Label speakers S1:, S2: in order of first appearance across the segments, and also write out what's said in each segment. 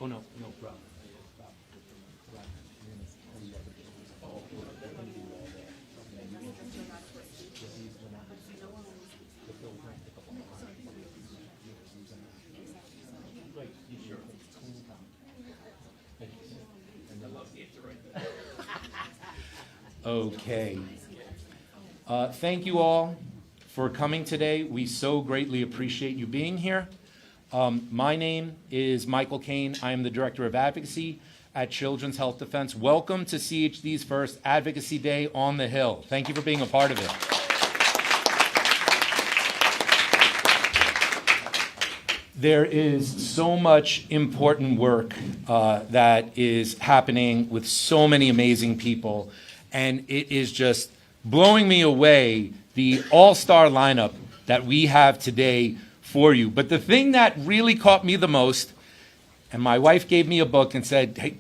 S1: Oh, no, no, Rob. Okay. Thank you all for coming today. We so greatly appreciate you being here. My name is Michael Kane. I am the Director of Advocacy at Children's Health Defense. Welcome to CHD's first Advocacy Day on the Hill. Thank you for being a part of it. There is so much important work that is happening with so many amazing people, and it is just blowing me away, the all-star lineup that we have today for you. But the thing that really caught me the most, and my wife gave me a book and said, hey,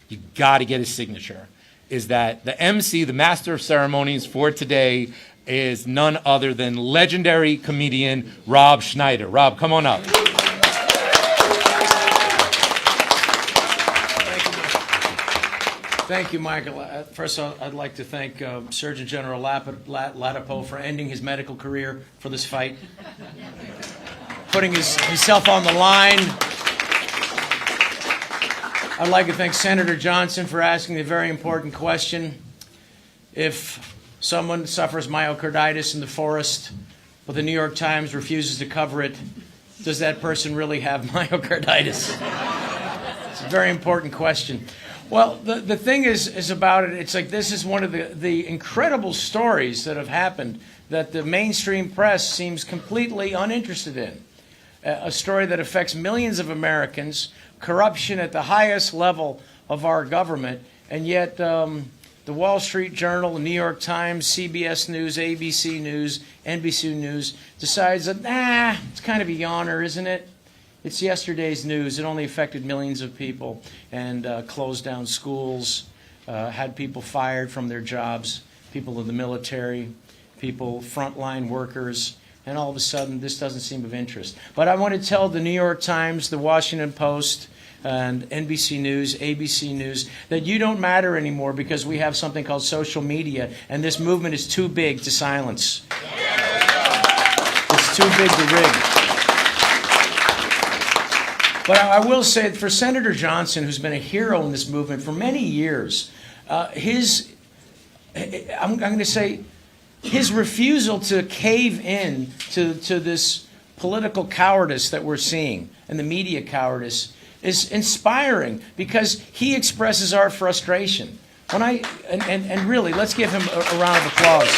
S1: you got to get his signature, is that the MC, the Master of Ceremonies for today, is none other than legendary comedian Rob Schneider. Rob, come on up.
S2: Thank you, Michael. First, I'd like to thank Surgeon General Ladapo for ending his medical career for this fight, putting himself on the line. I'd like to thank Senator Johnson for asking the very important question. If someone suffers myocarditis in the forest, but the New York Times refuses to cover it, does that person really have myocarditis? It's a very important question. Well, the thing is about it, it's like this is one of the incredible stories that have happened that the mainstream press seems completely uninterested in. A story that affects millions of Americans, corruption at the highest level of our government, and yet the Wall Street Journal, the New York Times, CBS News, ABC News, NBC News decides that, it's kind of a yawner, isn't it? It's yesterday's news. It only affected millions of people and closed down schools, had people fired from their jobs, people in the military, people, frontline workers, and all of a sudden this doesn't seem of interest. But I want to tell the New York Times, the Washington Post, and NBC News, ABC News, that you don't matter anymore because we have something called social media, and this movement is too big to silence. It's too big to rig. But I will say that for Senator Johnson, who's been a hero in this movement for many years, I'm going to say his refusal to cave in to this political cowardice that we're seeing and the media cowardice is inspiring because he expresses our frustration. And really, let's give him a round of applause.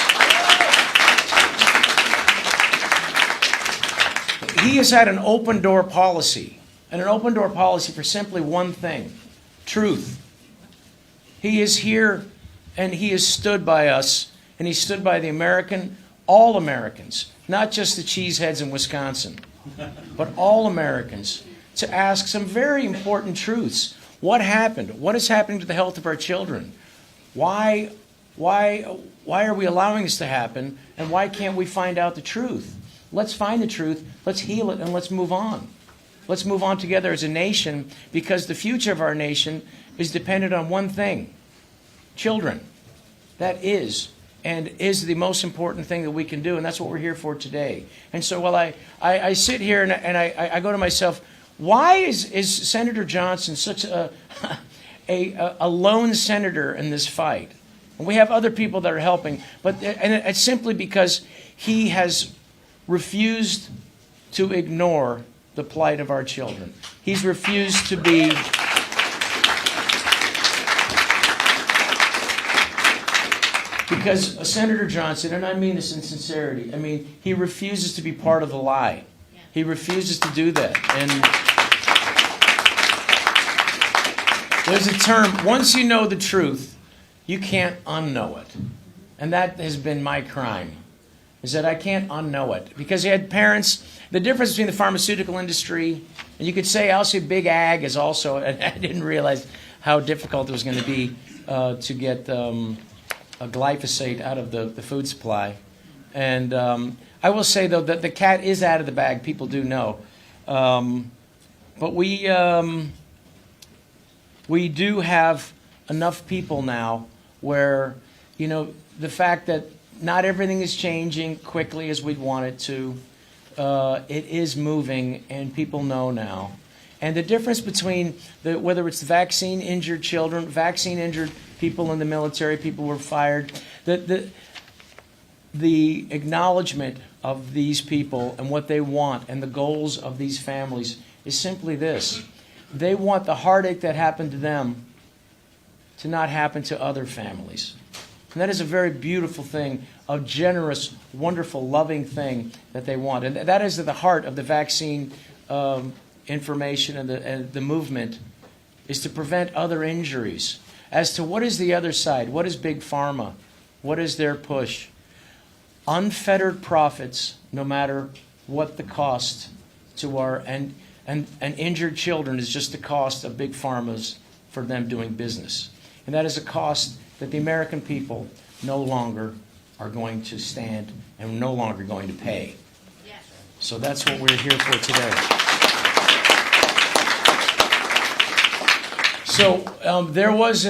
S2: He has had an open door policy. And an open door policy for simply one thing, truth. He is here and he has stood by us and he stood by all Americans, not just the cheeseheads in Wisconsin, but all Americans, to ask some very important truths. What happened? What is happening to the health of our children? Why are we allowing this to happen? And why can't we find out the truth? Let's find the truth, let's heal it, and let's move on. Let's move on together as a nation because the future of our nation is dependent on one thing, children. That is the most important thing that we can do, and that's what we're here for today. And so while I sit here and I go to myself, why is Senator Johnson such a lone senator in this fight? And we have other people that are helping, and it's simply because he has refused to ignore the plight of our children. He's refused to be because Senator Johnson, and I mean this in sincerity, he refuses to be part of the lie. He refuses to do that. And there's a term, once you know the truth, you can't unknow it. And that has been my crime, is that I can't unknow it. Because he had parents, the difference between the pharmaceutical industry, and you could say also big ag is also, and I didn't realize how difficult it was going to be to get a glyphosate out of the food supply. And I will say, though, that the cat is out of the bag. People do know. But we we do have enough people now where, the fact that not everything is changing quickly as we'd want it to, it is moving, and people know now. And the difference between whether it's vaccine-injured children, vaccine-injured people in the military, people who were fired, the acknowledgement of these people and what they want and the goals of these families is simply this. They want the heartache that happened to them to not happen to other families. And that is a very beautiful thing, a generous, wonderful, loving thing that they want. And that is at the heart of the vaccine information and the movement, is to prevent other injuries. As to what is the other side, what is Big Pharma, what is their push? Unfettered profits, no matter what the cost to our, and injured children is just the cost of Big Pharma's for them doing business. And that is a cost that the American people no longer are going to stand and no longer going to pay. Yes. So that's what we're here for today. So there was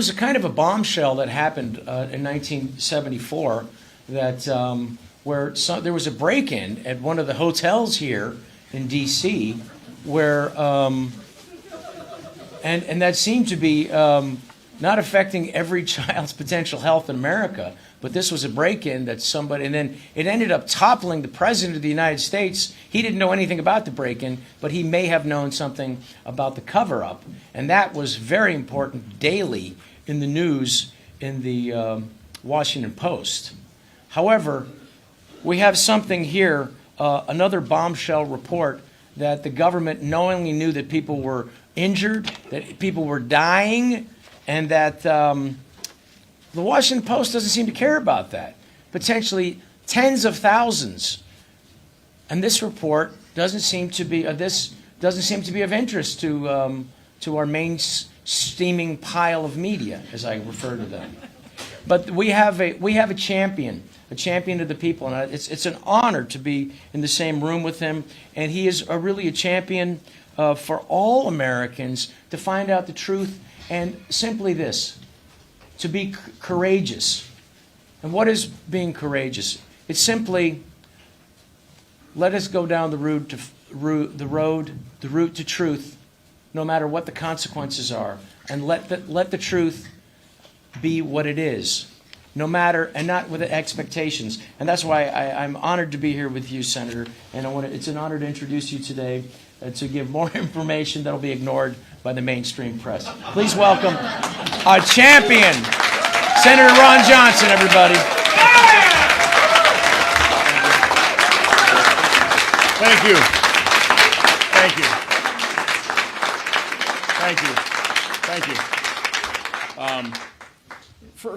S2: a kind of a bombshell that happened in 1974 that where there was a break-in at one of the hotels here in D.C. where and that seemed to be not affecting every child's potential health in America, but this was a break-in that somebody, and then it ended up toppling the President of the United States. He didn't know anything about the break-in, but he may have known something about the cover-up, and that was very important daily in the news in the Washington Post. However, we have something here, another bombshell report that the government knowingly knew that people were injured, that people were dying, and that the Washington Post doesn't seem to care about that. Potentially tens of thousands. And this report doesn't seem to be of interest to our main steaming pile of media, as I refer to them. But we have a champion of the people, and it's an honor to be in the same room with him. And he is really a champion for all Americans to find out the truth. And simply this, to be courageous. And what is being courageous? It's simply, let us go down the route to truth, no matter what the consequences are, and let the truth be what it is, no matter, and not with expectations. And that's why I'm honored to be here with you, Senator. And it's an honor to introduce you today, to give more information that will be ignored by the mainstream press. Please welcome our champion, Senator Ron Johnson, everybody.
S3: Thank you. Thank you. Thank you. Thank you.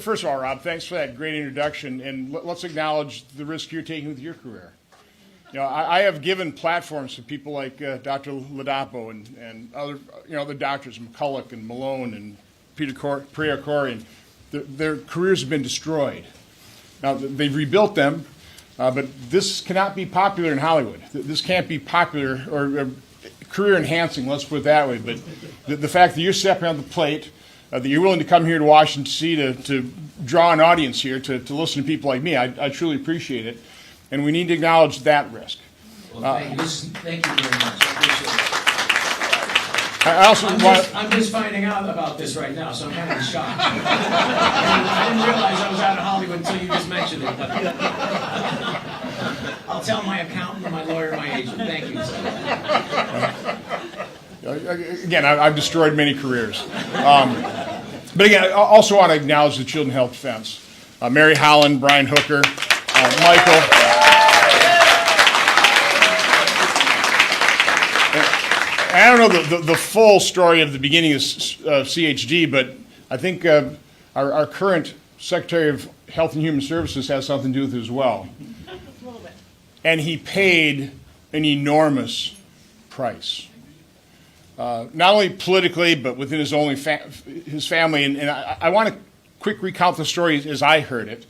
S3: First of all, Rob, thanks for that great introduction, and let's acknowledge the risk you're taking with your career. I have given platforms to people like Dr. Ladapo and other, the doctors, McCulloch and Malone and Priya Corey, and their careers have been destroyed. Now, they've rebuilt them, but this cannot be popular in Hollywood. This can't be popular or career enhancing, let's put it that way. But the fact that you're stepping on the plate, that you're willing to come here to Washington, D.C. to draw an audience here, to listen to people like me, I truly appreciate it. And we need to acknowledge that risk.
S2: Well, thank you very much. I appreciate it.
S3: I also
S2: I'm just finding out about this right now, so I'm kind of in shock. I didn't realize I was out of Hollywood until you just mentioned it. I'll tell my accountant, my lawyer, my agent. Thank you.
S3: Again, I've destroyed many careers. But again, I also want to acknowledge the Children's Health Defense. Mary Holland, Brian Hooker, Michael. I don't know the full story of the beginning of CHD, but I think our current Secretary of Health and Human Services has something to do with it as well.
S4: A little bit.
S3: And he paid an enormous price. Not only politically, but within his family. And I want to quick recount the story as I heard it.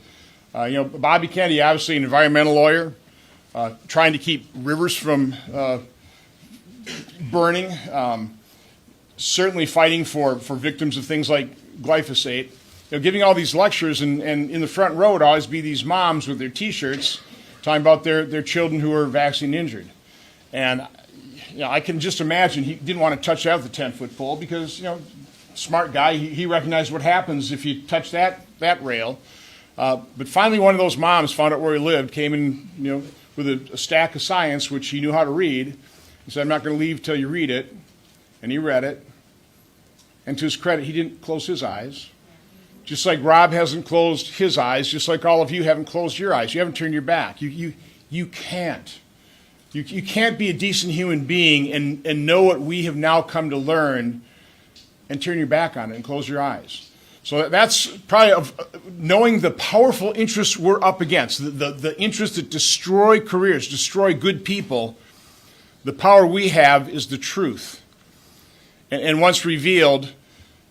S3: Bobby Kennedy, obviously an environmental lawyer, trying to keep rivers from burning, certainly fighting for victims of things like glyphosate, giving all these lectures, and in the front row would always be these moms with their T-shirts talking about their children who are vaccine injured. And I can just imagine he didn't want to touch that with a 10-foot pole because, smart guy, he recognized what happens if you touch that rail. But finally, one of those moms found out where he lived, came in, with a stack of science, which he knew how to read. He said, "I'm not going to leave till you read it." And he read it. And to his credit, he didn't close his eyes. Just like Rob hasn't closed his eyes, just like all of you haven't closed your eyes. You haven't turned your back. You can't. You can't be a decent human being and know what we have now come to learn and turn your back on it and close your eyes. So that's probably knowing the powerful interests we're up against, the interests that destroy careers, destroy good people. The power we have is the truth. And once revealed,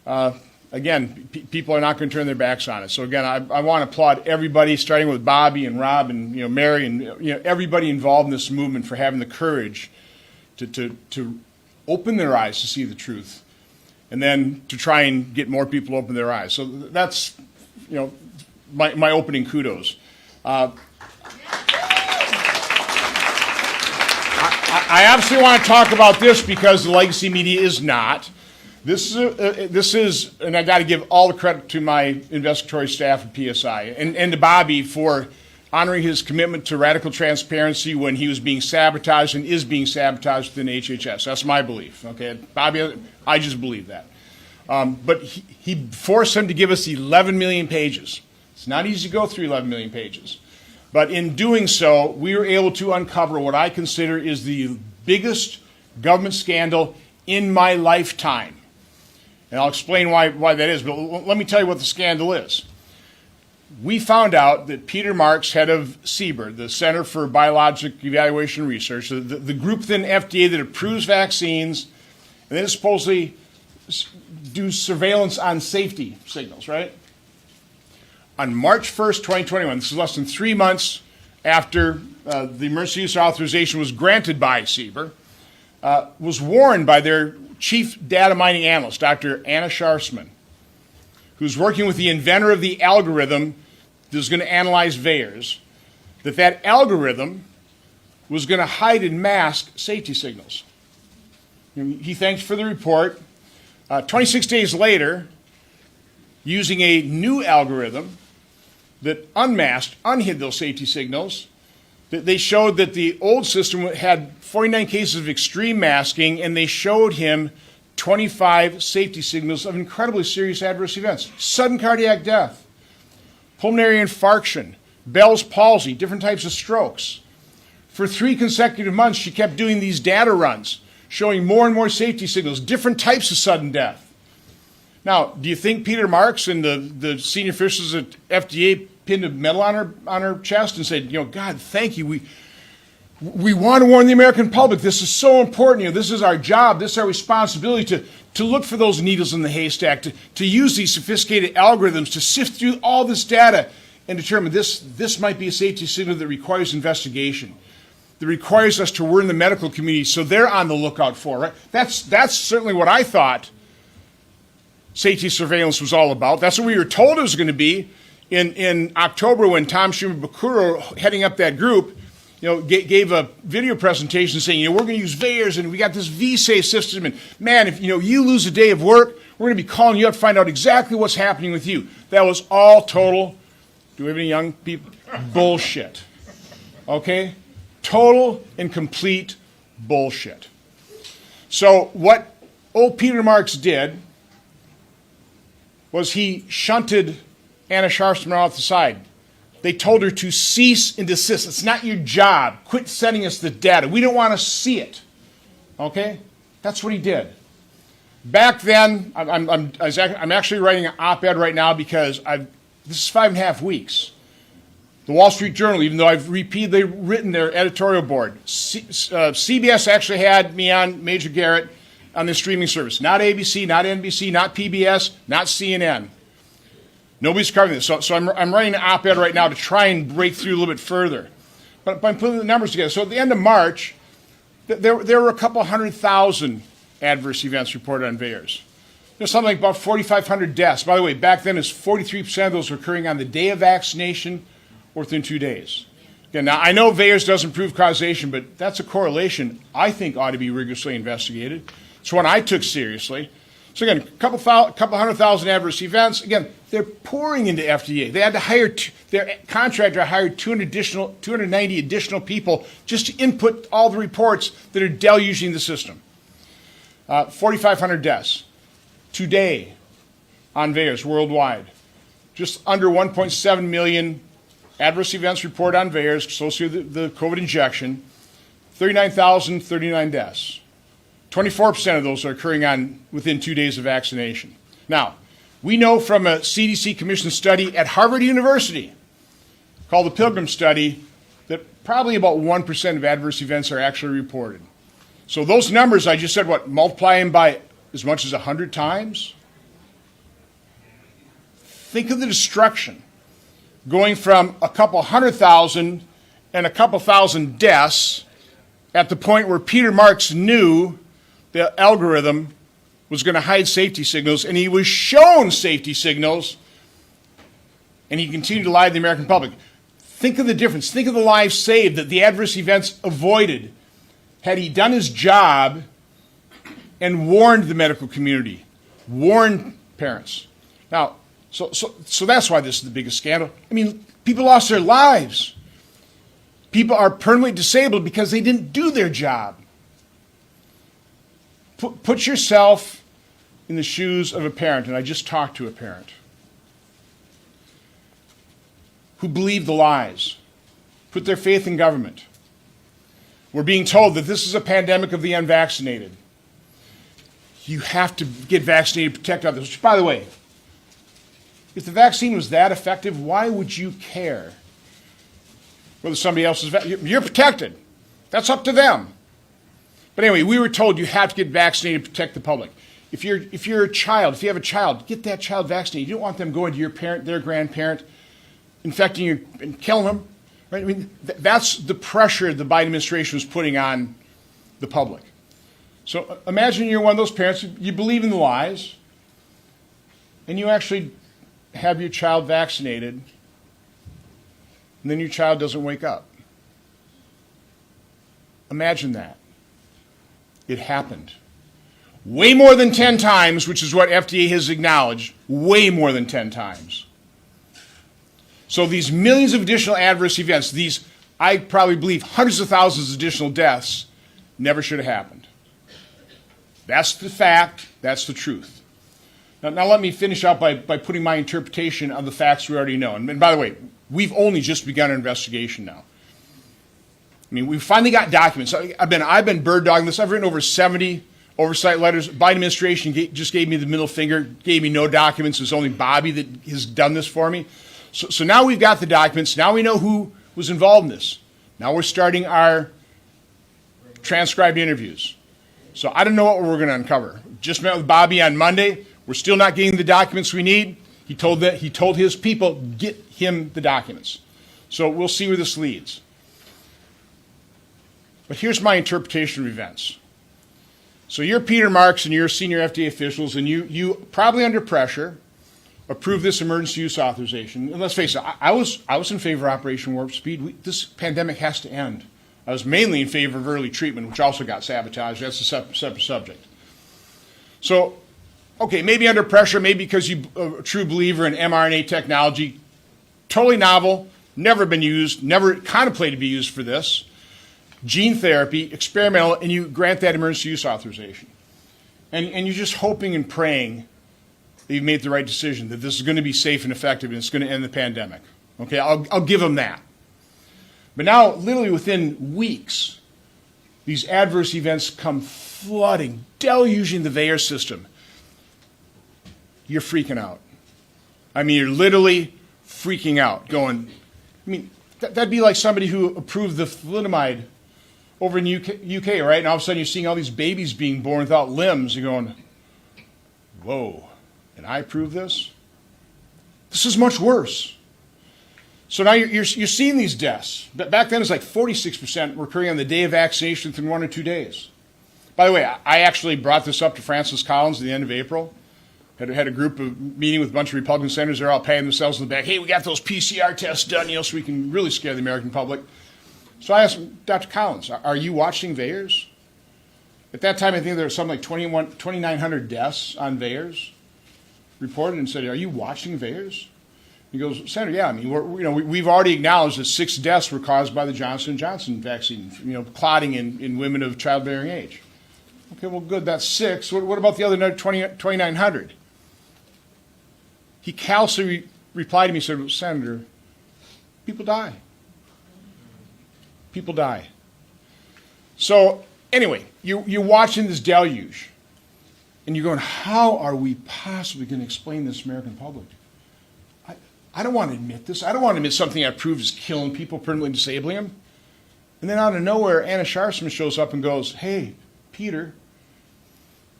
S3: again, people are not going to turn their backs on it. So again, I want to applaud everybody, starting with Bobby and Rob and Mary and everybody involved in this movement for having the courage to open their eyes to see the truth, and then to try and get more people to open their eyes. So that's my opening kudos. I absolutely want to talk about this because the legacy media is not. This is, and I got to give all the credit to my investigatory staff at PSI and to Bobby for honoring his commitment to radical transparency when he was being sabotaged and is being sabotaged within HHS. That's my belief. Okay, Bobby, I just believe that. But he forced him to give us 11 million pages. It's not easy to go through 11 million pages. But in doing so, we were able to uncover what I consider is the biggest government scandal in my lifetime. And I'll explain why that is, but let me tell you what the scandal is. We found out that Peter Marks, head of CBER, the Center for Biologic Evaluation and Research, the group within FDA that approves vaccines, and then supposedly do surveillance on safety signals, right? On March 1st, 2021, this is less than 3 months after the emergency use authorization was granted by CBER, was warned by their chief data mining analyst, Dr. Anna Scharsman, who's working with the inventor of the algorithm that was going to analyze VAERS, that algorithm was going to hide and mask safety signals. And he thanked for the report. 26 days later, using a new algorithm that unhid those safety signals, they showed that the old system had 49 cases of extreme masking, and they showed him 25 safety signals of incredibly serious adverse events. Sudden cardiac death, pulmonary infarction, Bell's palsy, different types of strokes. For 3 consecutive months, she kept doing these data runs, showing more and more safety signals, different types of sudden death. Now, do you think Peter Marks and the senior officials at FDA pinned a medal on her chest and said, God, thank you. We want to warn the American public. This is so important. This is our job. This is our responsibility to look for those needles in the haystack, to use these sophisticated algorithms to sift through all this data and determine this might be a safety signal that requires investigation, that requires us to warn the medical community so they're on the lookout for, right? That's certainly what I thought safety surveillance was all about. That's what we were told it was going to be in October when Tom Shimabukuro, heading up that group, gave a video presentation saying, we're going to use VAERS and we got this V-Safe system, and man, if you lose a day of work, we're going to be calling you up to find out exactly what's happening with you. That was all total, do we have any young people? Bullshit. Okay? Total and complete bullshit. So what old Peter Marks did was he shunted Anna Scharsman off the side. They told her to cease and desist. It's not your job. Quit sending us the data. We don't want to see it. Okay? That's what he did. Back then, I'm actually writing an op-ed right now because this is 5.5 weeks. The Wall Street Journal, even though I've repeatedly written their editorial board, CBS actually had me on, Major Garrett, on the streaming service. Not ABC, not NBC, not PBS, not CNN. Nobody's covering this. So I'm writing an op-ed right now to try and break through a little bit further. But I'm putting the numbers together. So at the end of March, there were a couple 100,000 adverse events reported on VAERS. There's something like about 4,500 deaths. By the way, back then, 43% of those were occurring on the day of vaccination or within 2 days. Again, now, I know VAERS doesn't prove causation, but that's a correlation I think ought to be rigorously investigated. It's one I took seriously. So again, a couple 100,000 adverse events. Again, they're pouring into FDA. They had to hire, their contractor hired 290 additional people just to input all the reports that are deluging the system. 4,500 deaths today on VAERS worldwide. Just under 1.7 million adverse events reported on VAERS associated with the COVID injection. 39,039 deaths. 24% of those are occurring within 2 days of vaccination. Now, we know from a CDC Commission study at Harvard University called the Pilgrim Study that probably about 1% of adverse events are actually reported. So those numbers I just said, multiply them by as much as 100 times? Think of the destruction going from a couple 100,000 and a couple thousand deaths at the point where Peter Marks knew the algorithm was going to hide safety signals, and he was shown safety signals, and he continued to lie to the American public. Think of the difference. Think of the lives saved that the adverse events avoided had he done his job and warned the medical community, warned parents. Now, so that's why this is the biggest scandal. I mean, people lost their lives. People are permanently disabled because they didn't do their job. Put yourself in the shoes of a parent, and I just talked to a parent who believed the lies, put their faith in government. We're being told that this is a pandemic of the unvaccinated. You have to get vaccinated to protect others. Which, by the way, if the vaccine was that effective, why would you care whether somebody else is vaccinated? You're protected. That's up to them. But anyway, we were told you have to get vaccinated to protect the public. If you're a child, if you have a child, get that child vaccinated. You don't want them going to your parent, their grandparent, infecting you and killing them. Right? I mean, that's the pressure the Biden administration was putting on the public. So imagine you're one of those parents, you believe in the lies, and you actually have your child vaccinated, and then your child doesn't wake up. Imagine that. It happened. Way more than 10 times, which is what FDA has acknowledged, way more than 10 times. So these millions of additional adverse events, these, I probably believe, hundreds of thousands of additional deaths, never should have happened. That's the fact. That's the truth. Now let me finish up by putting my interpretation of the facts we already know. And by the way, we've only just begun our investigation now. I mean, we've finally got documents. I've been bird dogging this. I've written over 70 oversight letters. Biden administration just gave me the middle finger, gave me no documents. It's only Bobby that has done this for me. So now we've got the documents. Now we know who was involved in this. Now we're starting our transcribed interviews. So I don't know what we're going to uncover. Just met with Bobby on Monday. We're still not getting the documents we need. He told his people, get him the documents. So we'll see where this leads. But here's my interpretation of events. So you're Peter Marks and you're senior FDA officials, and you probably under pressure approved this emergency use authorization. And let's face it, I was in favor of Operation Warp Speed. This pandemic has to end. I was mainly in favor of early treatment, which also got sabotaged. That's a separate subject. So, okay, maybe under pressure, maybe because you're a true believer in mRNA technology, totally novel, never been used, never contemplated to be used for this. Gene therapy, experimental, and you grant that emergency use authorization. And you're just hoping and praying that you've made the right decision, that this is going to be safe and effective and it's going to end the pandemic. Okay, I'll give them that. But now, literally within weeks, these adverse events come flooding, deluging the VAERS system. You're freaking out. I mean, you're literally freaking out, going, I mean, that'd be like somebody who approved the thalidomide over in UK, right? And all of a sudden you're seeing all these babies being born without limbs. You're going, whoa, and I approve this? This is much worse. So now you're seeing these deaths. Back then it was like 46% were occurring on the day of vaccination within 1 or 2 days. By the way, I actually brought this up to Francis Collins at the end of April. Had a group of meeting with a bunch of Republican senators. They're all patting themselves in the back. Hey, we got those PCR tests done, so we can really scare the American public. So I asked Dr. Collins, are you watching VAERS? At that time, I think there were something like 2,900 deaths on VAERS reported, and said, are you watching VAERS? He goes, Senator, yeah, I mean, we've already acknowledged that 6 deaths were caused by the Johnson & Johnson vaccine, clotting in women of childbearing age. Okay, well, good, that's 6. What about the other 2,900? He callously replied to me, said, well, Senator, people die. People die. So anyway, you're watching this deluge, and you're going, how are we possibly going to explain this to the American public? I don't want to admit this. I don't want to admit something I proved is killing people, permanently disabling them. And then out of nowhere, Anna Scharsman shows up and goes, hey, Peter,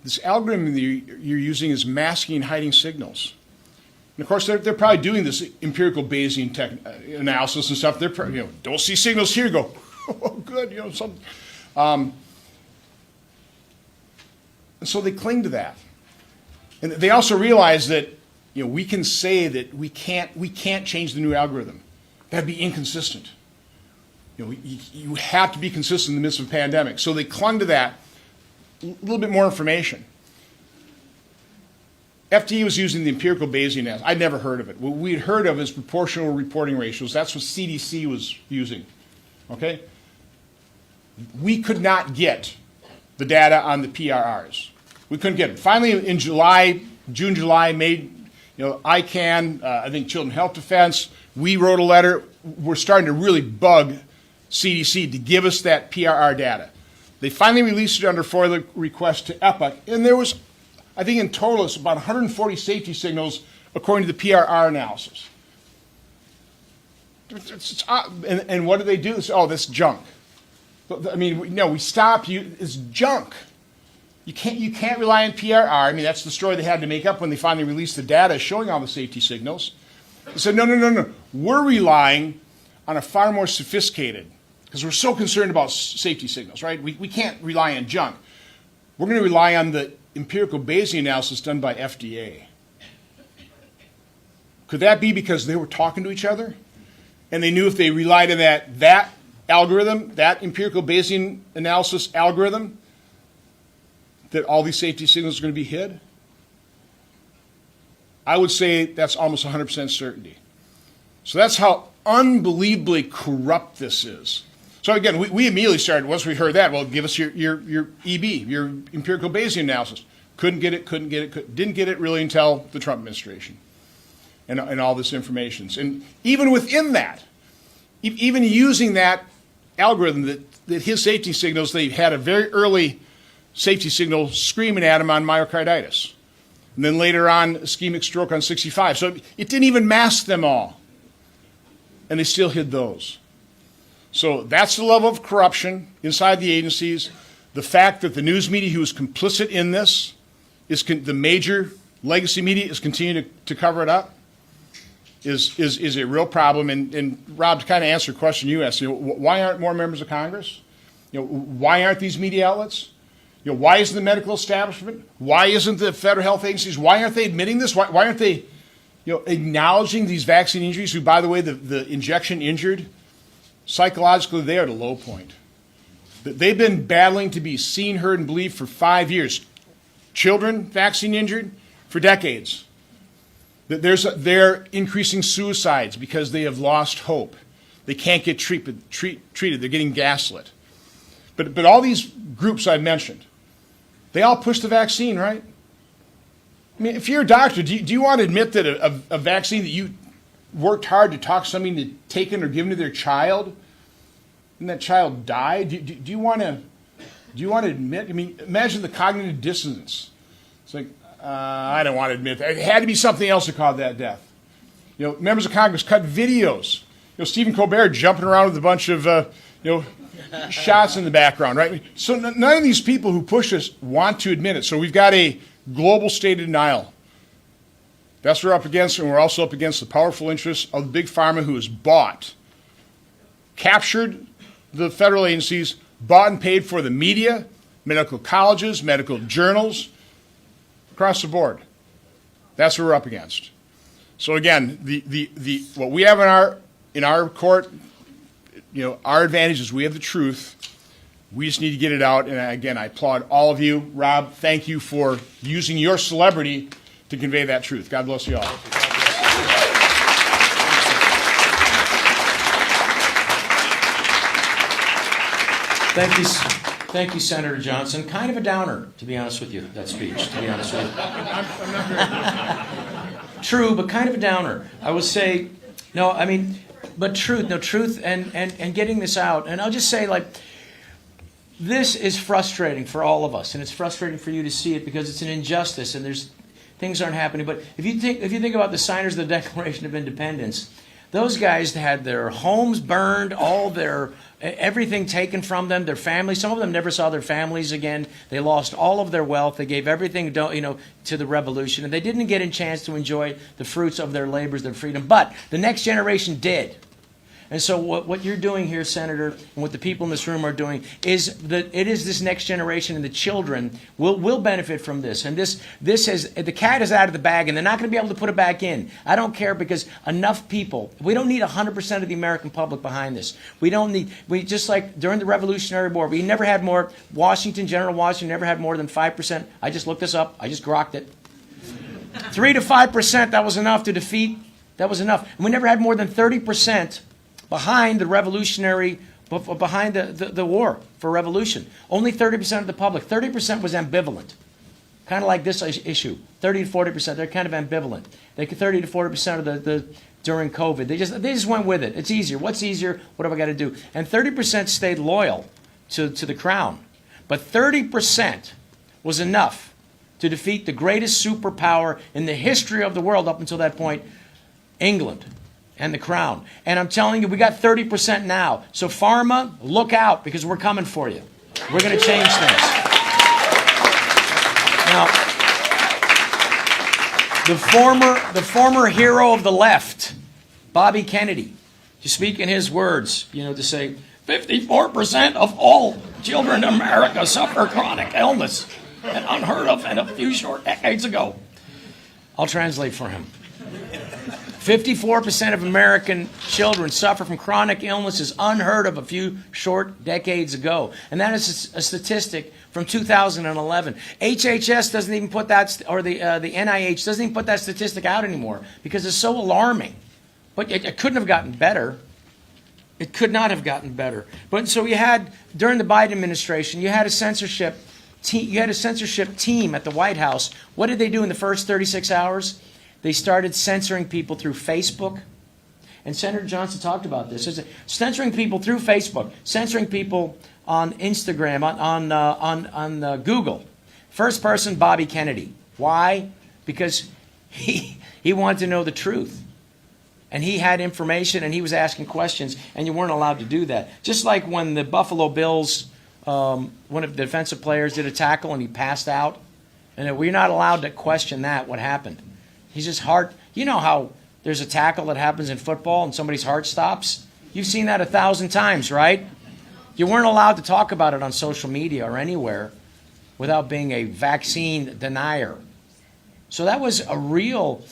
S3: this algorithm that you're using is masking and hiding signals. And of course, they're probably doing this empirical Bayesian analysis and stuff. They're don't see signals here. Go, oh, good, something. And so they cling to that, and they also realize that we can say that we can't change the new algorithm. That'd be inconsistent. You have to be consistent in the midst of a pandemic. So they clung to that. A little bit more information. FD was using the empirical Bayesian analysis. I'd never heard of it. What we'd heard of is proportional reporting ratios. That's what CDC was using. Okay? We could not get the data on the PRRs. We couldn't get it. Finally, in June, July, May, ICANN, I think Children's Health Defense, we wrote a letter. We're starting to really bug CDC to give us that PRR data. They finally released it under FOIA request to EPIC, and there was, I think in total, it's about 140 safety signals according to the PRR analysis. And what do they do? Oh, this junk. I mean, no, we stopped you. It's junk. You can't rely on PRR. I mean, that's the story they had to make up when they finally released the data showing all the safety signals. They said, no. We're relying on a far more sophisticated, because we're so concerned about safety signals, right? We can't rely on junk. We're going to rely on the empirical Bayesian analysis done by FDA. Could that be because they were talking to each other? And they knew if they relied on that algorithm, that empirical Bayesian analysis algorithm, that all these safety signals are going to be hid? I would say that's almost 100% certainty. So that's how unbelievably corrupt this is. So again, we immediately started, once we heard that, well, give us your EB, your empirical Bayesian analysis. Couldn't get it, didn't get it really until the Trump administration and all this information. And even within that, even using that algorithm, that his safety signals, they had a very early safety signal screaming at him on myocarditis. And then later on, ischemic stroke on 65. So it didn't even mask them all. And they still hid those. So that's the level of corruption inside the agencies. The fact that the news media who is complicit in this, the major legacy media, is continuing to cover it up, is a real problem. And Rob, to kind of answer a question you asked, why aren't more members of Congress? Why aren't these media outlets? Why isn't the medical establishment? Why isn't the federal health agencies? Why aren't they admitting this? Why aren't they acknowledging these vaccine injuries, who, by the way, the injection injured, psychologically, they are at a low point. They've been battling to be seen, heard, and believed for 5 years. Children vaccine injured for decades. They're increasing suicides because they have lost hope. They can't get treated. They're getting gaslit. But all these groups I've mentioned, they all push the vaccine, right? I mean, if you're a doctor, do you want to admit that a vaccine that you worked hard to talk somebody into taking or giving to their child, and that child died? Do you want to admit? I mean, imagine the cognitive dissonance. It's like, I don't want to admit that. It had to be something else that caused that death. Members of Congress cut videos. Stephen Colbert jumping around with a bunch of shots in the background, right? So none of these people who push this want to admit it. So we've got a global state of denial. That's what we're up against, and we're also up against the powerful interests of the big pharma who has captured the federal agencies, bought and paid for the media, medical colleges, medical journals, across the board. That's what we're up against. So again, what we have in our court, our advantage is we have the truth. We just need to get it out. And again, I applaud all of you. Rob, thank you for using your celebrity to convey that truth. God bless you all.
S2: Thank you, Senator Johnson. Kind of a downer, to be honest with you, that speech, to be honest with you.
S3: I'm not very
S2: True, but kind of a downer. I would say, no, I mean, but truth and getting this out. And I'll just say, like, this is frustrating for all of us, and it's frustrating for you to see it because it's an injustice and things aren't happening. But if you think about the signers of the Declaration of Independence, those guys had their homes burned, everything taken from them, their families. Some of them never saw their families again. They lost all of their wealth. They gave everything, to the revolution, and they didn't get a chance to enjoy the fruits of their labors, their freedom. But the next generation did. And so what you're doing here, Senator, and what the people in this room are doing is that it is this next generation and the children will benefit from this. And this is, the cat is out of the bag, and they're not going to be able to put it back in. I don't care, because enough people, we don't need 100% of the American public behind this. We just like during the Revolutionary War, we never had more, General Washington never had more than 5%. I just looked this up. I just grokked it. 3 to 5%, that was enough to defeat. That was enough. And we never had more than 30% behind the war for revolution. Only 30% of the public. 30% was ambivalent. Kind of like this issue. 30 to 40%, they're kind of ambivalent. 30 to 40% of the during COVID, they just went with it. It's easier. What's easier? What have I got to do? And 30% stayed loyal to the crown. But 30% was enough to defeat the greatest superpower in the history of the world up until that point, England. And the crown. And I'm telling you, we got 30% now. So pharma, look out, because we're coming for you. We're going to change things. Now, the former hero of the left, Bobby Kennedy, to speak in his words, to say 54% of all children in America suffer chronic illness, and unheard of in a few short decades ago. I'll translate for him. 54% of American children suffer from chronic illnesses unheard of a few short decades ago. And that is a statistic from 2011. HHS doesn't even put that, or the NIH doesn't even put that statistic out anymore because it's so alarming. But it couldn't have gotten better. It could not have gotten better. But so you had, during the Biden administration, you had a censorship team at the White House. What did they do in the first 36 hours? They started censoring people through Facebook. And Senator Johnson talked about this. Censoring people through Facebook, censoring people on Instagram, on Google. First person, Bobby Kennedy. Why? Because he wanted to know the truth. And he had information, and he was asking questions, and you weren't allowed to do that. Just like when the Buffalo Bills, one of the defensive players did a tackle and he passed out. And we're not allowed to question that, what happened. He's just heart. You know how there's a tackle that happens in football and somebody's heart stops? You've seen that 1,000 times, right? You weren't allowed to talk about it on social media or anywhere without being a vaccine denier. So that was a real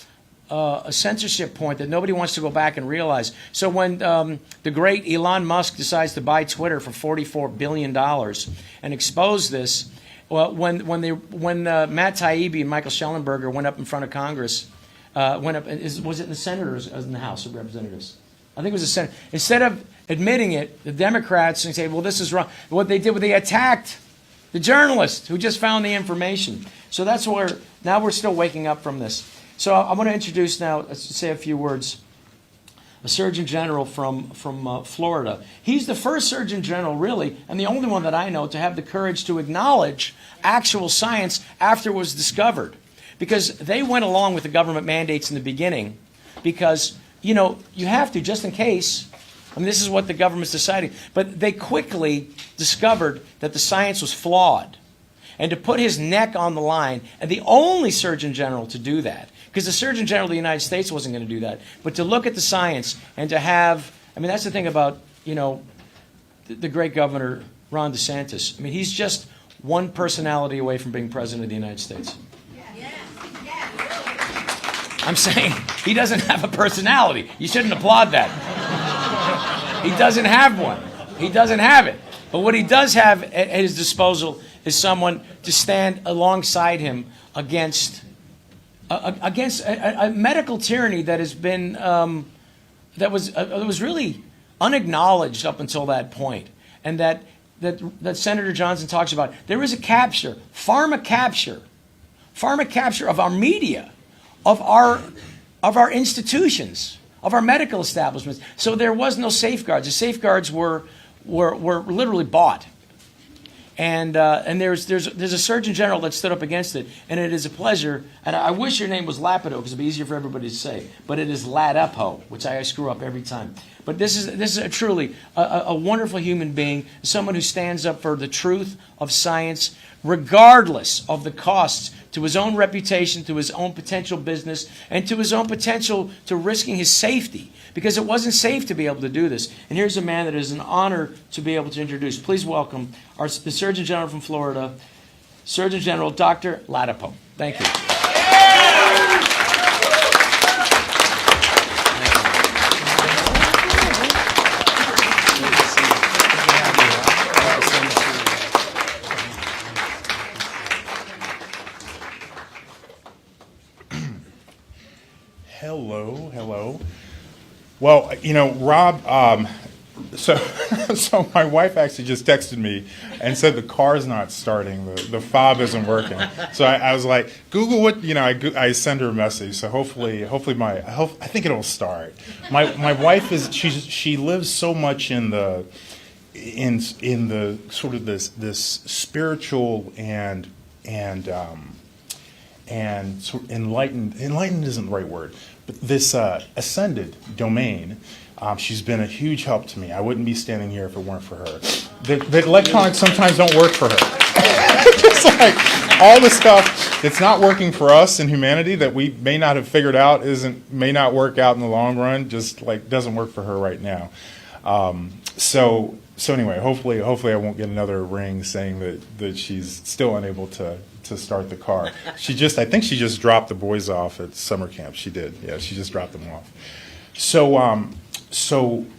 S2: a censorship point that nobody wants to go back and realize. So when the great Elon Musk decides to buy Twitter for $44 billion and expose this, well, when Matt Taibbi and Michael Schellenberger went up in front of Congress, was it in the Senate or in the House of Representatives? I think it was the Senate. Instead of admitting it, the Democrats and say, well, this is wrong. What they did was they attacked the journalist who just found the information. So that's where, now we're still waking up from this. So I want to introduce now, let's say a few words, a Surgeon General from Florida. He's the first Surgeon General, really, and the only one that I know to have the courage to acknowledge actual science after it was discovered. Because they went along with the government mandates in the beginning because, you have to, just in case. I mean, this is what the government's deciding. But they quickly discovered that the science was flawed. And to put his neck on the line, and the only Surgeon General to do that, because the Surgeon General of the United States wasn't going to do that, but to look at the science and to have, I mean, that's the thing about, the great Governor Ron DeSantis. I mean, he's just one personality away from being president of the United States. I'm saying he doesn't have a personality. You shouldn't applaud that. He doesn't have one. He doesn't have it. But what he does have at his disposal is someone to stand alongside him against a medical tyranny that has been that was really unacknowledged up until that point, and that Senator Johnson talks about. There is a pharma capture of our media, of our institutions, of our medical establishments. So there was no safeguards. The safeguards were literally bought. And there's a Surgeon General that stood up against it, and it is a pleasure. And I wish your name was Lapido because it'd be easier for everybody to say. But it is Ladapo, which I screw up every time. But this is a truly a wonderful human being, someone who stands up for the truth of science, regardless of the costs to his own reputation, to his own potential business, and to his own potential to risking his safety, because it wasn't safe to be able to do this. And here's a man that is an honor to be able to introduce. Please welcome the Surgeon General from Florida, Surgeon General Dr. Ladapo. Thank you.
S4: Hello. Well, Rob, so my wife actually just texted me and said the car's not starting, the fob isn't working. So I was like, Google what, I send her a message. So hopefully I think it'll start. My wife she lives so much in the sort of this spiritual and sort of enlightened isn't the right word, but this ascended domain. She's been a huge help to me. I wouldn't be standing here if it weren't for her. The electronics sometimes don't work for her. Just like all the stuff that's not working for us in humanity that we may not have figured out may not work out in the long run, just like doesn't work for her right now. So anyway, hopefully I won't get another ring saying that she's still unable to start the car. I think she just dropped the boys off at summer camp. She did. Yeah, she just dropped them off. So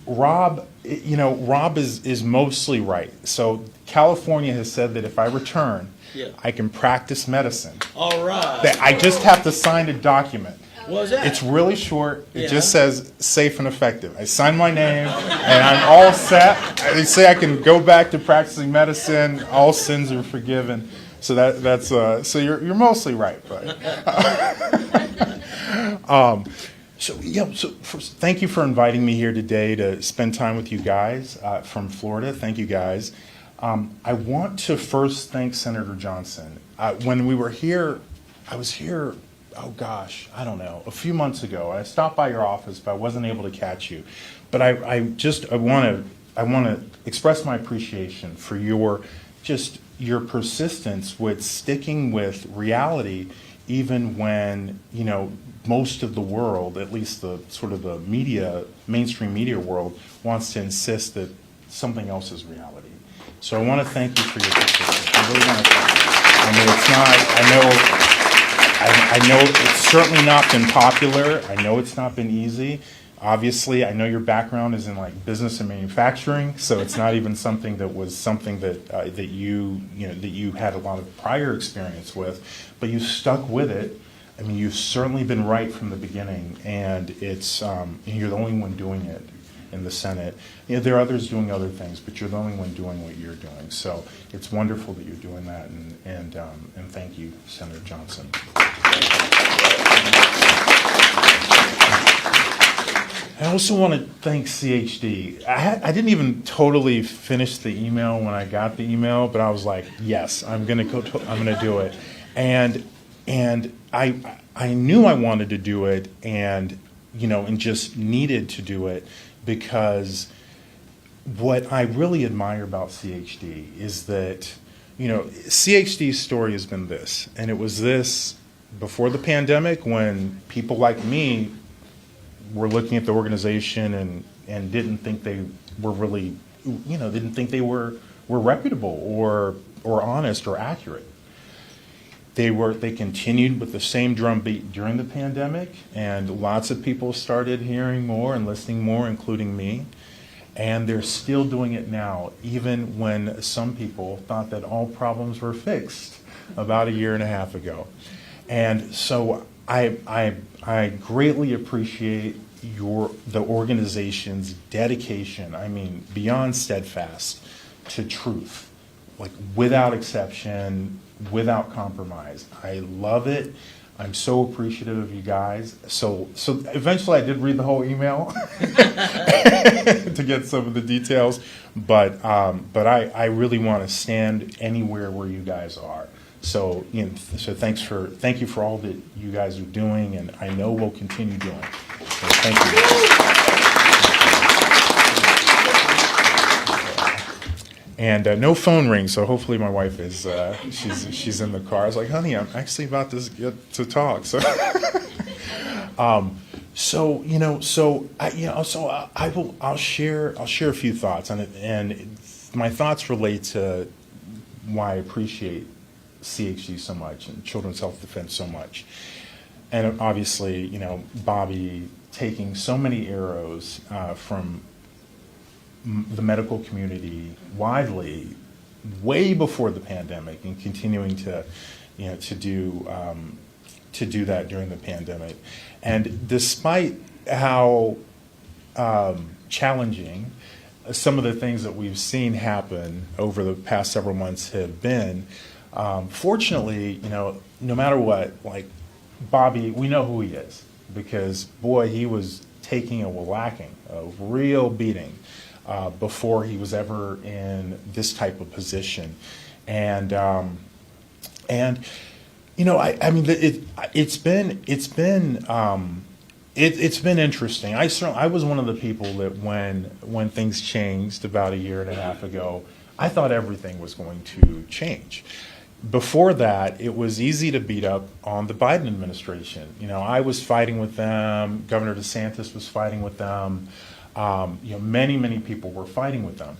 S4: Rob, Rob is mostly right. So California has said that if I return, I can practice medicine.
S2: All right.
S4: That I just have to sign a document.
S2: What was that?
S4: It's really short. It just says safe and effective. I sign my name, and I'm all set. They say I can go back to practicing medicine. All sins are forgiven. So that's so you're mostly right, but. So first, thank you for inviting me here today to spend time with you guys from Florida. Thank you guys. I want to first thank Senator Johnson. When we were here, I was here. Oh gosh, I don't know. A few months ago, I stopped by your office, but I wasn't able to catch you. But I want to express my appreciation for your persistence with sticking with reality, even when most of the world, at least the sort of the mainstream media world, wants to insist that something else is reality. So I want to thank you for your persistence. I really want to thank you. I know it's certainly not been popular. I know it's not been easy. Obviously, I know your background is in like business and manufacturing, so it's not even something that you had a lot of prior experience with, but you stuck with it. I mean, you've certainly been right from the beginning, and it's you're the only one doing it in the Senate. There are others doing other things, but you're the only one doing what you're doing. So it's wonderful that you're doing that, and thank you, Senator Johnson. I also want to thank CHD. I didn't even totally finish the email when I got the email, but I was like, yes, I'm gonna do it, and I knew I wanted to do it, and just needed to do it, because what I really admire about CHD is that CHD's story has been this, and it was this before the pandemic, when people like me were looking at the organization and didn't think they were really, didn't think they were reputable, or or honest or accurate. They continued with the same drumbeat during the pandemic, and lots of people started hearing more and listening more, including me. And they're still doing it now, even when some people thought that all problems were fixed about a year and a half ago. And so I greatly appreciate the organization's dedication, I mean, beyond steadfast, to truth, like without exception, without compromise. I love it. I'm so appreciative of you guys. So eventually I did read the whole email to get some of the details, but I really want to stand anywhere where you guys are. So so thank you for all that you guys are doing, and I know we'll continue doing. So thank you. And no phone rings, so hopefully my wife is she's in the car. I was like, honey, I'm actually about to get to talk. So, I'll share a few thoughts on it, and my thoughts relate to why I appreciate CHD so much and Children's Health Defense so much, and obviously, Bobby taking so many arrows from the medical community widely, way before the pandemic, and continuing to do that during the pandemic. And despite how challenging some of the things that we've seen happen over the past several months have been, fortunately, no matter what, like Bobby, we know who he is, because boy, he was taking a whacking, a real beating. Before he was ever in this type of position, and it's been interesting. I was one of the people that when things changed about a year and a half ago, I thought everything was going to change. Before that, it was easy to beat up on the Biden administration. I was fighting with them. Governor DeSantis was fighting with them. Many people were fighting with them,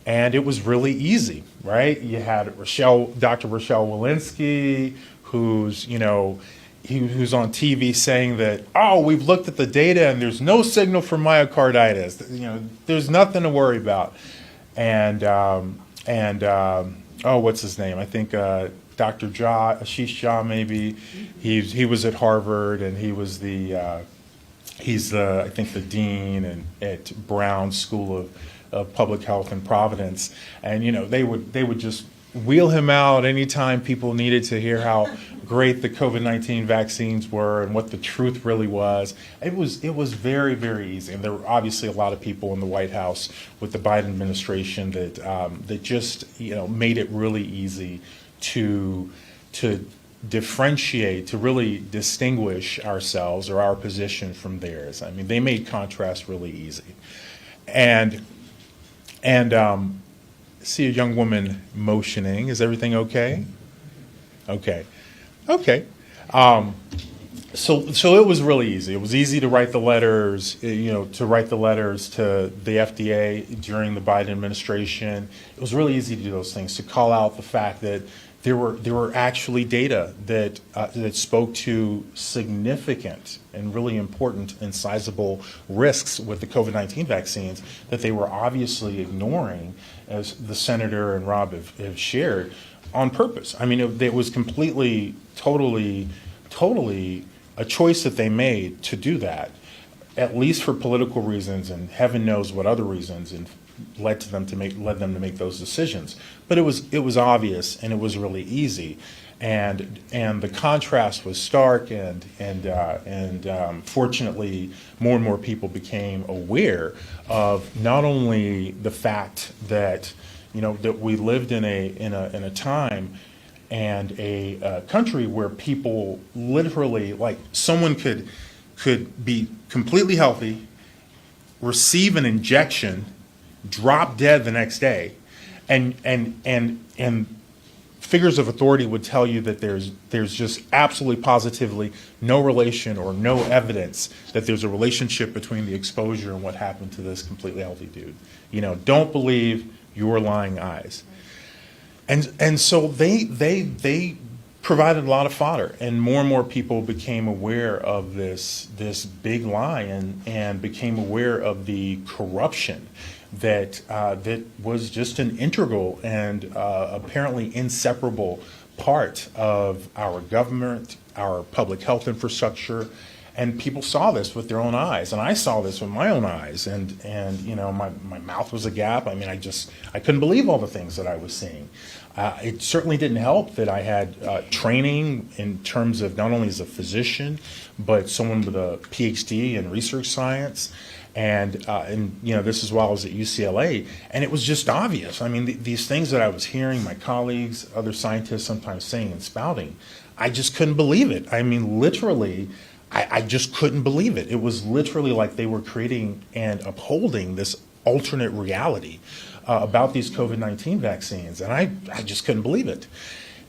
S4: and it was really easy, right? You had Dr. Rochelle Walensky, who's who's on TV saying that, we've looked at the data and there's no signal for myocarditis. There's nothing to worry about. And what's his name? I think Dr. Ashish Jha, maybe. He was at Harvard, and he was he's I think the dean at Brown School of Public Health in Providence, and they would just wheel him out anytime people needed to hear how great the COVID-19 vaccines were and what the truth really was. It was very, very easy, and there were obviously a lot of people in the White House with the Biden administration that just made it really easy to differentiate, to really distinguish ourselves or our position from theirs. I mean, they made contrast really easy. And see a young woman motioning. Is everything okay? Okay. So it was really easy. It was easy to write the letters, to the FDA during the Biden administration. It was really easy to do those things, to call out the fact that there were actually data that spoke to significant and really important and sizable risks with the COVID-19 vaccines that they were obviously ignoring, as the senator and Rob have shared, on purpose. I mean, it was completely, totally a choice that they made to do that, at least for political reasons, and heaven knows what other reasons, and led them to make those decisions. But it was obvious, and it was really easy, and the contrast was stark, and fortunately, more and more people became aware of not only the fact that that we lived in a time and a country where people literally, like, someone could be completely healthy, receive an injection, drop dead the next day, and figures of authority would tell you that there's just absolutely positively no relation or no evidence that there's a relationship between the exposure and what happened to this completely healthy dude. Don't believe your lying eyes. And so they provided a lot of fodder, and more people became aware of this big lie, and became aware of the corruption that was just an integral and apparently inseparable part of our government, our public health infrastructure. And people saw this with their own eyes, and I saw this with my own eyes, and my mouth was agape. I mean, I couldn't believe all the things that I was seeing. It certainly didn't help that I had training in terms of not only as a physician, but someone with a PhD in research science, and this is while I was at UCLA, and it was just obvious. I mean, these things that I was hearing my colleagues, other scientists sometimes saying and spouting, I just couldn't believe it. I mean, literally. I just couldn't believe it. It was literally like they were creating and upholding this alternate reality about these COVID-19 vaccines, and I just couldn't believe it.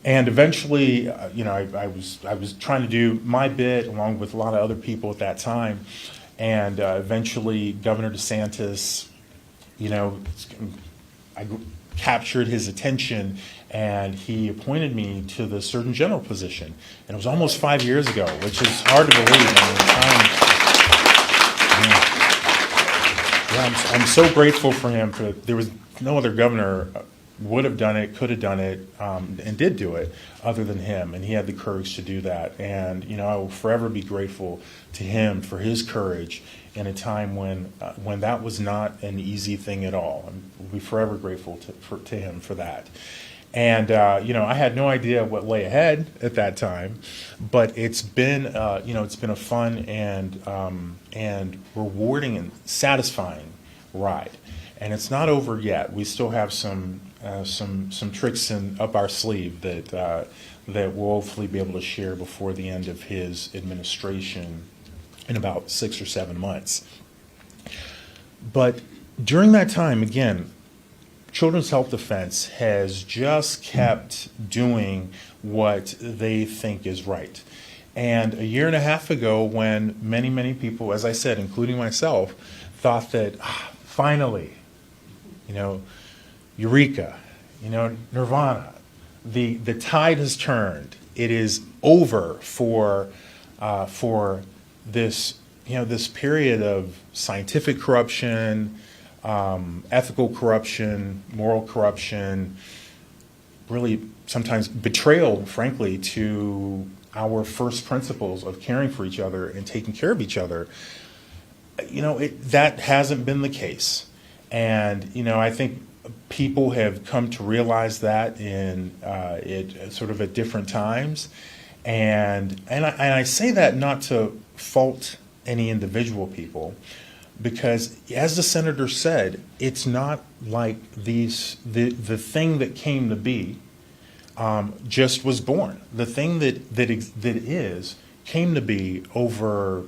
S4: And eventually, I was trying to do my bit along with a lot of other people at that time, and eventually Governor DeSantis, I captured his attention, and he appointed me to the Surgeon General position. And it was almost 5 years ago, which is hard to believe. I'm so grateful for him. There was no other governor would have done it, could have done it, and did do it other than him. And he had the courage to do that. And, I will forever be grateful to him for his courage in a time when that was not an easy thing at all. We'll be forever grateful to him for that. And I had no idea what lay ahead at that time, but it's been a fun and rewarding and satisfying ride. And it's not over yet. We still have some tricks up our sleeve that we'll hopefully be able to share before the end of his administration in about 6 or 7 months. But during that time, again, Children's Health Defense has just kept doing what they think is right. And a year and a half ago, when many people, as I said, including myself, thought that finally, eureka, nirvana, the tide has turned. It is over for this this period of scientific corruption, ethical corruption, moral corruption, really sometimes betrayal, frankly, to our first principles of caring for each other and taking care of each other. That hasn't been the case. And, I think people have come to realize that in sort of at different times. And I say that not to fault any individual people, because as the senator said, it's not like the thing that came to be just was born. The thing that came to be over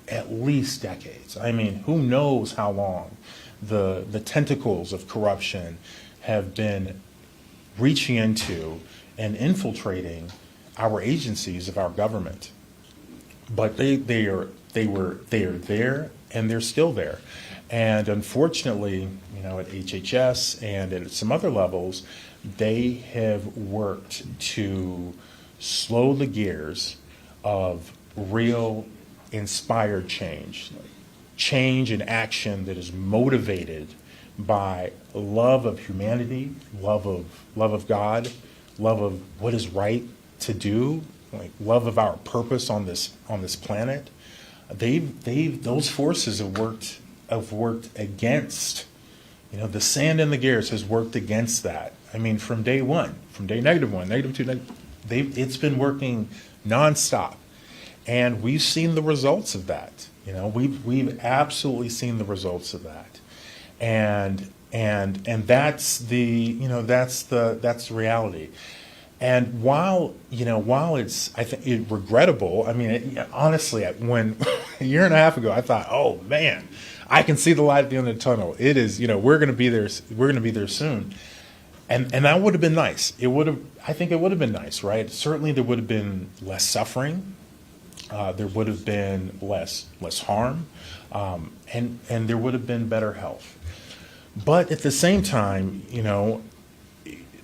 S4: at least decades. I mean, who knows how long the tentacles of corruption have been reaching into and infiltrating our agencies of our government. But they are there, and they're still there. And unfortunately, at HHS and at some other levels, they have worked to slow the gears of real inspired change and action that is motivated by love of humanity, love of God, love of what is right to do, like love of our purpose on this planet. Those forces have worked against, the sand in the gears has worked against that. I mean, from day one, from day -1, -2, it's been working nonstop, and we've seen the results of that. We've absolutely seen the results of that, and that's the reality. And while it's, I think, regrettable, I mean, honestly, when a year and a half ago, I thought, oh man, I can see the light at the end of the tunnel. It is, we're going to be there. We're going to be there soon, and that would have been nice. I think it would have been nice, right? Certainly, there would have been less suffering. There would have been less harm, and there would have been better health. But at the same time,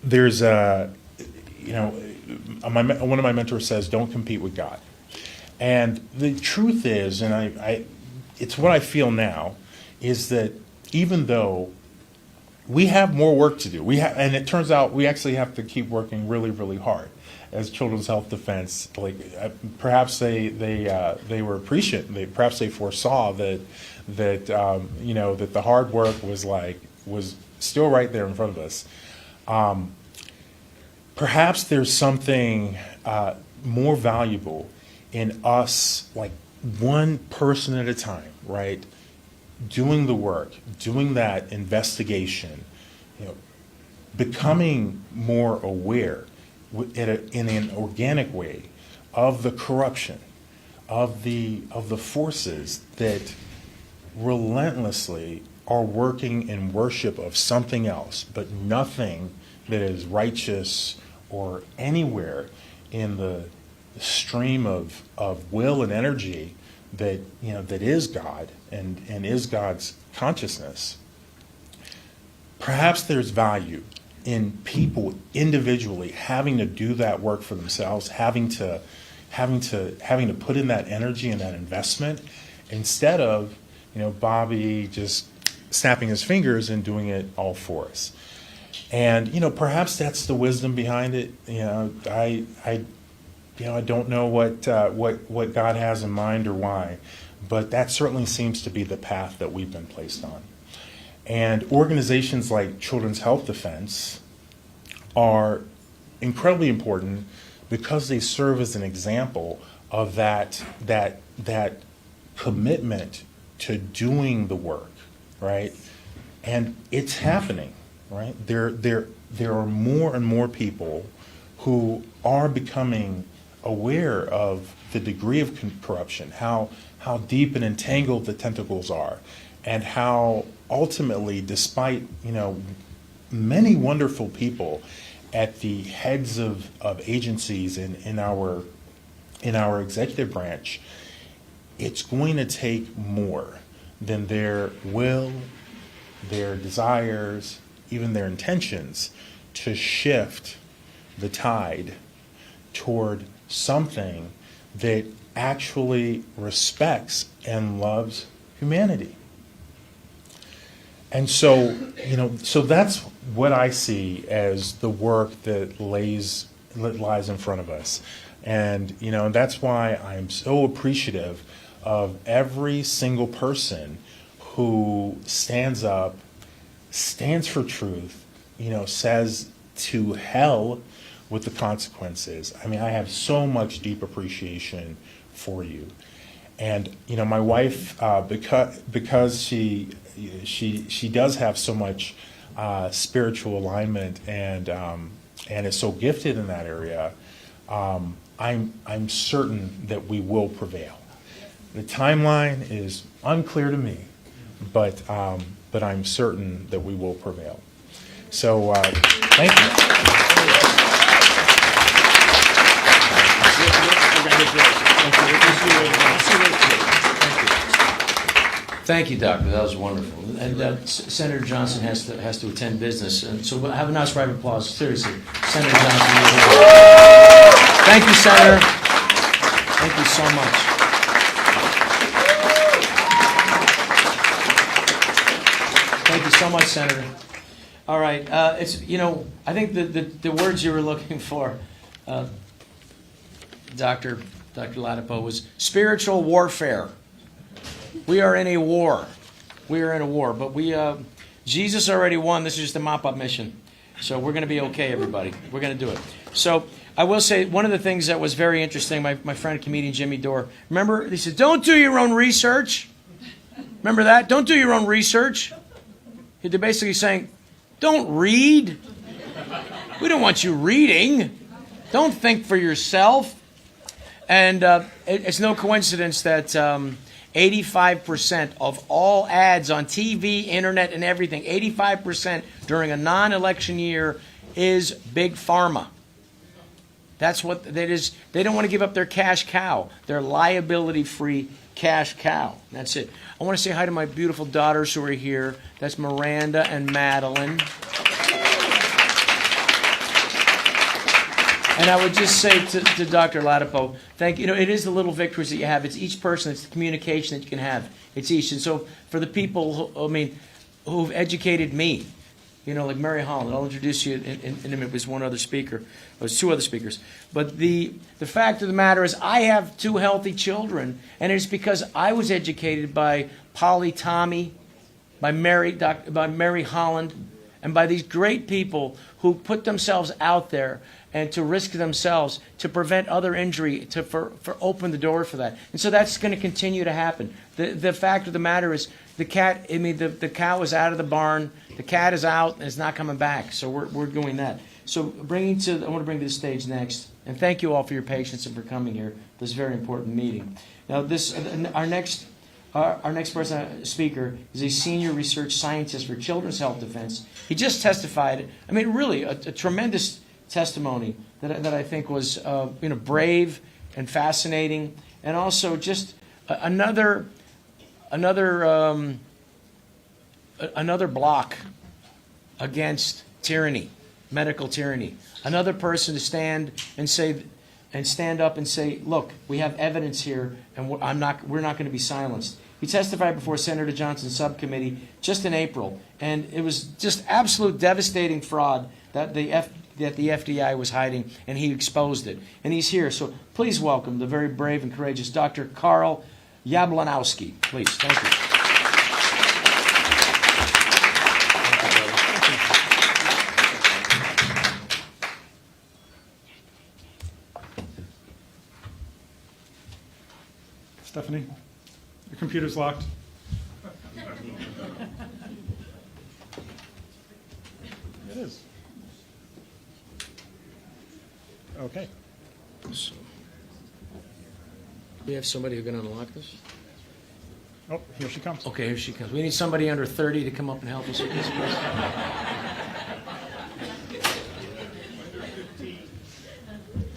S4: there's a, you know, one of my mentors says, don't compete with God. And the truth is, and it's what I feel now, is that even though we have more work to do, and it turns out we actually have to keep working really, really hard as Children's Health Defense. Like perhaps they were appreciative. Perhaps they foresaw that you know, that the hard work was still right there in front of us. Perhaps there's something more valuable in us, like one person at a time, right? Doing the work, doing that investigation, you know, becoming more aware in an organic way of the corruption, of the forces that relentlessly are working in worship of something else, but nothing that is righteous or anywhere in the stream of will and energy that, you know, that is God and is God's consciousness. Perhaps there's value in people individually having to do that work for themselves, having to put in that energy and that investment, instead of, you know, Bobby just snapping his fingers and doing it all for us. And, you know, perhaps that's the wisdom behind it. You know, I don't know what God has in mind or why, but that certainly seems to be the path that we've been placed on. And organizations like Children's Health Defense are incredibly important because they serve as an example of that commitment to doing the work, right? And it's happening, right? There are more and more people who are becoming aware of the degree of corruption, how deep and entangled the tentacles are, and how ultimately, despite, you know, many wonderful people at the heads of agencies in our executive branch, it's going to take more than their will, their desires, even their intentions to shift the tide toward something that actually respects and loves humanity. And so, you know, so that's what I see as the work that lies in front of us. And, you know, that's why I'm so appreciative of every single person who stands up, stands for truth, you know, says to hell with the consequences. I mean, I have so much deep appreciation for you. And, you know, my wife, because she does have so much spiritual alignment and is so gifted in that area, I'm certain that we will prevail. The timeline is unclear to me, but I'm certain that we will prevail. So thank you.
S2: Thank you, Doctor. That was wonderful. And Senator Johnson has to attend business, and so we'll have a nice round of applause. Seriously, Senator Johnson. Thank you, Senator. Thank you so much. Thank you so much, Senator. All right, it's, you know, I think the words you were looking for, Dr. Ladapo, was spiritual warfare. We are in a war. We are in a war, but Jesus already won. This is just a mop-up mission. So we're going to be okay, everybody. We're going to do it. So I will say one of the things that was very interesting, my friend, comedian Jimmy Dore, remember, he said, don't do your own research. Remember that? Don't do your own research. They're basically saying, don't read. We don't want you reading. Don't think for yourself. And it's no coincidence that 85% of all ads on TV, internet, and everything, 85% during a non-election year is Big Pharma. That's what that is. They don't want to give up their cash cow, their liability-free cash cow. That's it. I want to say hi to my beautiful daughters who are here. That's Miranda and Madeline. And I would just say to Dr. Ladapo, thank you. You know, it is the little victories that you have. It's each person. It's the communication that you can have. It's each. And so for the people, who've educated me, you know, like Mary Holland, I'll introduce you in a minute. There's one other speaker. There's two other speakers. But the fact of the matter is I have two healthy children, and it's because I was educated by Polly Tommy, by Mary Holland, and by these great people who put themselves out there and to risk themselves to prevent other injury, for open the door for that. And so that's going to continue to happen. The fact of the matter is the cow is out of the barn, the cat is out, and it's not coming back. So we're doing that. So I want to bring to the stage next, and thank you all for your patience and for coming here. This very important meeting. Now our next speaker is a senior research scientist for Children's Health Defense. He just testified. I mean, really a tremendous testimony that I think was brave and fascinating, and also just another block against tyranny, medical tyranny. Another person to stand up and say, look, we have evidence here, and we're not going to be silenced. He testified before Senator Johnson's subcommittee just in April, and it was just absolute devastating fraud that the FDI was hiding, and he exposed it. And he's here, so please welcome the very brave and courageous Dr. Karl Jablonowski. Please, thank you.
S5: Stephanie, your computer's locked. It is. Okay.
S2: So, we have somebody who can unlock this?
S5: Oh, here she comes.
S2: Okay, here she comes. We need somebody under 30 to come up and help us with this.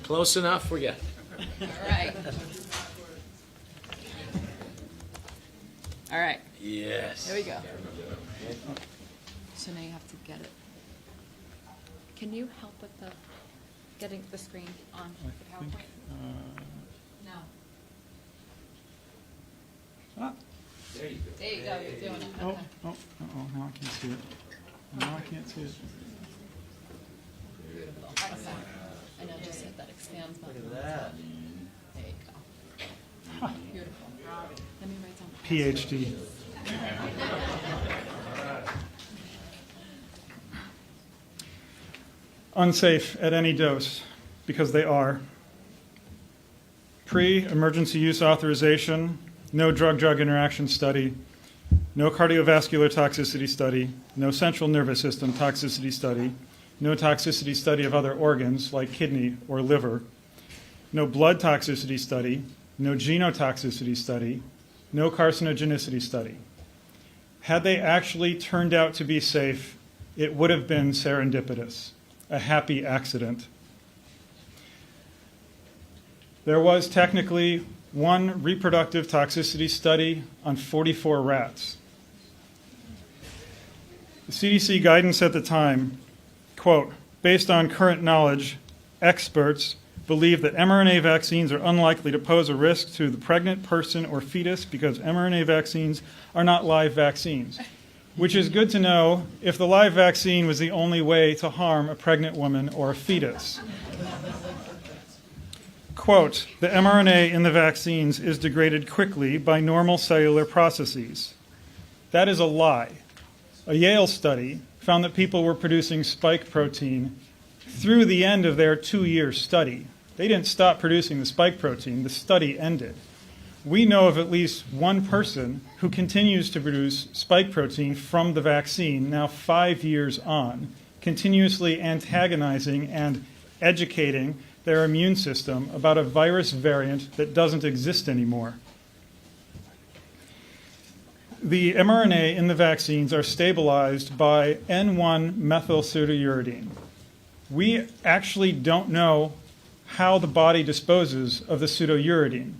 S2: Close enough? We're good.
S6: All right. All right.
S2: Yes.
S6: Here we go. So now you have to get it. Can you help with getting the screen on the PowerPoint? No.
S5: Ah.
S6: There you go. You're doing it.
S5: Oh,
S6: Okay.
S5: now I can't see it. Now I can't see it.
S6: Beautiful. Excellent. I know, just hit that expand button. Look at that. There you go. Beautiful. Let me write down.
S5: PhD. Unsafe at any dose, because they are. Pre-emergency use authorization, no drug-drug interaction study, no cardiovascular toxicity study, no central nervous system toxicity study, no toxicity study of other organs like kidney or liver, no blood toxicity study, no genotoxicity study, no carcinogenicity study. Had they actually turned out to be safe, it would have been serendipitous, a happy accident. There was technically one reproductive toxicity study on 44 rats. The CDC guidance at the time, quote, based on current knowledge, experts believe that mRNA vaccines are unlikely to pose a risk to the pregnant person or fetus because mRNA vaccines are not live vaccines, which is good to know if the live vaccine was the only way to harm a pregnant woman or a fetus. Quote, the mRNA in the vaccines is degraded quickly by normal cellular processes. That is a lie. A Yale study found that people were producing spike protein through the end of their 2-year study. They didn't stop producing the spike protein. The study ended. We know of at least one person who continues to produce spike protein from the vaccine, now 5 years on, continuously antagonizing and educating their immune system about a virus variant that doesn't exist anymore. The mRNA in the vaccines are stabilized by N1-methylpseudouridine. We actually don't know how the body disposes of the pseudouridine,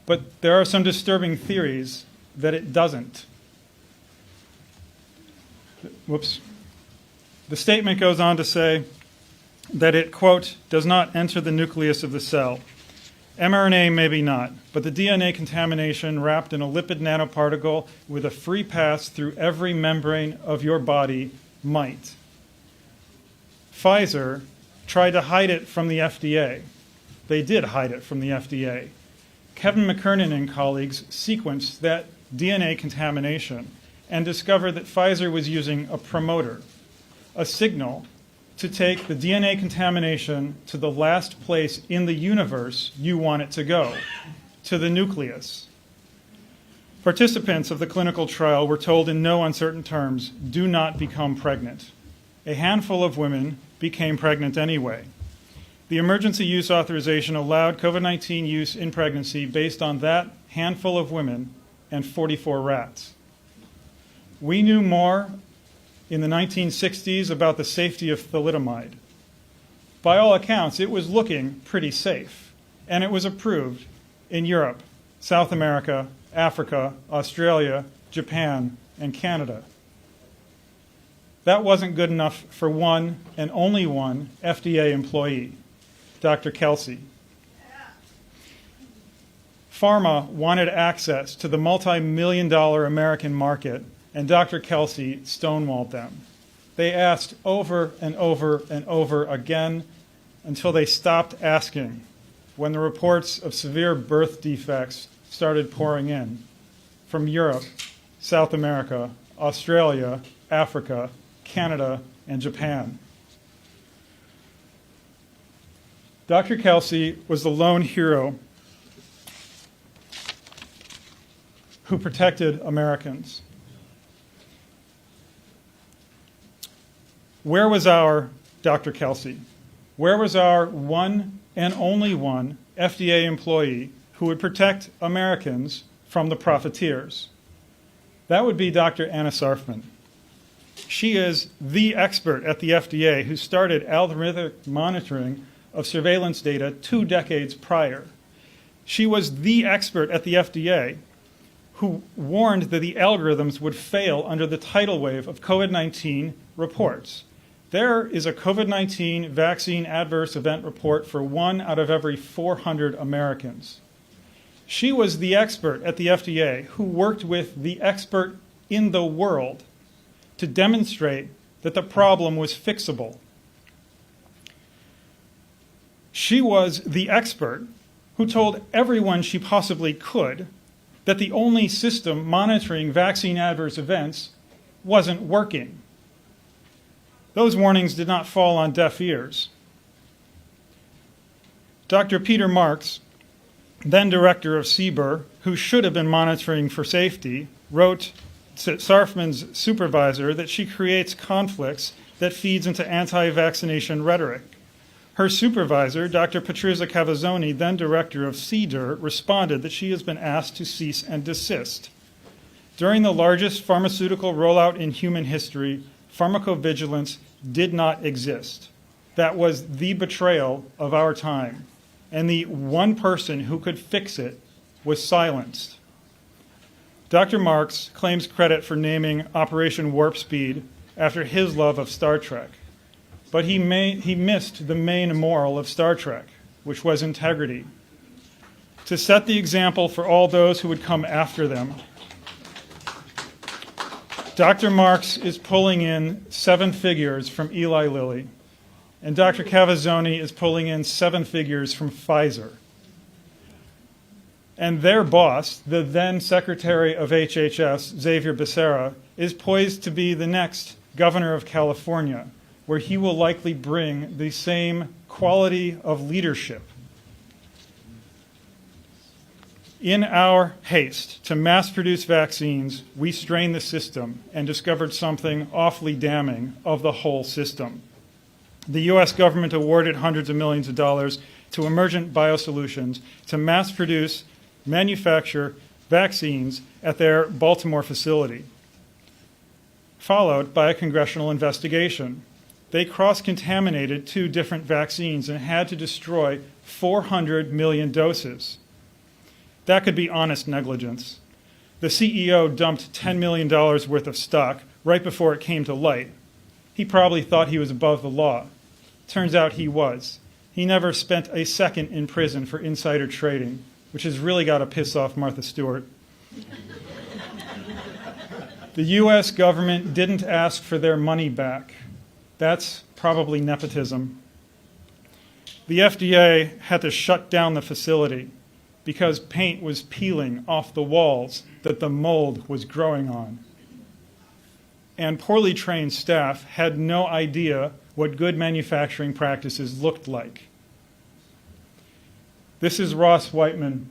S5: but there are some disturbing theories that it doesn't. Whoops. The statement goes on to say, that it, quote, does not enter the nucleus of the cell. mRNA maybe not, but the DNA contamination wrapped in a lipid nanoparticle with a free pass through every membrane of your body might. Pfizer tried to hide it from the FDA. They did hide it from the FDA. Kevin McKernan and colleagues sequenced that DNA contamination and discovered that Pfizer was using a promoter, a signal to take the DNA contamination to the last place in the universe you want it to go, to the nucleus. Participants of the clinical trial were told in no uncertain terms, do not become pregnant. A handful of women became pregnant anyway. The emergency use authorization allowed COVID-19 use in pregnancy based on that handful of women and 44 rats. We knew more in the 1960s about the safety of thalidomide. By all accounts, it was looking pretty safe, and it was approved in Europe, South America, Africa, Australia, Japan, and Canada. That wasn't good enough for one and only one FDA employee, Dr. Kelsey. Pharma wanted access to the multi-million-dollar American market, and Dr. Kelsey stonewalled them. They asked over and over and over again until they stopped asking when the reports of severe birth defects started pouring in from Europe, South America, Australia, Africa, Canada, and Japan. Dr. Kelsey was the lone hero who protected Americans. Where was our Dr. Kelsey? Where was our one and only one FDA employee who would protect Americans from the profiteers? That would be Dr. Anna Sarfman. She is the expert at the FDA who started algorithmic monitoring of surveillance data 2 decades prior. She was the expert at the FDA who warned that the algorithms would fail under the tidal wave of COVID-19 reports. There is a COVID-19 vaccine adverse event report for 1 out of every 400 Americans. She was the expert at the FDA who worked with the expert in the world to demonstrate that the problem was fixable. She was the expert who told everyone she possibly could that the only system monitoring vaccine adverse events wasn't working. Those warnings did not fall on deaf ears. Dr. Peter Marks, then director of CBER, who should have been monitoring for safety, wrote to Sarfman's supervisor that she creates conflicts that feeds into anti-vaccination rhetoric. Her supervisor, Dr. Patrizia Cavazzoni, then director of CDER, responded that she has been asked to cease and desist. During the largest pharmaceutical rollout in human history, pharmacovigilance did not exist. That was the betrayal of our time, and the one person who could fix it was silenced. Dr. Marks claims credit for naming Operation Warp Speed after his love of Star Trek, but he missed the main moral of Star Trek, which was integrity. To set the example for all those who would come after them, Dr. Marks is pulling in 7 figures from Eli Lilly, and Dr. Cavazzoni is pulling in 7 figures from Pfizer. And their boss, the then Secretary of HHS, Xavier Becerra, is poised to be the next governor of California, where he will likely bring the same quality of leadership. In our haste to mass produce vaccines, we strained the system and discovered something awfully damning of the whole system. The U.S. government awarded hundreds of millions of dollars to Emergent Biosolutions to mass produce, manufacture vaccines at their Baltimore facility, followed by a congressional investigation. They cross-contaminated 2 different vaccines and had to destroy 400 million doses. That could be honest negligence. The CEO dumped $10 million worth of stock right before it came to light. He probably thought he was above the law. Turns out he was. He never spent a second in prison for insider trading, which has really got to piss off Martha Stewart. The U.S. government didn't ask for their money back. That's probably nepotism. The FDA had to shut down the facility because paint was peeling off the walls that the mold was growing on. And poorly trained staff had no idea what good manufacturing practices looked like. This is Ross Whiteman,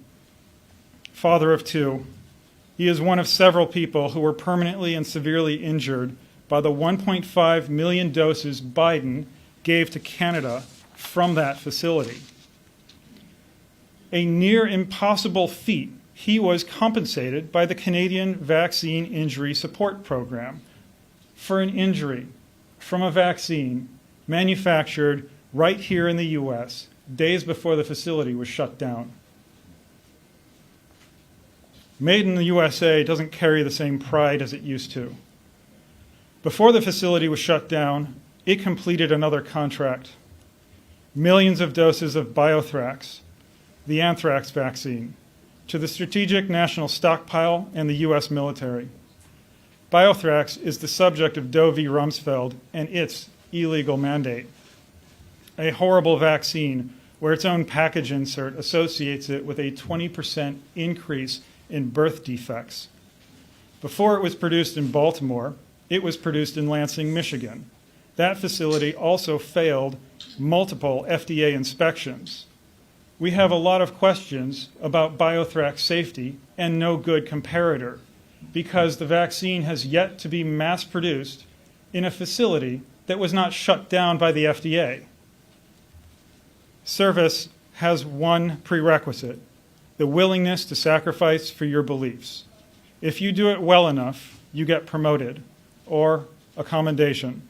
S5: father of two. He is one of several people who were permanently and severely injured by the 1.5 million doses Biden gave to Canada from that facility. A near impossible feat, he was compensated by the Canadian Vaccine Injury Support Program for an injury from a vaccine manufactured right here in the U.S. days before the facility was shut down. Made in the USA doesn't carry the same pride as it used to. Before the facility was shut down, it completed another contract. Millions of doses of Biothrax, the anthrax vaccine, to the Strategic National Stockpile and the U.S. military. Biothrax is the subject of Doe v. Rumsfeld and its illegal mandate. A horrible vaccine where its own package insert associates it with a 20% increase in birth defects. Before it was produced in Baltimore, it was produced in Lansing, Michigan. That facility also failed multiple FDA inspections. We have a lot of questions about Biothrax safety and no good comparator because the vaccine has yet to be mass-produced in a facility that was not shut down by the FDA. Service has one prerequisite: the willingness to sacrifice for your beliefs. If you do it well enough, you get promoted or a commendation.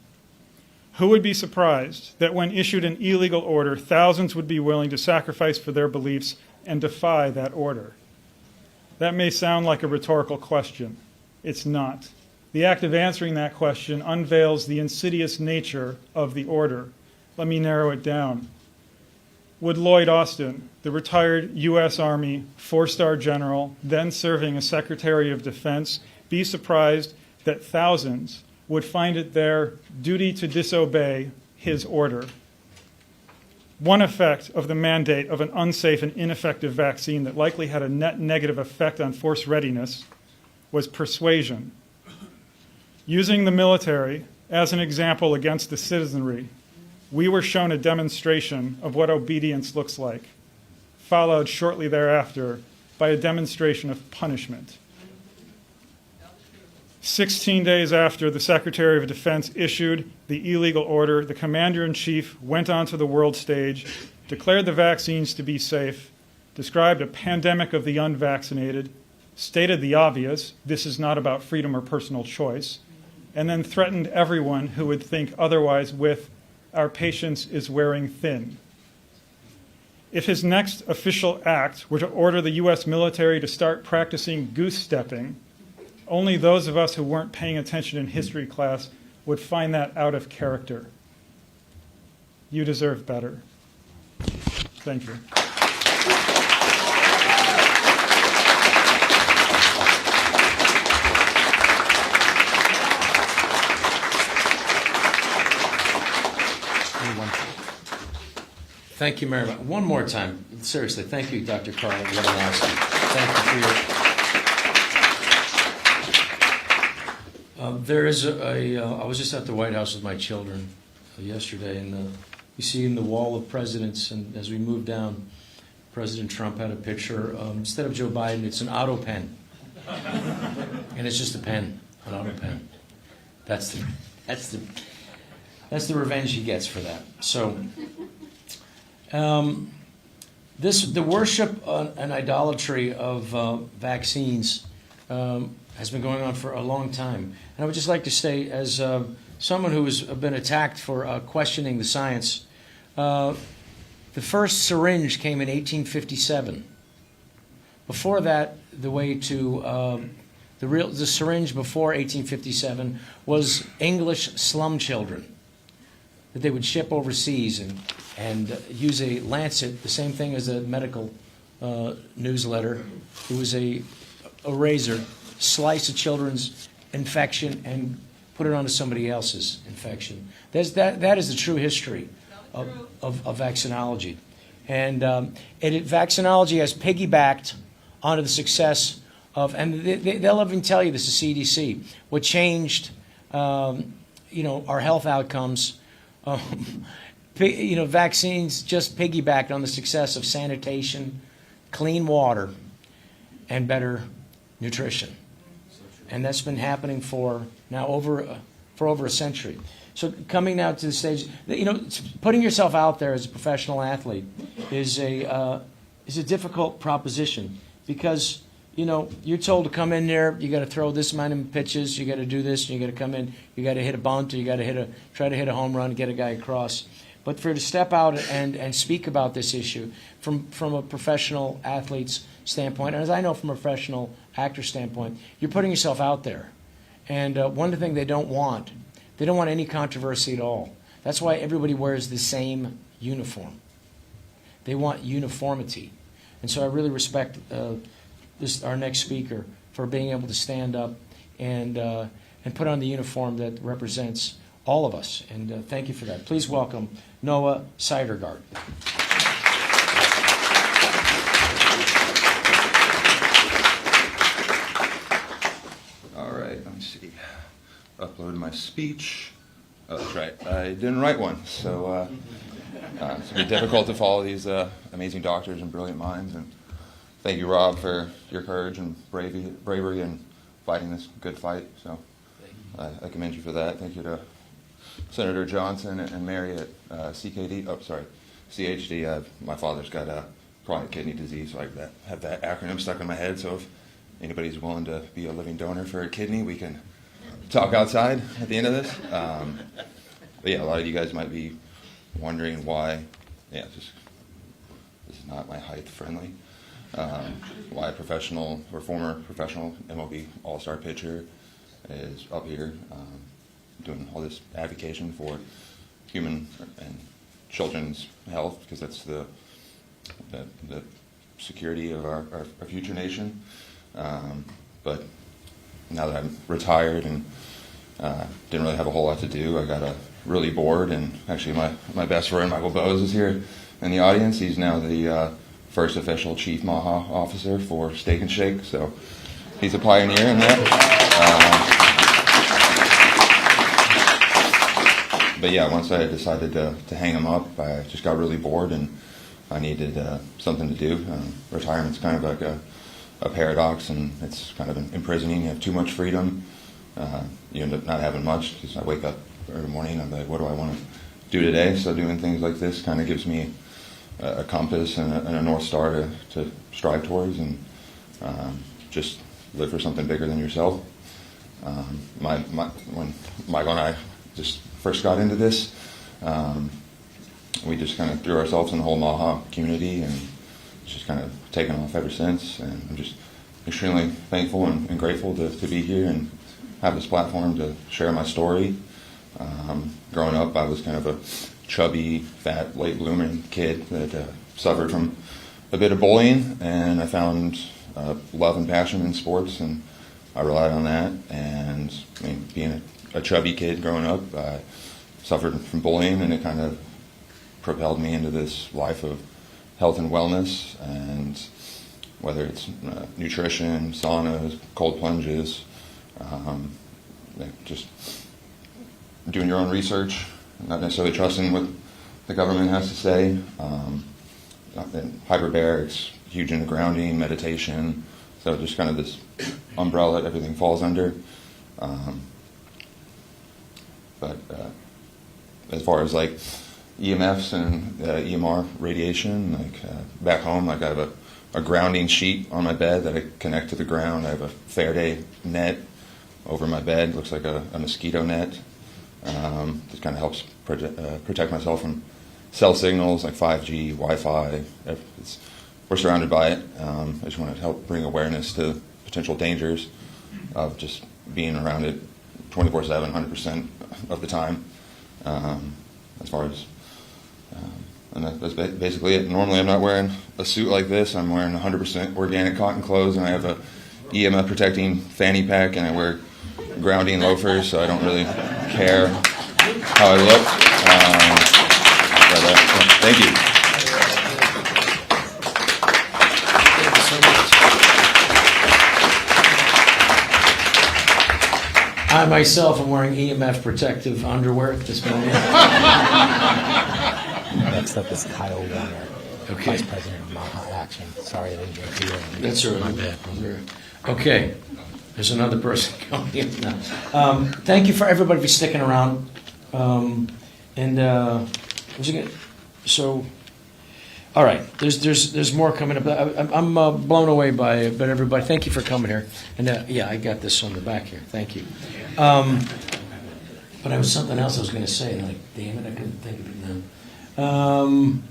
S5: Who would be surprised that when issued an illegal order, thousands would be willing to sacrifice for their beliefs and defy that order? That may sound like a rhetorical question. It's not. The act of answering that question unveils the insidious nature of the order. Let me narrow it down. Would Lloyd Austin, the retired U.S. Army four-star general, then serving as Secretary of Defense, be surprised that thousands would find it their duty to disobey his order? One effect of the mandate of an unsafe and ineffective vaccine that likely had a net negative effect on force readiness was persuasion. Using the military as an example against the citizenry, we were shown a demonstration of what obedience looks like, followed shortly thereafter by a demonstration of punishment. 16 days after the Secretary of Defense issued the illegal order, the Commander-in-Chief went onto the world stage, declared the vaccines to be safe, described a pandemic of the unvaccinated, stated the obvious, this is not about freedom or personal choice, and then threatened everyone who would think otherwise with, our patience is wearing thin. If his next official act were to order the U.S. military to start practicing goose-stepping, only those of us who weren't paying attention in history class would find that out of character. You deserve better. Thank you.
S2: Thank you, Mary. One more time. Seriously, thank you, Dr. Carl Ladapo. Thank you for your... I was just at the White House with my children yesterday, and you see in the wall of presidents, and as we moved down, President Trump had a picture. Instead of Joe Biden, it's an auto pen. And it's just a pen, an auto pen. That's the revenge he gets for that. So, the worship and idolatry of vaccines has been going on for a long time. And I would just like to say, as someone who has been attacked for questioning the science, the first syringe came in 1857. Before that, the syringe before 1857 was English slum children. that they would ship overseas and use a lancet, the same thing as a medical newsletter. It was a razor, slice a children's infection and put it onto somebody else's infection. That is the true history of vaccinology. And vaccinology has piggybacked onto the success of, and they'll even tell you this is CDC, what changed, our health outcomes. Vaccines just piggybacked on the success of sanitation, clean water, and better nutrition. And that's been happening for now over a century. So coming now to the stage, putting yourself out there as a professional athlete is a difficult proposition because you're told to come in there, you got to throw this amount of pitches, you got to do this, you got to come in, you got to hit a bunt, or you got to try to hit a home run, get a guy across. But for to step out and speak about this issue from a professional athlete's standpoint, and as I know from a professional actor standpoint, you're putting yourself out there. And one of the things they don't want any controversy at all. That's why everybody wears the same uniform. They want uniformity. And so I really respect our next speaker for being able to stand up and put on the uniform that represents all of us. And thank you for that. Please welcome Noah Seidergaard.
S7: All right, let me see. Upload my speech. Oh, that's right. I didn't write one, so it's going to be difficult to follow these amazing doctors and brilliant minds. And thank you, Rob, for your courage and bravery in fighting this good fight. So I commend you for that. Thank you to Senator Johnson and Mary at CHD. My father's got chronic kidney disease, so I have that acronym stuck in my head. So if anybody's willing to be a living donor for a kidney, we can talk outside at the end of this. But yeah, a lot of you guys might be wondering why. Yeah, this is not my height friendly. Why a professional or former professional MLB All-Star pitcher is up here doing all this advocacy for human and children's health, because that's the security of our future nation. But now that I'm retired and didn't really have a whole lot to do, I got really bored, and actually my best friend Michael Bowes is here in the audience. He's now the first official Chief Maha officer for Steak and Shake, so he's a pioneer in that. But yeah, once I decided to hang him up, I just got really bored and I needed something to do. Retirement's kind of like a paradox, and it's kind of imprisoning. You have too much freedom. You end up not having much, because I wake up every morning and I'm like, what do I want to do today? So doing things like this kind of gives me a compass and a North Star to strive towards, and just live for something bigger than yourself. When Michael and I just first got into this, we just kind of threw ourselves in the whole Maha community, and it's just kind of taken off ever since. And I'm just extremely thankful and grateful to be here and have this platform to share my story. Growing up, I was kind of a chubby, fat, late blooming kid that suffered from a bit of bullying, and I found love and passion in sports, and I relied on that. And I mean, being a chubby kid growing up, I suffered from bullying, and it kind of propelled me into this life of health and wellness, and whether it's nutrition, saunas, cold plunges, just doing your own research, not necessarily trusting what the government has to say. Hyperbarics, huge into grounding, meditation, so just kind of this umbrella that everything falls under. But as far as like EMFs and EMR radiation, like back home, like I have a grounding sheet on my bed that I connect to the ground. I have a Faraday net over my bed. It looks like a mosquito net. This kind of helps protect myself from cell signals like 5G, Wi-Fi. We're surrounded by it. I just want to help bring awareness to potential dangers of just being around it 24/7, 100% of the time. as far as, and that's basically it. Normally I'm not wearing a suit like this. I'm wearing 100% organic cotton clothes, and I have a EMF protecting fanny pack, and I wear grounding loafers, so I don't really care how I look. Thank you.
S2: I myself am wearing EMF protective underwear at this moment.
S8: Next up is Kyle Warner,
S2: Okay.
S8: Vice President of Maha Action. Sorry I didn't get to you.
S2: That's all right. My bad. Okay. There's another person coming in now. Thank you for everybody for sticking around. So, all right. There's more coming up. I'm blown away by it, but everybody, thank you for coming here. And yeah, I got this on the back here. Thank you. But I was something else I was going to say, and I'm like, damn it, I couldn't think of it now.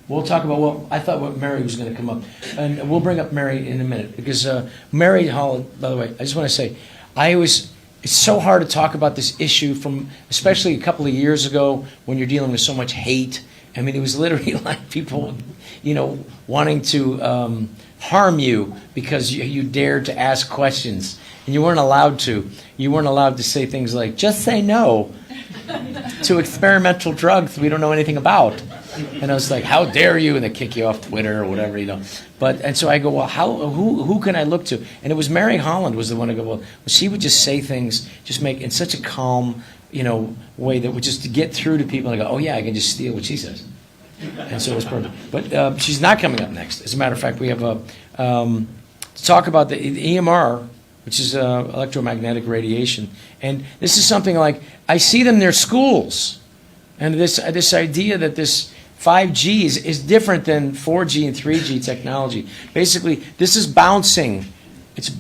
S2: We'll talk about what Mary was going to come up, and we'll bring up Mary in a minute, because Mary Holland, by the way, I just want to say, it's so hard to talk about this issue from, especially a couple of years ago when you're dealing with so much hate. I mean, it was literally like people, wanting to harm you because you dared to ask questions, and you weren't allowed to. You weren't allowed to say things like, just say no to experimental drugs we don't know anything about. And I was like, how dare you? And they kick you off Twitter or whatever, And so I go, well, who can I look to? And it was Mary Holland was the one to go, well, she would just say things, just make in such a calm, way that would just to get through to people and I go, oh yeah, I can just steal what she says. And so it was perfect. But she's not coming up next. As a matter of fact, we have to talk about the EMR, which is electromagnetic radiation. And this is something like, I see them in their schools. And this idea that this 5G is different than 4G and 3G technology. Basically, this is bouncing.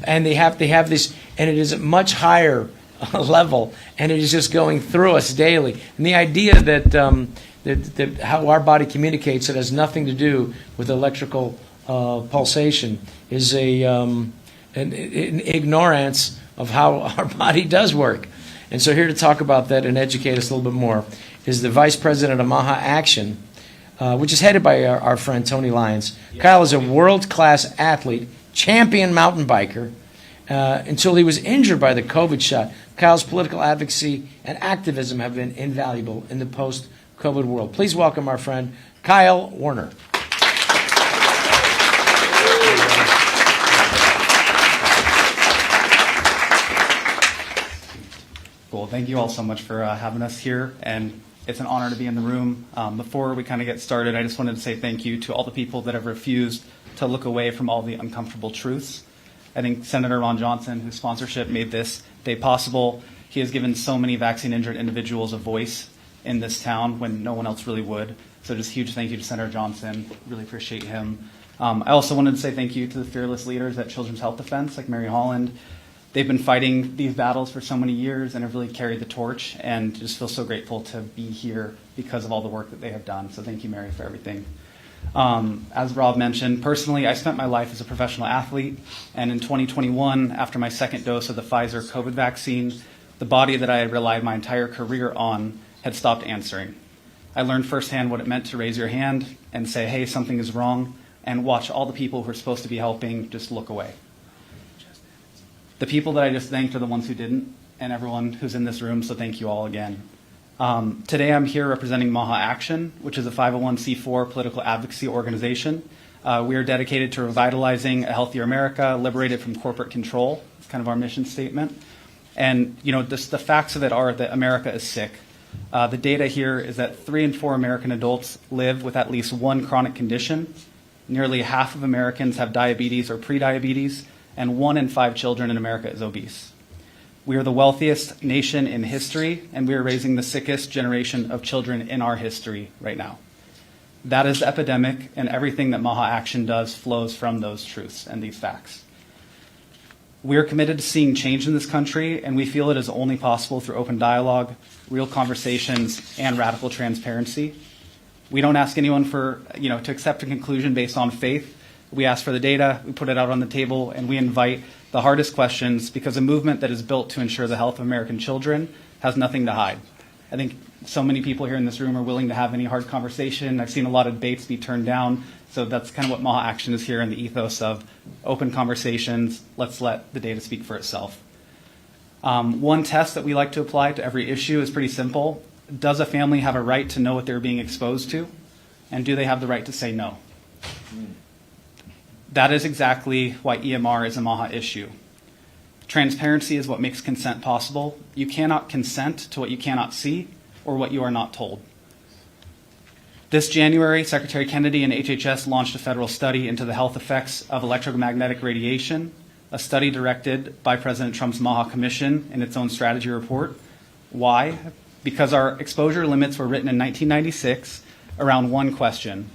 S2: And they have this, and it is at much higher level, and it is just going through us daily. And the idea that how our body communicates, it has nothing to do with electrical pulsation, is an ignorance of how our body does work. And so here to talk about that and educate us a little bit more is the Vice President of Maha Action, which is headed by our friend Tony Lyons. Kyle is a world-class athlete, champion mountain biker, until he was injured by the COVID shot. Kyle's political advocacy and activism have been invaluable in the post-COVID world. Please welcome our friend Kyle Warner.
S9: Cool. Thank you all so much for having us here, and it's an honor to be in the room. Before we kind of get started, I just wanted to say thank you to all the people that have refused to look away from all the uncomfortable truths. I think Senator Ron Johnson, whose sponsorship made this day possible, he has given so many vaccine-injured individuals a voice in this town when no one else really would. So just huge thank you to Senator Johnson. Really appreciate him. I also wanted to say thank you to the fearless leaders at Children's Health Defense, like Mary Holland. They've been fighting these battles for so many years and have really carried the torch, and just feel so grateful to be here because of all the work that they have done. So thank you, Mary, for everything. As Rob mentioned, personally, I spent my life as a professional athlete, and in 2021, after my second dose of the Pfizer COVID vaccine, the body that I had relied my entire career on had stopped answering. I learned firsthand what it meant to raise your hand and say, hey, something is wrong, and watch all the people who are supposed to be helping just look away. The people that I just thanked are the ones who didn't, and everyone who's in this room, so thank you all again. Today I'm here representing Maha Action, which is a 501c4 political advocacy organization. We are dedicated to revitalizing a healthier America, liberated from corporate control. It's kind of our mission statement. And the facts of it are that America is sick. The data here is that 3 in 4 American adults live with at least one chronic condition. Nearly half of Americans have diabetes or prediabetes, and 1 in 5 children in America is obese. We are the wealthiest nation in history, and we are raising the sickest generation of children in our history right now. That is the epidemic, and everything that Maha Action does flows from those truths and these facts. We are committed to seeing change in this country, and we feel it is only possible through open dialogue, real conversations, and radical transparency. We don't ask anyone to accept a conclusion based on faith. We ask for the data, we put it out on the table, and we invite the hardest questions, because a movement that is built to ensure the health of American children has nothing to hide. I think so many people here in this room are willing to have any hard conversation. I've seen a lot of debates be turned down. So that's kind of what MAHA Action is here in the ethos of open conversations. Let's let the data speak for itself. One test that we like to apply to every issue is pretty simple. Does a family have a right to know what they're being exposed to? And do they have the right to say no? That is exactly why EMR is a MAHA issue. Transparency is what makes consent possible. You cannot consent to what you cannot see or what you are not told. This January, Secretary Kennedy and HHS launched a federal study into the health effects of electromagnetic radiation, a study directed by President Trump's MAHA Commission in its own strategy report. Why? Because our exposure limits were written in 1996 around one question.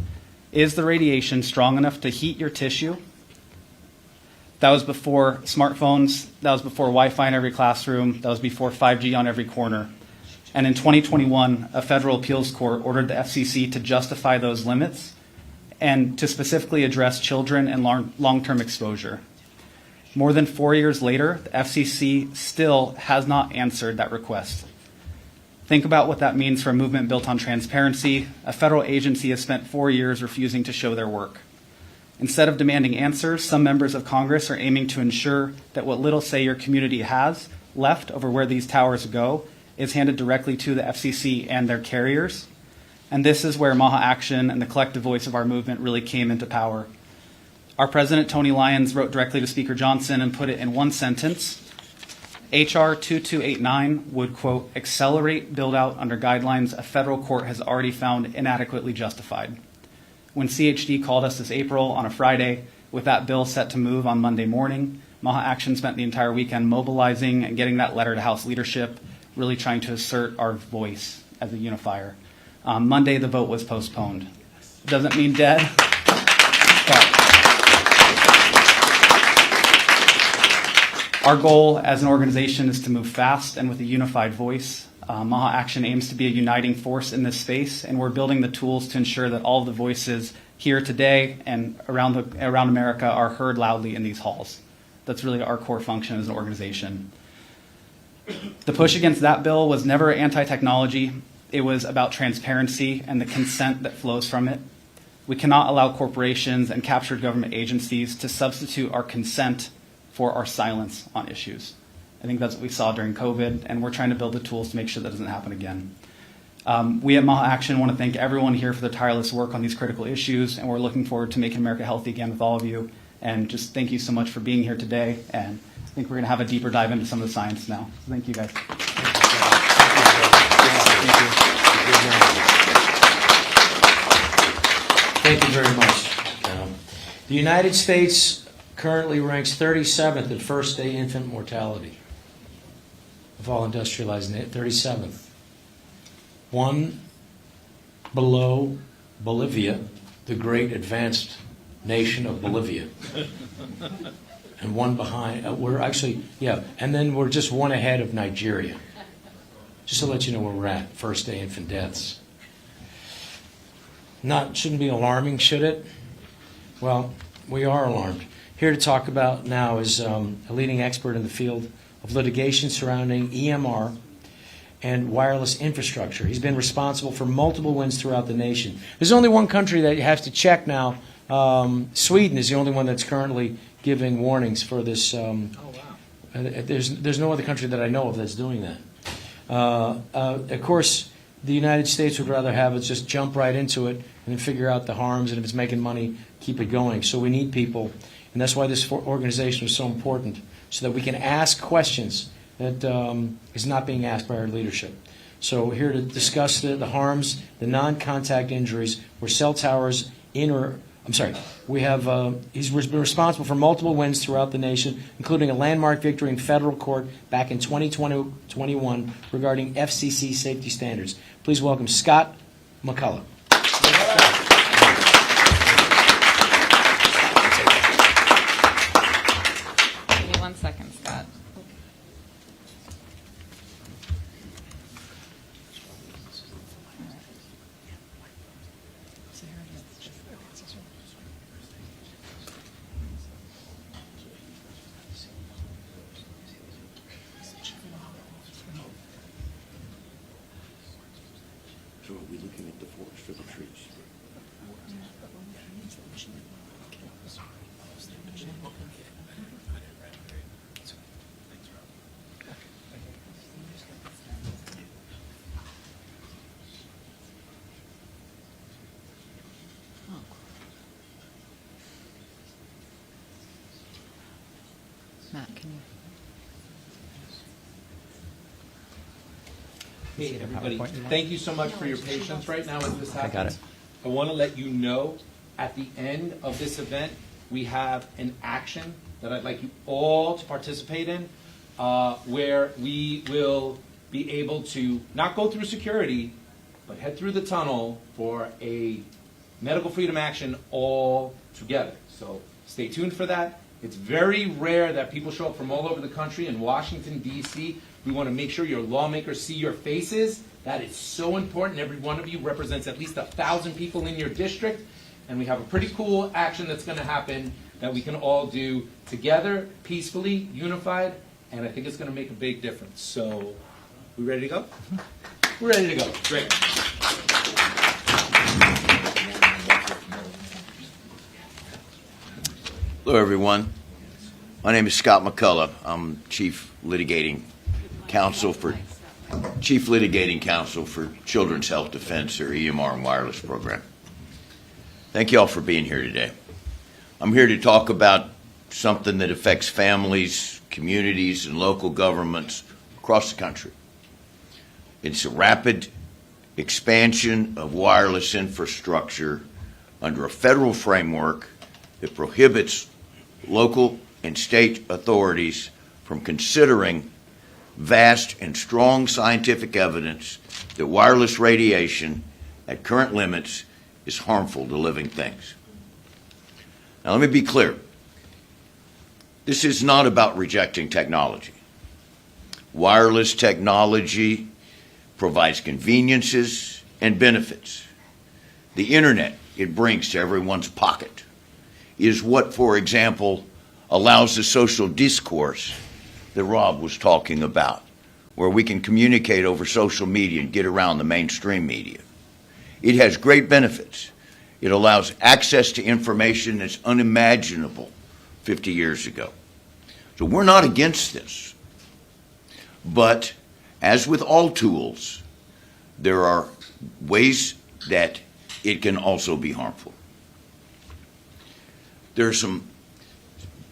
S9: Is the radiation strong enough to heat your tissue? That was before smartphones, that was before Wi-Fi in every classroom, that was before 5G on every corner. And in 2021, a federal appeals court ordered the FCC to justify those limits and to specifically address children and long-term exposure. More than 4 years later, the FCC still has not answered that request. Think about what that means for a movement built on transparency. A federal agency has spent 4 years refusing to show their work. Instead of demanding answers, some members of Congress are aiming to ensure that what little say your community has left over where these towers go is handed directly to the FCC and their carriers. And this is where MAHA Action and the collective voice of our movement really came into power. Our president, Tony Lyons, wrote directly to Speaker Johnson and put it in one sentence. HR 2289 would, quote, accelerate build-out under guidelines a federal court has already found inadequately justified. When CHD called us this April on a Friday with that bill set to move on Monday morning, MAHA Action spent the entire weekend mobilizing and getting that letter to House leadership, really trying to assert our voice as a unifier. Monday, the vote was postponed. Doesn't mean dead, but our goal as an organization is to move fast and with a unified voice. MAHA Action aims to be a uniting force in this space, and we're building the tools to ensure that all of the voices here today and around America are heard loudly in these halls. That's really our core function as an organization. The push against that bill was never anti-technology. It was about transparency and the consent that flows from it. We cannot allow corporations and captured government agencies to substitute our consent for our silence on issues. I think that's what we saw during COVID, and we're trying to build the tools to make sure that doesn't happen again. We at MAHA Action want to thank everyone here for their tireless work on these critical issues, and we're looking forward to making America healthy again with all of you. And just thank you so much for being here today, and I think we're going to have a deeper dive into some of the science now. So thank you, guys.
S2: Thank you very much. The United States currently ranks 37th in first-day infant mortality of all industrialized, 37th. One below Bolivia, the great advanced nation of Bolivia. And one behind, and then we're just one ahead of Nigeria. Just to let you know where we're at, first-day infant deaths. Shouldn't be alarming, should it? Well, we are alarmed. Here to talk about now is a leading expert in the field of litigation surrounding EMR and wireless infrastructure. He's been responsible for multiple wins throughout the nation. There's only one country that you have to check now. Sweden is the only one that's currently giving warnings for this. There's no other country that I know of that's doing that. Of course, the United States would rather have us just jump right into it and then figure out the harms, and if it's making money, keep it going. So we need people, and that's why this organization is so important, so that we can ask questions that is not being asked by our leadership. So here to discuss the harms, the non-contact injuries, where cell towers we have, he's been responsible for multiple wins throughout the nation, including a landmark victory in federal court back in 2021 regarding FCC safety standards. Please welcome Scott McCullough.
S6: Give me 1 second, Scott. Matt, can you?
S1: Hey, everybody, thank you so much for your patience right now as this happens.
S8: got it.
S1: I want to let you know, at the end of this event, we have an action that I'd like you all to participate in, where we will be able to not go through security, but head through the tunnel for a medical freedom action all together. So stay tuned for that. It's very rare that people show up from all over the country. In Washington, D.C., we want to make sure your lawmakers see your faces. That is so important. Every one of you represents at least 1,000 people in your district. And we have a pretty cool action that's going to happen that we can all do together, peacefully, unified, and I think it's going to make a big difference. So, we ready to go? We're ready to go. Great.
S10: Hello, everyone. My name is Scott McCullough. I'm Chief Litigating Counsel for Children's Health Defense, or EMR and Wireless Program. Thank you all for being here today. I'm here to talk about something that affects families, communities, and local governments across the country. It's a rapid expansion of wireless infrastructure under a federal framework that prohibits local and state authorities from considering vast and strong scientific evidence that wireless radiation at current limits is harmful to living things. Now, let me be clear. This is not about rejecting technology. Wireless technology provides conveniences and benefits. The internet it brings to everyone's pocket is what, for example, allows the social discourse that Rob was talking about, where we can communicate over social media and get around the mainstream media. It has great benefits. It allows access to information that's unimaginable 50 years ago. So we're not against this. But as with all tools, there are ways that it can also be harmful. There's some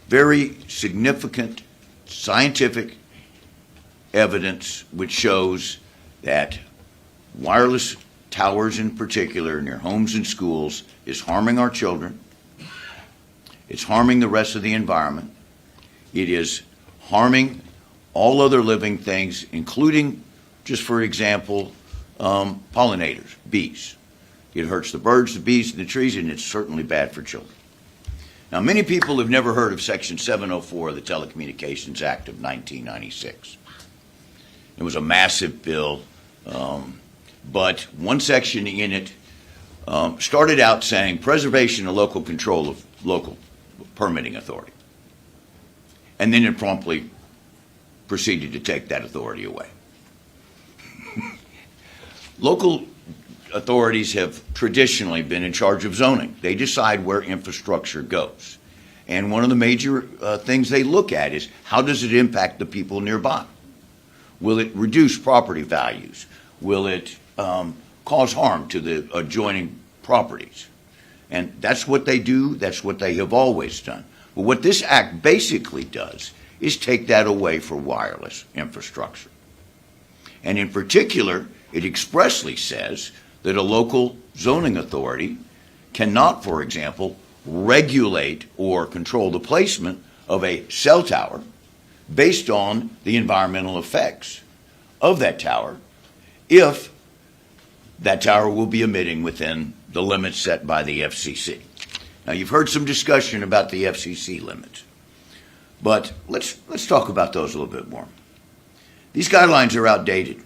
S10: very significant scientific evidence which shows that wireless towers in particular near homes and schools is harming our children. It's harming the rest of the environment. It is harming all other living things, including, just for example, pollinators, bees. It hurts the birds, the bees, and the trees, and it's certainly bad for children. Now, many people have never heard of Section 704 of the Telecommunications Act of 1996. It was a massive bill, but one section in it started out saying preservation and local control of local permitting authority. And then it promptly proceeded to take that authority away. Local authorities have traditionally been in charge of zoning. They decide where infrastructure goes. And one of the major things they look at is how does it impact the people nearby? Will it reduce property values? Will it cause harm to the adjoining properties? And that's what they do. That's what they have always done. But what this act basically does is take that away for wireless infrastructure. And in particular, it expressly says that a local zoning authority cannot, for example, regulate or control the placement of a cell tower based on the environmental effects of that tower if that tower will be emitting within the limits set by the FCC. Now, you've heard some discussion about the FCC limits, but let's talk about those a little bit more. These guidelines are outdated.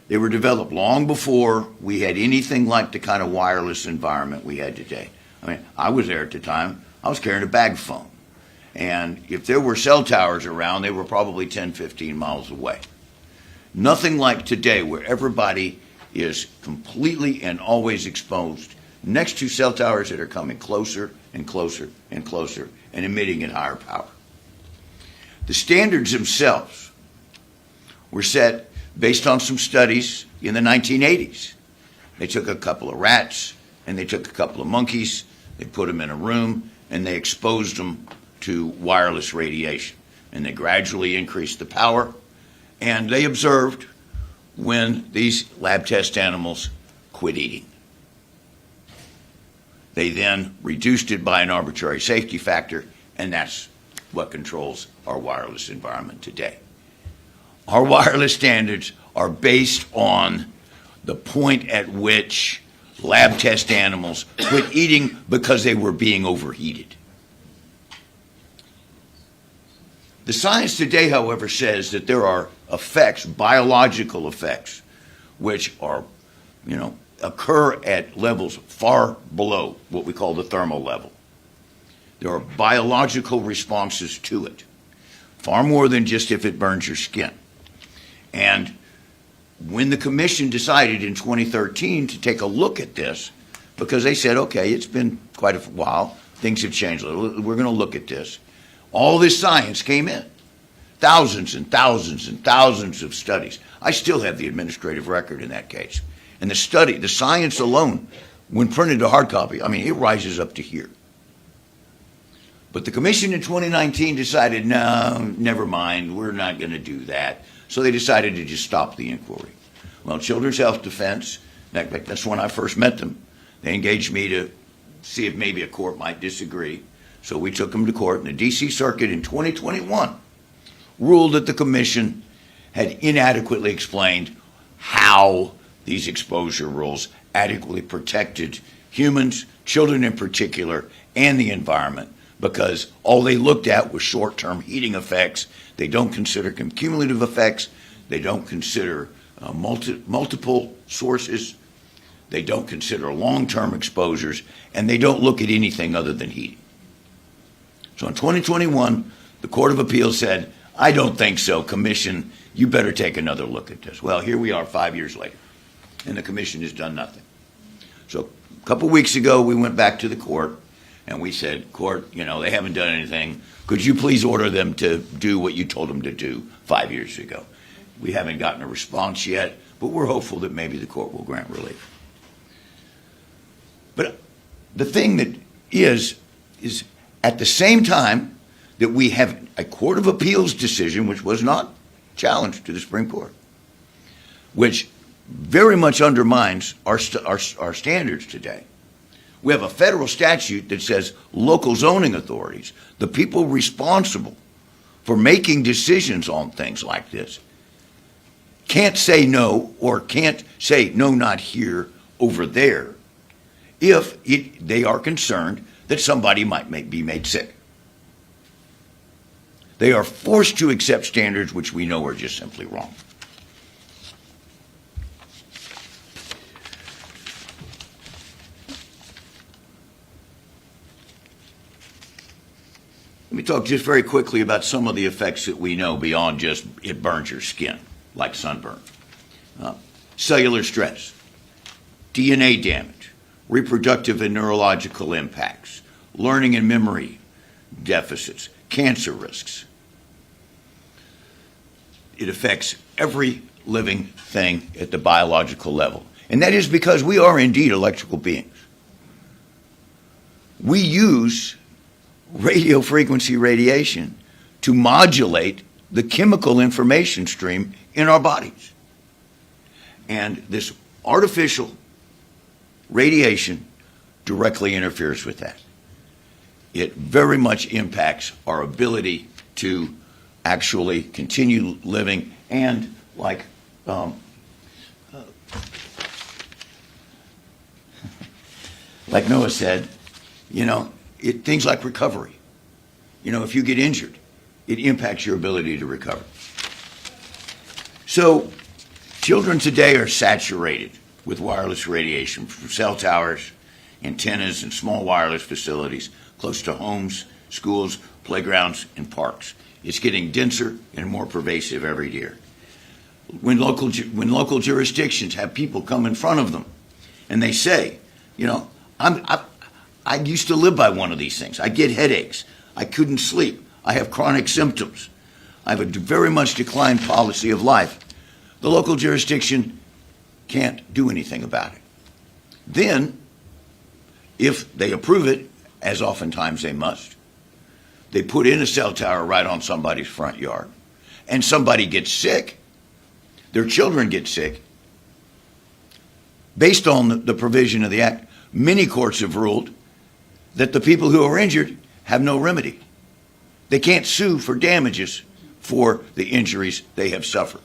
S10: They were developed long before we had anything like the kind of wireless environment we had today. I mean, I was there at the time. I was carrying a bag phone. And if there were cell towers around, they were probably 10, 15 miles away. Nothing like today where everybody is completely and always exposed next to cell towers that are coming closer and closer and closer and emitting at higher power. The standards themselves were set based on some studies in the 1980s. They took a couple of rats and they took a couple of monkeys, they put them in a room, and they exposed them to wireless radiation. And they gradually increased the power, and they observed when these lab test animals quit eating. They then reduced it by an arbitrary safety factor, and that's what controls our wireless environment today. Our wireless standards are based on the point at which lab test animals quit eating because they were being overheated. The science today, however, says that there are effects, biological effects, which are, occur at levels far below what we call the thermal level. There are biological responses to it, far more than just if it burns your skin. And when the commission decided in 2013 to take a look at this, because they said, okay, it's been quite a while, things have changed a little, we're going to look at this. All this science came in. Thousands and thousands and thousands of studies. I still have the administrative record in that case. And the science alone, when printed to hard copy, it rises up to here. But the commission in 2019 decided, no, never mind, we're not going to do that. So they decided to just stop the inquiry. Well, Children's Health Defense, that's when I first met them. They engaged me to see if maybe a court might disagree. So we took them to court, and the D.C. Circuit in 2021 ruled that the commission had inadequately explained how these exposure rules adequately protected humans, children in particular, and the environment, because all they looked at was short-term heating effects. They don't consider cumulative effects. They don't consider multiple sources. They don't consider long-term exposures, and they don't look at anything other than heating. So in 2021, the Court of Appeals said, I don't think so, Commission, you better take another look at this. Well, here we are 5 years later, and the Commission has done nothing. So a couple weeks ago, we went back to the court, and we said, Court, they haven't done anything. Could you please order them to do what you told them to do 5 years ago? We haven't gotten a response yet, but we're hopeful that maybe the court will grant relief. But the thing that is at the same time that we have a Court of Appeals decision, which was not challenged to the Supreme Court, which very much undermines our standards today. We have a federal statute that says local zoning authorities, the people responsible for making decisions on things like this, can't say no, or can't say no, not here, over there, if they are concerned that somebody might be made sick. They are forced to accept standards which we know are just simply wrong. Let me talk just very quickly about some of the effects that we know beyond just it burns your skin, like sunburn. Cellular stress, DNA damage, reproductive and neurological impacts, learning and memory deficits, cancer risks. It affects every living thing at the biological level. And that is because we are indeed electrical beings. We use radio frequency radiation to modulate the chemical information stream in our bodies. And this artificial radiation directly interferes with that. It very much impacts our ability to actually continue living, and like Noah said, things like recovery. If you get injured, it impacts your ability to recover. So children today are saturated with wireless radiation from cell towers, antennas, and small wireless facilities close to homes, schools, playgrounds, and parks. It's getting denser and more pervasive every year. when local jurisdictions have people come in front of them and they say, you know, I used to live by one of these things. I get headaches. I couldn't sleep. I have chronic symptoms. I have a very much declined quality of life. The local jurisdiction can't do anything about it. Then, if they approve it, as oftentimes they must, they put in a cell tower right on somebody's front yard, and somebody gets sick, their children get sick. Based on the provision of the Act, many courts have ruled that the people who are injured have no remedy. They can't sue for damages for the injuries they have suffered.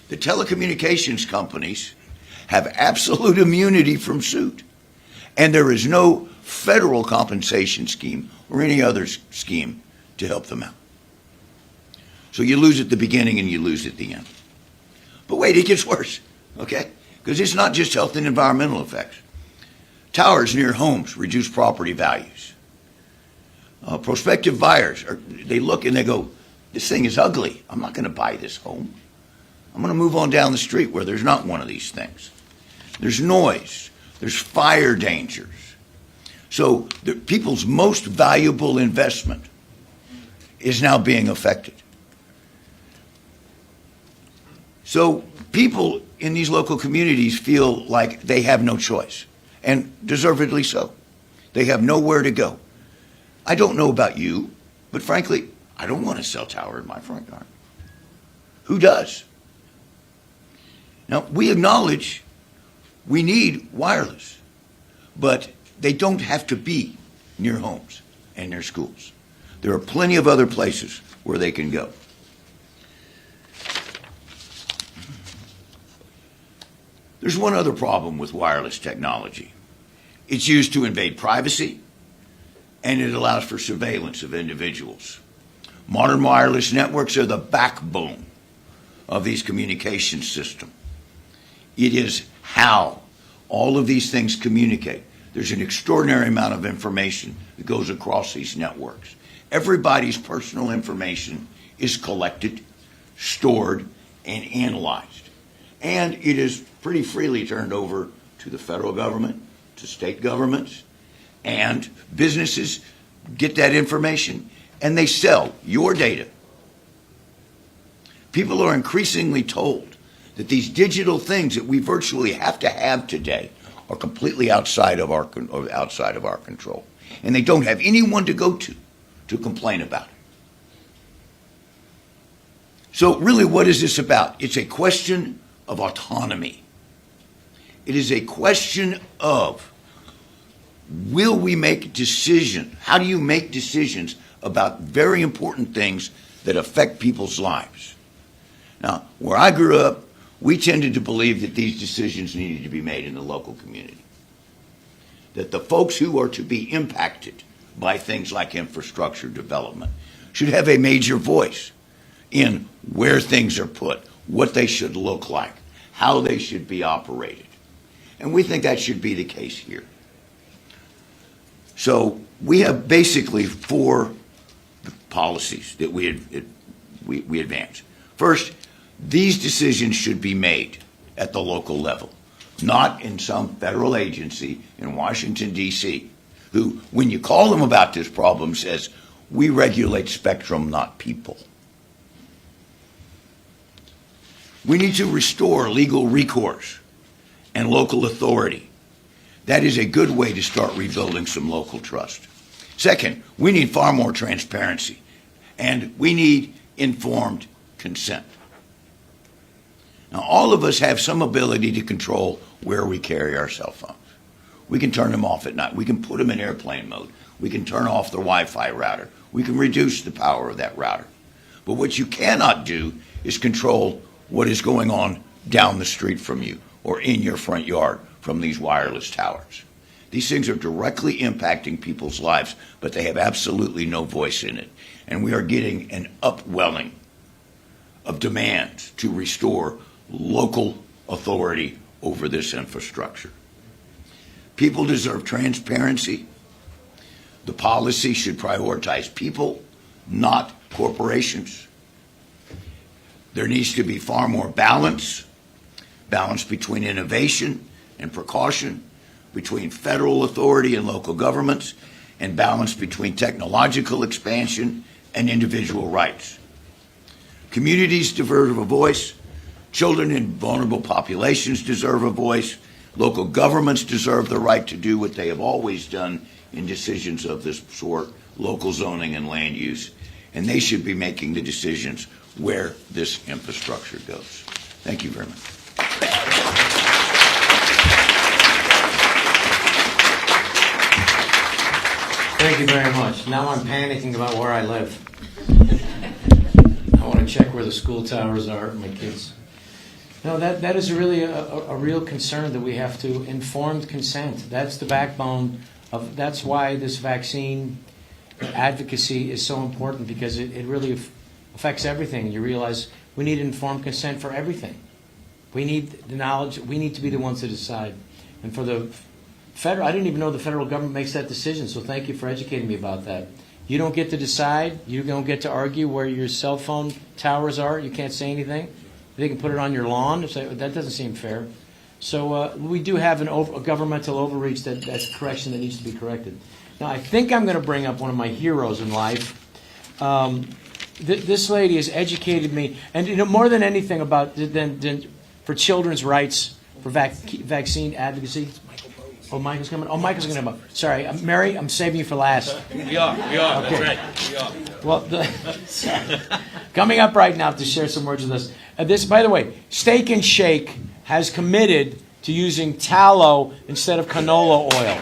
S10: The telecommunications companies have absolute immunity from suit, and there is no federal compensation scheme or any other scheme to help them out. So you lose at the beginning and you lose at the end. But wait, it gets worse, okay? Because it's not just health and environmental effects. Towers near homes reduce property values. Prospective buyers, they look and they go, this thing is ugly. I'm not going to buy this home. I'm going to move on down the street where there's not one of these things. There's noise. There's fire dangers. So people's most valuable investment is now being affected. So people in these local communities feel like they have no choice, and deservedly so. They have nowhere to go. I don't know about you, but frankly, I don't want a cell tower in my front yard. Who does? Now, we acknowledge we need wireless, but they don't have to be near homes and near schools. There are plenty of other places where they can go. There's one other problem with wireless technology. It's used to invade privacy, and it allows for surveillance of individuals. Modern wireless networks are the backbone of these communication systems. It is how all of these things communicate. There's an extraordinary amount of information that goes across these networks. Everybody's personal information is collected, stored, and analyzed. And it is pretty freely turned over to the federal government, to state governments, and businesses get that information and they sell your data. People are increasingly told that these digital things that we virtually have to have today are completely outside of our control. And they don't have anyone to go to complain about it. So really, what is this about? It's a question of autonomy. It is a question of, will we make decisions? How do you make decisions about very important things that affect people's lives? Now, where I grew up, we tended to believe that these decisions needed to be made in the local community. That the folks who are to be impacted by things like infrastructure development should have a major voice in where things are put, what they should look like, how they should be operated. And we think that should be the case here. So we have basically 4 policies that we advance. First, these decisions should be made at the local level, not in some federal agency in Washington, D.C., who, when you call them about this problem, says, we regulate spectrum, not people. We need to restore legal recourse and local authority. That is a good way to start rebuilding some local trust. Second, we need far more transparency, and we need informed consent. Now, all of us have some ability to control where we carry our cell phones. We can turn them off at night. We can put them in airplane mode. We can turn off the Wi-Fi router. We can reduce the power of that router. But what you cannot do is control what is going on down the street from you or in your front yard from these wireless towers. These things are directly impacting people's lives, but they have absolutely no voice in it. And we are getting an upwelling of demands to restore local authority over this infrastructure. People deserve transparency. The policy should prioritize people, not corporations. There needs to be far more balance between innovation and precaution, between federal authority and local governments, and balance between technological expansion and individual rights. Communities deserve a voice. Children in vulnerable populations deserve a voice. Local governments deserve the right to do what they have always done in decisions of this sort, local zoning and land use, and they should be making the decisions where this infrastructure goes. Thank you very much.
S2: Thank you very much. Now I'm panicking about where I live. I want to check where the school towers are, my kids. No, that is really a real concern that we have to informed consent. That's the backbone of, that's why this vaccine advocacy is so important, because it really affects everything. You realize we need informed consent for everything. We need the knowledge. We need to be the ones to decide. And for the federal, I didn't even know the federal government makes that decision, so thank you for educating me about that. You don't get to decide. You don't get to argue where your cell phone towers are. You can't say anything. They can put it on your lawn. That doesn't seem fair. So we do have a governmental overreach that's a correction that needs to be corrected. Now, I think I'm going to bring up one of my heroes in life. This lady has educated me, and more than anything about for children's rights, for vaccine advocacy. Oh, Michael's coming. Oh, Michael's going to come up. Sorry, Mary, I'm saving you for last.
S11: We are. Okay. That's right. We are.
S2: Well, coming up right now to share some words with us. This, by the way, Steak and Shake has committed to using tallow instead of canola oil.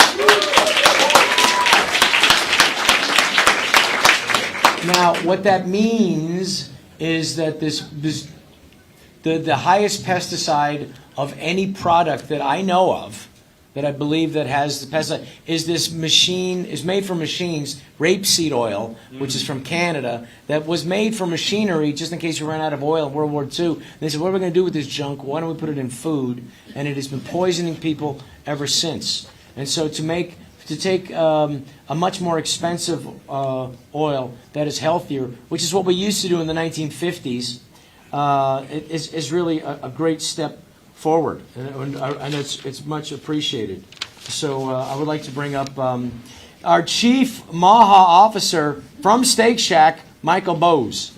S2: Now, what that means is that the highest pesticide of any product that I know of, that I believe that has the pesticide, is made from machines, rapeseed oil, which is from Canada, that was made for machinery just in case you ran out of oil in World War II. And they said, what are we going to do with this junk? Why don't we put it in food? And it has been poisoning people ever since. And so to take a much more expensive oil that is healthier, which is what we used to do in the 1950s, is really a great step forward, and it's much appreciated. So I would like to bring up our Chief MAHA Officer from Steak Shack, Michael Bowes.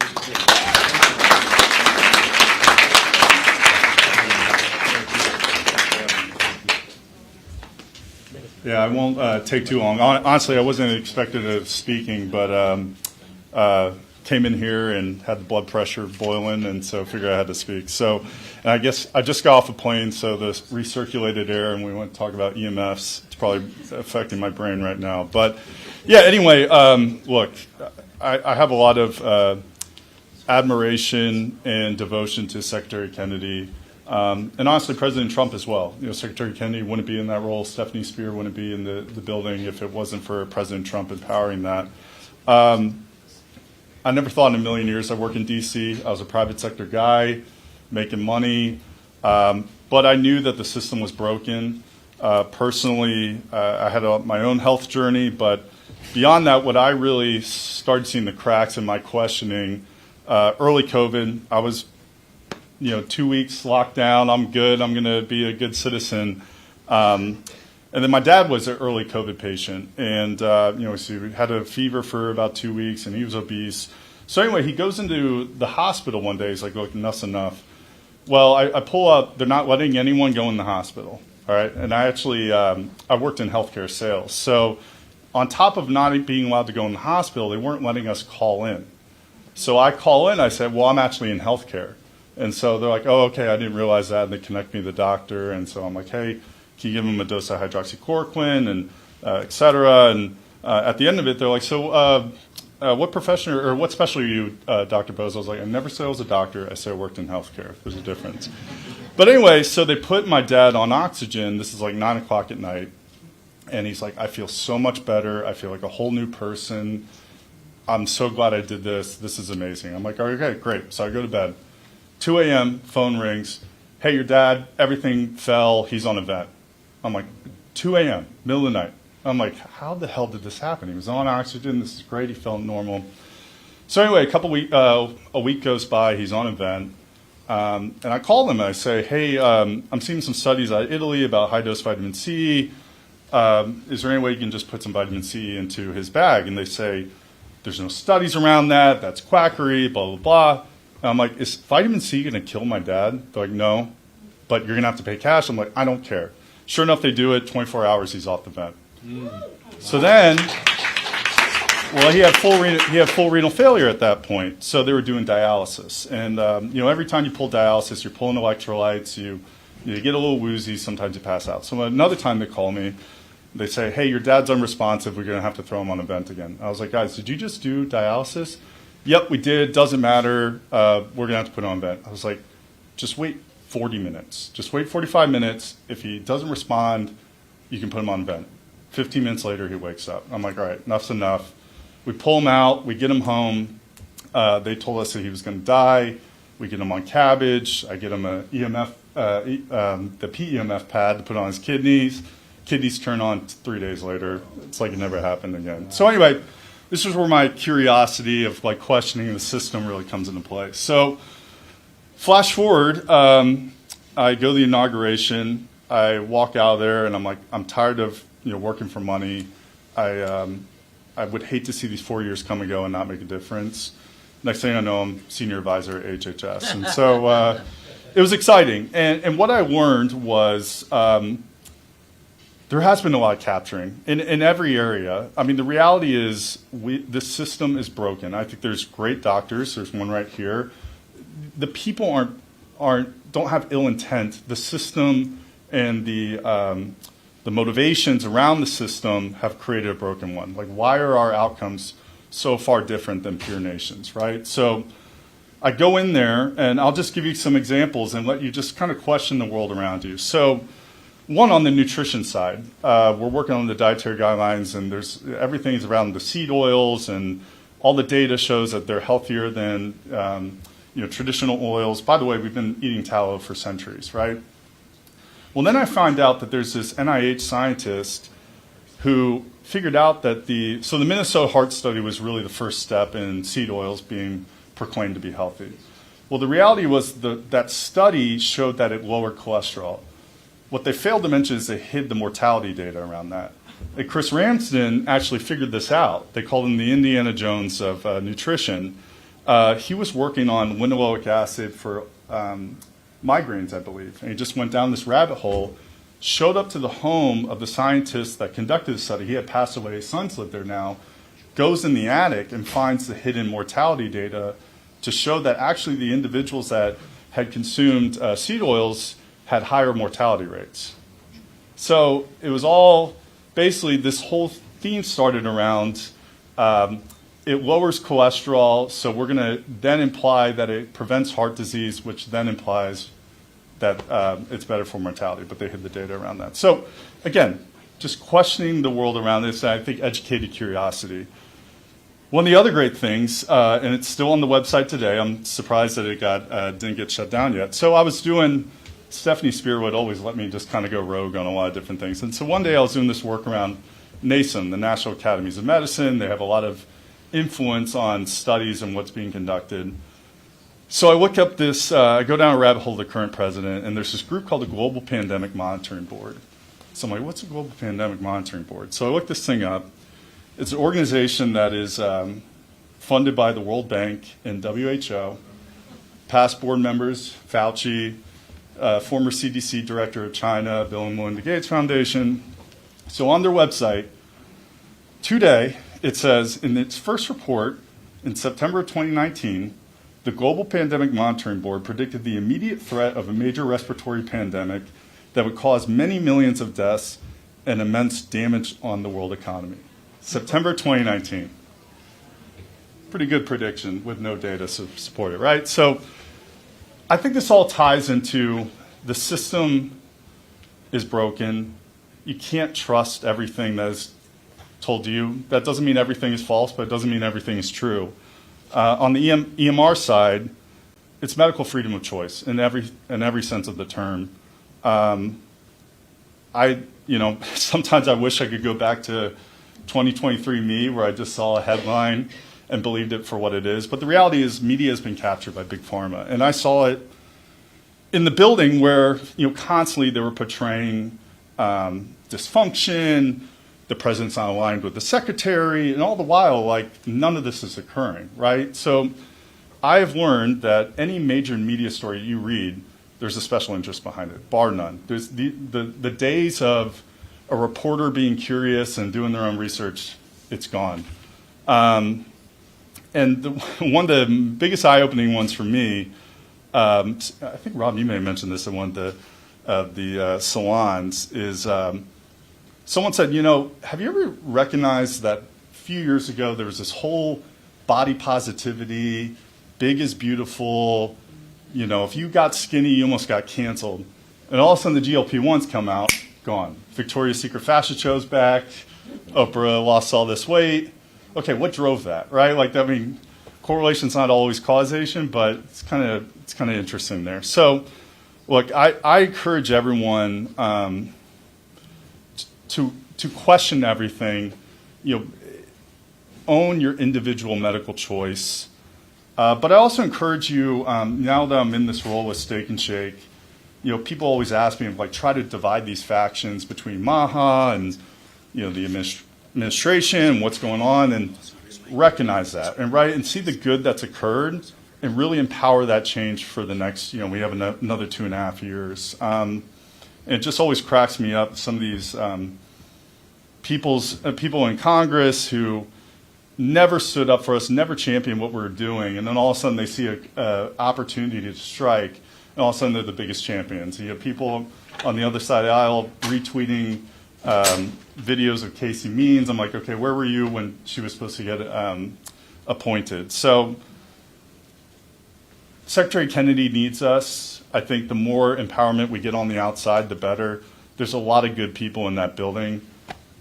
S4: Yeah, I won't take too long. Honestly, I wasn't expected of speaking, but came in here and had the blood pressure boiling, and so figured I had to speak. So, and I guess I just got off a plane, so the recirculated air, and we want to talk about EMFs. It's probably affecting my brain right now. But yeah, anyway, look, I have a lot of admiration and devotion to Secretary Kennedy. And honestly, President Trump as well. Secretary Kennedy wouldn't be in that role. Stephanie Spear wouldn't be in the building if it wasn't for President Trump empowering that. I never thought in a million years I'd work in D.C. I was a private sector guy, making money. But I knew that the system was broken. Personally, I had my own health journey. But beyond that, what I really started seeing the cracks in my questioning, early COVID, I was 2 weeks locked down. I'm good. I'm going to be a good citizen. And then my dad was an early COVID patient, and so he had a fever for about 2 weeks, and he was obese. So anyway, he goes into the hospital one day. He's like, "Look, enough's enough." Well, I pull up. They're not letting anyone go in the hospital. All right, and I actually I worked in healthcare sales, so on top of not being allowed to go in the hospital, they weren't letting us call in. So I call in. I said, "Well, I'm actually in healthcare." And so they're like, "Oh, okay, I didn't realize that." And they connect me to the doctor. And so I'm like, "Hey, can you give him a dose of hydroxychloroquine and et cetera?" And at the end of it, they're like, "So what profession or what specialty are you, Dr. Bowes?" I was like, "I never said I was a doctor. I said I worked in healthcare. There's a difference." But anyway, so they put my dad on oxygen. This is like 9 o'clock at night. And he's like, "I feel so much better. I feel like a whole new person. I'm so glad I did this. This is amazing." I'm like, "Okay, great." So I go to bed. 2 a.m., phone rings. "Hey, your dad, everything fell. He's on a vent." I'm like, 2 a.m., middle of the night. I'm like, how the hell did this happen? He was on oxygen. This is great. He felt normal. So anyway, a week goes by. He's on a vent.
S12: And I call them and I say, hey, I'm seeing some studies out of Italy about high-dose vitamin C. Is there any way you can just put some vitamin C into his bag? And they say, there's no studies around that. That's quackery, blah, blah, blah. And I'm like, is vitamin C going to kill my dad? They're like, no, but you're going to have to pay cash. I'm like, I don't care. Sure enough, they do it. 24 hours, he's off the vent. So then, well, he had full renal failure at that point. So they were doing dialysis. And, every time you pull dialysis, you're pulling electrolytes. You get a little woozy. Sometimes you pass out. So another time they call me. They say, hey, your dad's unresponsive. We're going to have to throw him on a vent again. I was like, guys, did you just do dialysis? Yep, we did. Doesn't matter. We're going to have to put him on a vent. I was like, just wait 40 minutes. Just wait 45 minutes. If he doesn't respond, you can put him on a vent. 15 minutes later, he wakes up. I'm like, all right, enough's enough. We pull him out. We get him home. They told us that he was going to die. We get him on cabbage. I get him the PEMF pad to put on his kidneys. Kidneys turn on 3 days later. It's like it never happened again. So anyway, this is where my curiosity of questioning the system really comes into play. So flash forward, I go to the inauguration. I walk out of there and I'm like, I'm tired of working for money. I would hate to see these 4 years come and go and not make a difference. Next thing I know, I'm senior advisor at HHS. And so it was exciting. And what I learned was there has been a lot of capturing in every area. I mean, the reality is the system is broken. I think there's great doctors. There's one right here. The people don't have ill intent. The system and the motivations around the system have created a broken one. Like, why are our outcomes so far different than peer nations, right? So I go in there, and I'll just give you some examples and let you just kind of question the world around you. So one, on the nutrition side, we're working on the dietary guidelines, and everything is around the seed oils, and all the data shows that they're healthier than traditional oils. By the way, we've been eating tallow for centuries, right? Well, then I find out that there's this NIH scientist who figured out that the Minnesota Heart Study was really the first step in seed oils being proclaimed to be healthy. Well, the reality was that study showed that it lowered cholesterol. What they failed to mention is they hid the mortality data around that. And Chris Ramsden actually figured this out. They called him the Indiana Jones of nutrition. He was working on linoleic acid for migraines, I believe. And he just went down this rabbit hole, showed up to the home of the scientist that conducted the study. He had passed away. His sons live there now. Goes in the attic and finds the hidden mortality data to show that actually the individuals that had consumed seed oils had higher mortality rates. So it was all, basically this whole theme started around it lowers cholesterol, so we're going to then imply that it prevents heart disease, which then implies that it's better for mortality, but they hid the data around that. So again, just questioning the world around this, and I think educated curiosity. One of the other great things, and it's still on the website today, I'm surprised that it didn't get shut down yet. So I was doing, Stephanie Spear would always let me just kind of go rogue on a lot of different things. And so one day I was doing this work around NASM, the National Academies of Medicine. They have a lot of influence on studies and what's being conducted. So I look up this, I go down a rabbit hole of the current president, and there's this group called the Global Pandemic Monitoring Board. So I'm like, what's a Global Pandemic Monitoring Board? So I look this thing up. It's an organization that is funded by the World Bank and WHO. Past board members, Fauci, former CDC director of China, Bill and Melinda Gates Foundation. So on their website, today, it says, in its first report in September of 2019, the Global Pandemic Monitoring Board predicted the immediate threat of a major respiratory pandemic that would cause many millions of deaths and immense damage on the world economy. September 2019. Pretty good prediction with no data to support it, right? So I think this all ties into the system is broken. You can't trust everything that is told to you. That doesn't mean everything is false, but it doesn't mean everything is true. On the EMR side, it's medical freedom of choice in every sense of the term. Sometimes I wish I could go back to 2023 me, where I just saw a headline and believed it for what it is. But the reality is media has been captured by Big Pharma. And I saw it in the building where, constantly they were portraying dysfunction, the president's not aligned with the secretary, and all the while, like, none of this is occurring, right? So I have learned that any major media story you read, there's a special interest behind it, bar none. There's the days of a reporter being curious and doing their own research, it's gone. And one of the biggest eye-opening ones for me, I think, Rob, you may have mentioned this in one of the salons, is someone said, have you ever recognized that a few years ago there was this whole body positivity, big is beautiful, if you got skinny, you almost got canceled. And all of a sudden the GLP-1s come out, gone. Victoria's Secret fashion show's back, Oprah lost all this weight. Okay, what drove that, right? Like, I mean, correlation's not always causation, but it's kind of interesting there. So, look, I encourage everyone to question everything. Own your individual medical choice. But I also encourage you, now that I'm in this role with Steak and Shake, people always ask me, like, try to divide these factions between MAHA and, the administration, what's going on, and recognize that, and see the good that's occurred, and really empower that change for the next, we have another 2.5 years. And it just always cracks me up, some of these people in Congress who never stood up for us, never championed what we were doing, and then all of a sudden they see an opportunity to strike, and all of a sudden they're the biggest champions. You have people on the other side of the aisle retweeting videos of Casey Means. I'm like, okay, where were you when she was supposed to get appointed? So Secretary Kennedy needs us. I think the more empowerment we get on the outside, the better. There's a lot of good people in that building.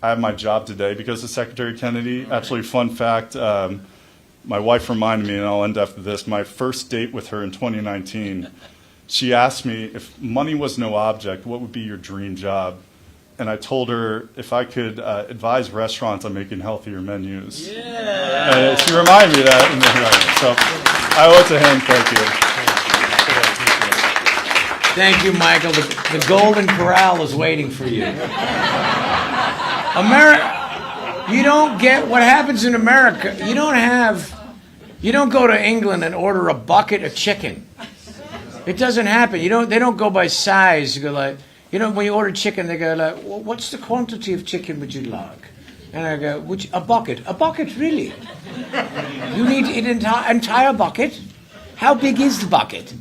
S12: I have my job today because of Secretary Kennedy. Actually, fun fact, my wife reminded me, and I'll end after this, my first date with her in 2019, she asked me, if money was no object, what would be your dream job? And I told her if I could advise restaurants on making healthier menus. Yeah. She reminded me of that. So I owe it to him. Thank you.
S2: Thank you, Michael. The Golden Corral is waiting for you. You don't get what happens in America. You don't go to England and order a bucket of chicken. It doesn't happen. They don't go by size. You go like, when you order chicken, they go like, well, what's the quantity of chicken would you like? And I go, a bucket? A bucket, really? You need an entire bucket? How big is the bucket?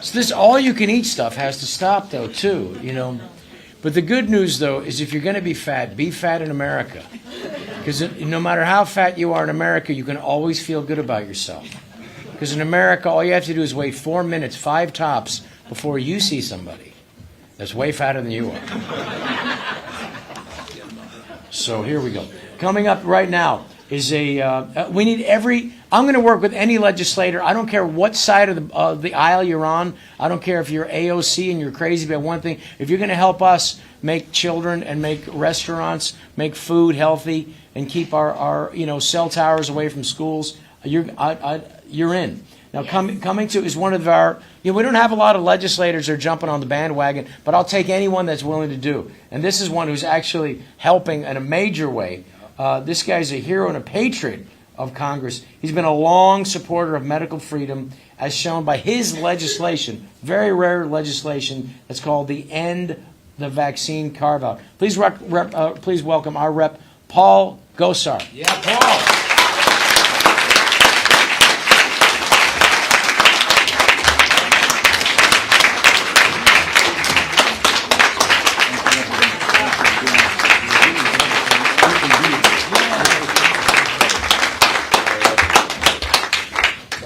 S2: So this all-you-can-eat stuff has to stop, though, too, But the good news, though, is if you're going to be fat in America. Because no matter how fat you are in America, you can always feel good about yourself. Because in America, all you have to do is wait 4 minutes, 5 tops, before you see somebody that's way fatter than you are. So here we go. Coming up right now is I'm going to work with any legislator. I don't care what side of the aisle you're on. I don't care if you're AOC and you're crazy about one thing. If you're going to help us make children and make restaurants, make food healthy, and keep our cell towers away from schools, you're in. Now, coming to is one of our, we don't have a lot of legislators that are jumping on the bandwagon, but I'll take anyone that's willing to do. And this is one who's actually helping in a major way. This guy's a hero and a patriot of Congress. He's been a long supporter of medical freedom, as shown by his legislation, very rare legislation, that's called the End the Vaccine Carve-Out. Please welcome our Rep. Paul Gosar.
S11: Yeah, Paul.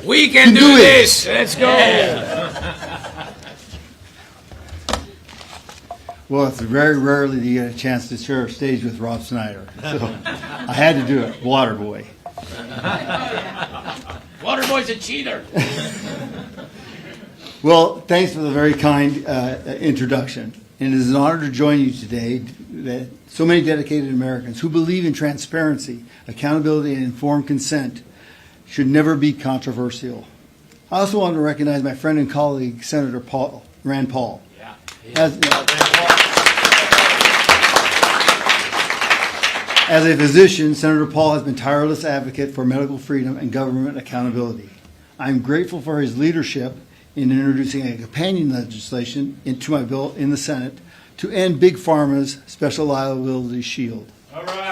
S2: We can do this. Let's go.
S13: Well, it's very rarely that you get a chance to share a stage with Rob Snyder. So I had to do it. Waterboy.
S2: Waterboy's a cheater.
S13: Well, thanks for the very kind introduction. And it is an honor to join you today. That so many dedicated Americans who believe in transparency, accountability, and informed consent should never be controversial. I also want to recognize my friend and colleague, Senator Rand Paul. As a physician, Senator Paul has been tireless advocate for medical freedom and government accountability. I'm grateful for his leadership in introducing a companion legislation into my bill in the Senate to end Big Pharma's special liability shield.
S3: All right.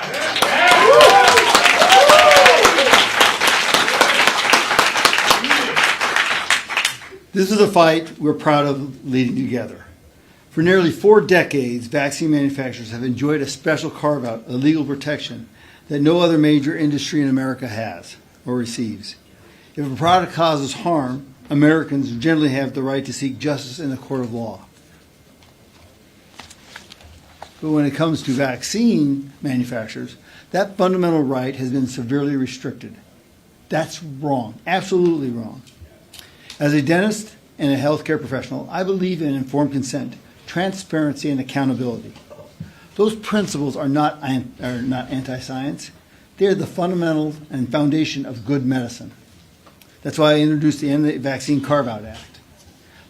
S13: This is a fight we're proud of leading together. For nearly 4 decades, vaccine manufacturers have enjoyed a special carve-out, a legal protection that no other major industry in America has or receives. If a product causes harm, Americans generally have the right to seek justice in the court of law. But when it comes to vaccine manufacturers, that fundamental right has been severely restricted. That's wrong, absolutely wrong. As a dentist and a healthcare professional, I believe in informed consent, transparency, and accountability. Those principles are not anti-science. They are the fundamental and foundation of good medicine. That's why I introduced the End the Vaccine Carve-Out Act.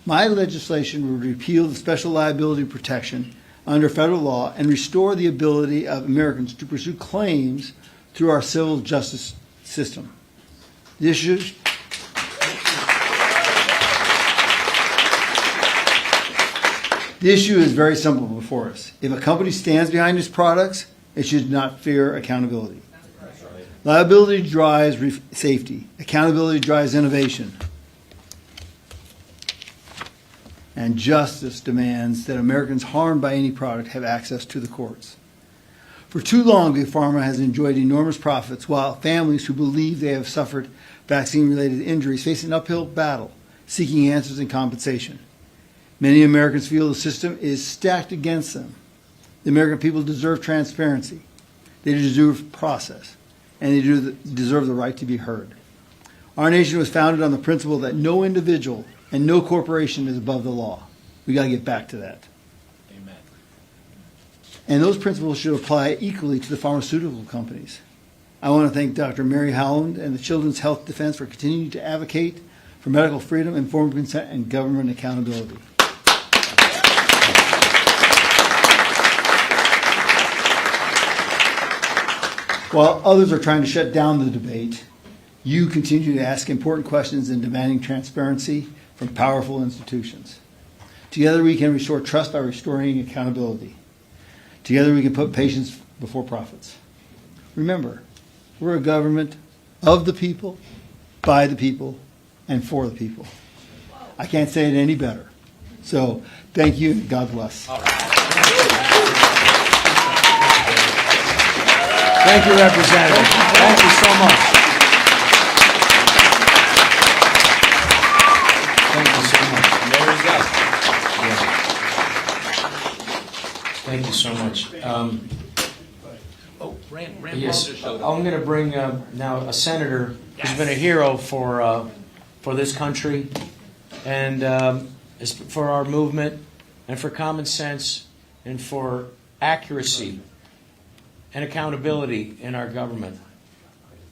S13: My legislation would repeal the special liability protection under federal law and restore the ability of Americans to pursue claims through our civil justice system. The issue is very simple before us. If a company stands behind its products, it should not fear accountability. Liability drives safety. Accountability drives innovation. And justice demands that Americans harmed by any product have access to the courts. For too long, Big Pharma has enjoyed enormous profits, while families who believe they have suffered vaccine-related injuries face an uphill battle, seeking answers and compensation. Many Americans feel the system is stacked against them. The American people deserve transparency. They deserve process. And they deserve the right to be heard. Our nation was founded on the principle that no individual and no corporation is above the law. We got to get back to that.
S2: Amen.
S13: And those principles should apply equally to the pharmaceutical companies. I want to thank Dr. Mary Holland and the Children's Health Defense for continuing to advocate for medical freedom, informed consent, and government accountability. While others are trying to shut down the debate, you continue to ask important questions and demanding transparency from powerful institutions. Together we can restore trust by restoring accountability. Together we can put patients before profits. Remember, we're a government of the people, by the people, and for the people. I can't say it any better. So thank you and God bless.
S2: Thank you, Representative. Thank you so much. Thank you so much.
S11: There we go.
S2: Thank you so much.
S11: Rand
S2: Yes,
S11: Paul just showed
S2: I'm going to bring now a senator who's been a hero for this country and for our movement and for common sense and for accuracy and accountability in our government.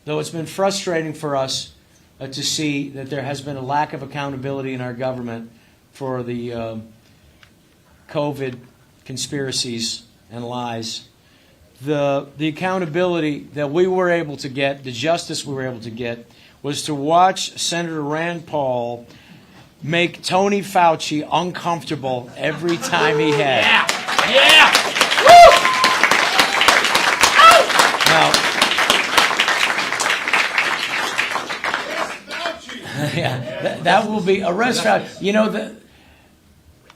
S2: Though it's been frustrating for us to see that there has been a lack of accountability in our government for the COVID conspiracies and lies, the accountability that we were able to get, the justice we were able to get, was to watch Senator Rand Paul make Tony Fauci uncomfortable every time he had.
S11: Yeah!
S2: Now, yeah, that will be arrest Fauci. You know,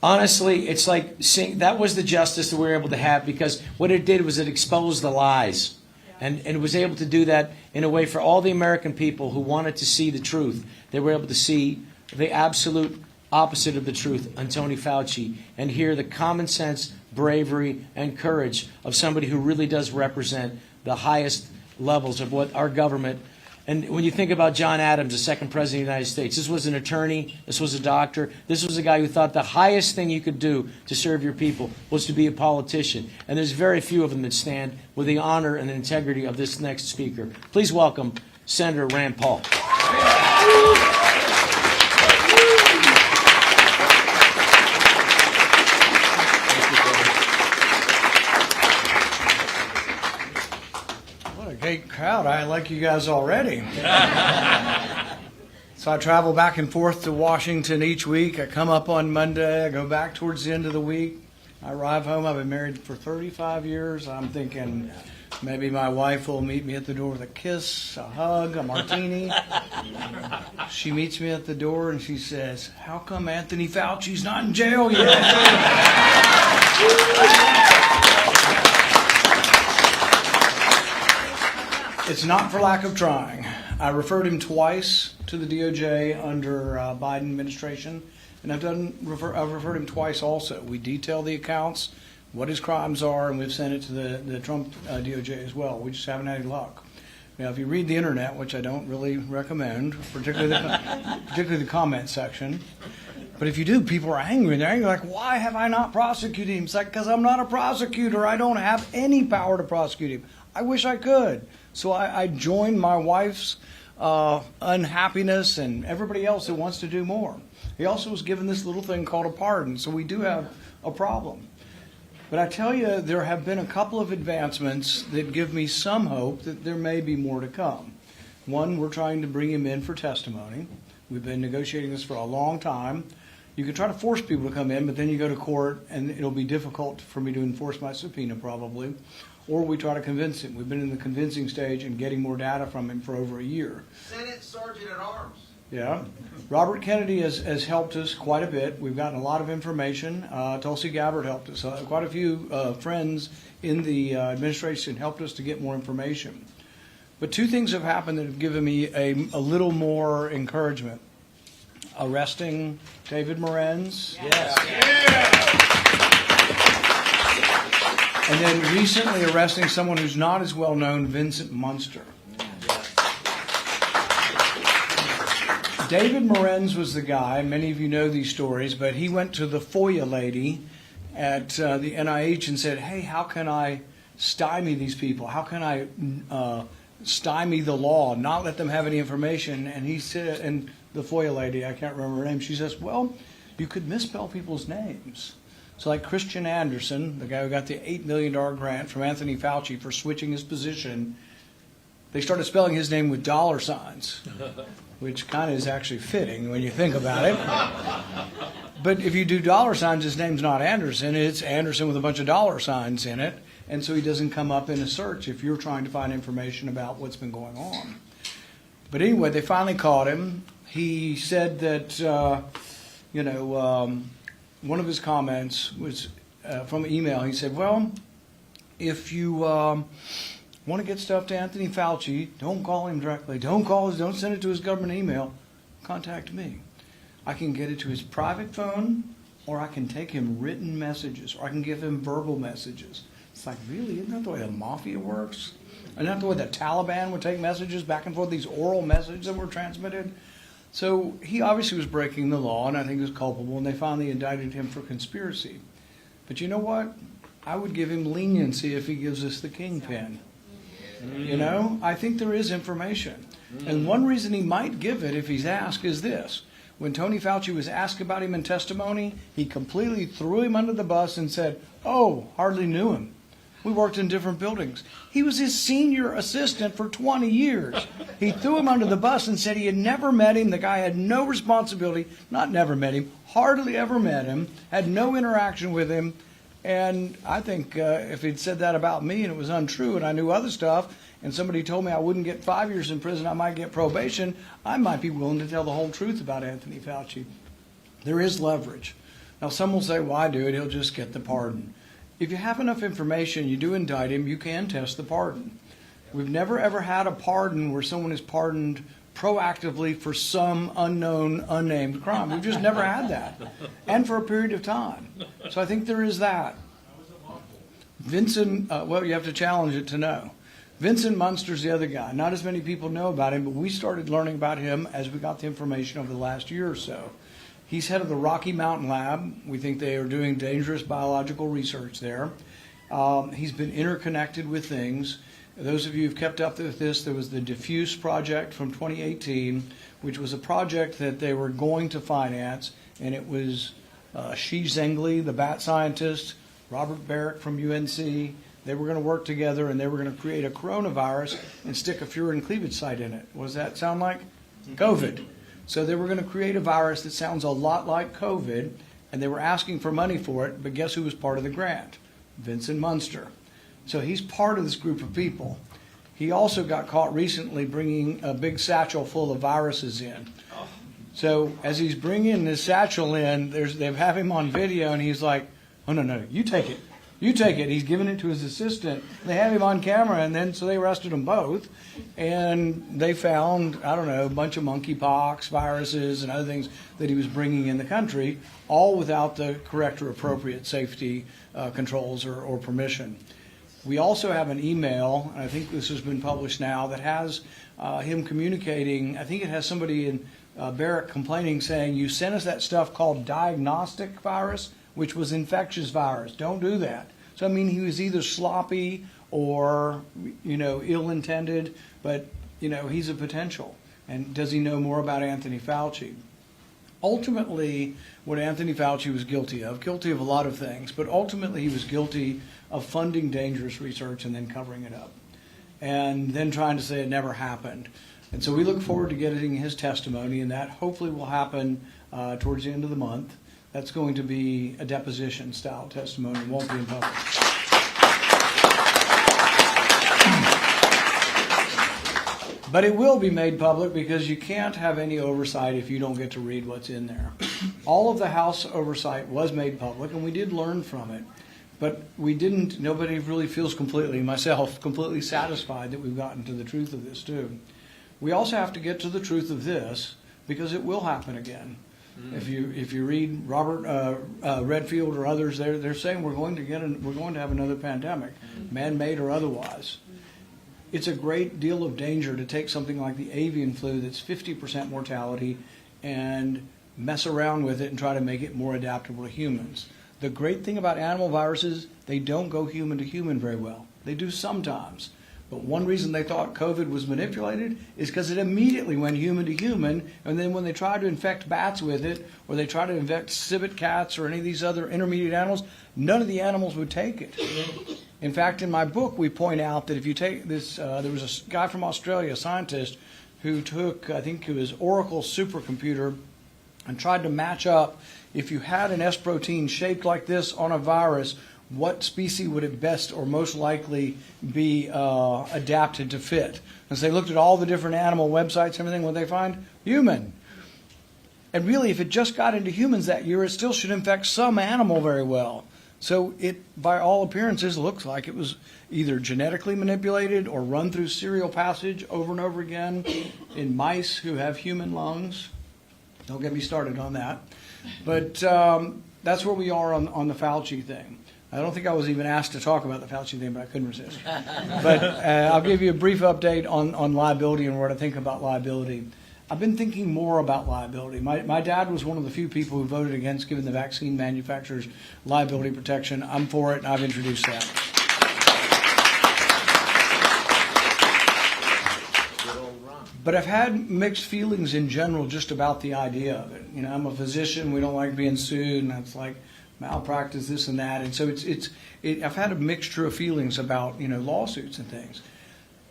S2: honestly, it's like seeing, that was the justice that we were able to have, because what it did was it exposed the lies. And it was able to do that in a way for all the American people who wanted to see the truth. They were able to see the absolute opposite of the truth on Tony Fauci and hear the common sense, bravery, and courage of somebody who really does represent the highest levels of what our government. And when you think about John Adams, the second president of the United States, this was an attorney, this was a doctor, this was a guy who thought the highest thing you could do to serve your people was to be a politician. And there's very few of them that stand with the honor and integrity of this next speaker. Please welcome Senator Rand Paul. Hey, crowd, I like you guys already. So I travel back and forth to Washington each week. I come up on Monday. I go back towards the end of the week. I arrive home. I've been married for 35 years. I'm thinking maybe my wife will meet me at the door with a kiss, a hug, a martini. She meets me at the door and she says, "How come Anthony Fauci's not in jail yet?" It's not for lack of trying. I referred him twice to the DOJ under Biden administration, and I've referred him twice also. We detail the accounts, what his crimes are, and we've sent it to the Trump DOJ as well. We just haven't had any luck. Now, if you read the internet, which I don't really recommend, particularly the comment section, but if you do, people are angry. They're angry like, why have I not prosecuted him? It's like, because I'm not a prosecutor. I don't have any power to prosecute him. I wish I could. So I joined my wife's unhappiness and everybody else that wants to do more. He also was given this little thing called a pardon, so we do have a problem. But I tell you, there have been a couple of advancements that give me some hope that there may be more to come. One, we're trying to bring him in for testimony. We've been negotiating this for a long time. You can try to force people to come in, but then you go to court, and it'll be difficult for me to enforce my subpoena probably. Or we try to convince him. We've been in the convincing stage and getting more data from him for over a year.
S11: Senate Sergeant at Arms.
S2: Yeah. Robert Kennedy has helped us quite a bit. We've gotten a lot of information. Tulsi Gabbard helped us. Quite a few friends in the administration helped us to get more information. But two things have happened that have given me a little more encouragement. Arresting David Morenz.
S11: Yes.
S2: And then recently arresting someone who's not as well known, Vincent Munster. David Morenz was the guy, many of you know these stories, but he went to the FOIA lady at the NIH and said, hey, how can I stymie these people? How can I stymie the law, not let them have any information? And he said, and the FOIA lady, I can't remember her name, she says, well, you could misspell people's names. So like Christian Anderson, the guy who got the $8 million grant from Anthony Fauci for switching his position, they started spelling his name with dollar signs, which kind of is actually fitting when you think about it. But if you do dollar signs, his name's not Anderson, it's Anderson with a bunch of dollar signs in it, and so he doesn't come up in a search if you're trying to find information about what's been going on. But anyway, they finally caught him. He said that, one of his comments was from an email. He said, well, if you want to get stuff to Anthony Fauci, don't call him directly. Don't send it to his government email. Contact me. I can get it to his private phone, or I can take him written messages, or I can give him verbal messages. It's like, really? Isn't that the way the mafia works? Isn't that the way the Taliban would take messages back and forth, these oral messages that were transmitted? So he obviously was breaking the law, and I think he was culpable, and they finally indicted him for conspiracy. But you know what? I would give him leniency if he gives us the kingpin. You know, I think there is information. And one reason he might give it if he's asked is this. When Tony Fauci was asked about him in testimony, he completely threw him under the bus and said, oh, hardly knew him. We worked in different buildings. He was his senior assistant for 20 years. He threw him under the bus and said he had never met him. The guy had no responsibility, not never met him, hardly ever met him, had no interaction with him. And I think if he'd said that about me and it was untrue and I knew other stuff and somebody told me I wouldn't get 5 years in prison, I might get probation, I might be willing to tell the whole truth about Anthony Fauci. There is leverage. Now some will say, why do it? He'll just get the pardon. If you have enough information, you do indict him, you can test the pardon. We've never ever had a pardon where someone is pardoned proactively for some unknown, unnamed crime. We've just never had that, and for a period of time. So I think there is that. Vincent, well, you have to challenge it to know. Vincent Munster's the other guy. Not as many people know about him, but we started learning about him as we got the information over the last year or so. He's head of the Rocky Mountain Lab. We think they are doing dangerous biological research there. He's been interconnected with things. Those of you who've kept up with this, there was the Diffuse project from 2018, which was a project that they were going to finance, and it was Shi Zhengli, the bat scientist, Robert Barrett from UNC, They were going to work together and they were going to create a coronavirus and stick a furin cleavage site in it. What does that sound like? COVID. So they were going to create a virus that sounds a lot like COVID, and they were asking for money for it, but guess who was part of the grant? Vincent Munster. So he's part of this group of people. He also got caught recently bringing a big satchel full of viruses in. So as he's bringing this satchel in, they have him on video, and he's like, "Oh, no, you take it. You take it." He's giving it to his assistant. They have him on camera, and then so they arrested them both. And they found, I don't know, a bunch of monkeypox viruses and other things that he was bringing in the country, all without the correct or appropriate safety controls or permission. We also have an email, and I think this has been published now, that has him communicating. I think it has somebody in Barrack complaining, saying, "You sent us that stuff called diagnostic virus, which was infectious virus. Don't do that." So, I mean, he was either sloppy or, ill-intended, but, he's a potential. And does he know more about Anthony Fauci? Ultimately, what Anthony Fauci was guilty of a lot of things, but ultimately he was guilty of funding dangerous research and then covering it up, and then trying to say it never happened. And so we look forward to getting his testimony, and that hopefully will happen towards the end of the month. That's going to be a deposition-style testimony. It won't be in public. But it will be made public because you can't have any oversight if you don't get to read what's in there. All of the House oversight was made public, and we did learn from it. But nobody really feels myself, completely satisfied that we've gotten to the truth of this, too. We also have to get to the truth of this because it will happen again. If you read Robert Redfield or others, they're saying we're going to have another pandemic, man-made or otherwise. It's a great deal of danger to take something like the avian flu that's 50% mortality and mess around with it and try to make it more adaptable to humans. The great thing about animal viruses, they don't go human to human very well. They do sometimes. But one reason they thought COVID was manipulated is because it immediately went human to human, and then when they tried to infect bats with it, or they tried to infect civet cats or any of these other intermediate animals, none of the animals would take it. In fact, in my book, we point out that if you take this, there was a guy from Australia, a scientist, who took, I think it was Oracle supercomputer, and tried to match up, if you had an S protein shaped like this on a virus, what species would it best or most likely be adapted to fit? And so they looked at all the different animal websites and everything. What did they find? Human. And really, if it just got into humans that year, it still should infect some animal very well. So it, by all appearances, looks like it was either genetically manipulated or run through serial passage over and over again in mice who have human lungs. Don't get me started on that. But that's where we are on the Fauci thing. I don't think I was even asked to talk about the Fauci thing, but I couldn't resist. But I'll give you a brief update on liability and what I think about liability. I've been thinking more about liability. My dad was one of the few people who voted against giving the vaccine manufacturers liability protection. I'm for it, and I've introduced that. But I've had mixed feelings in general just about the idea of it. I'm a physician. We don't like being sued, and it's like malpractice, this and that. And so I've had a mixture of feelings about, lawsuits and things.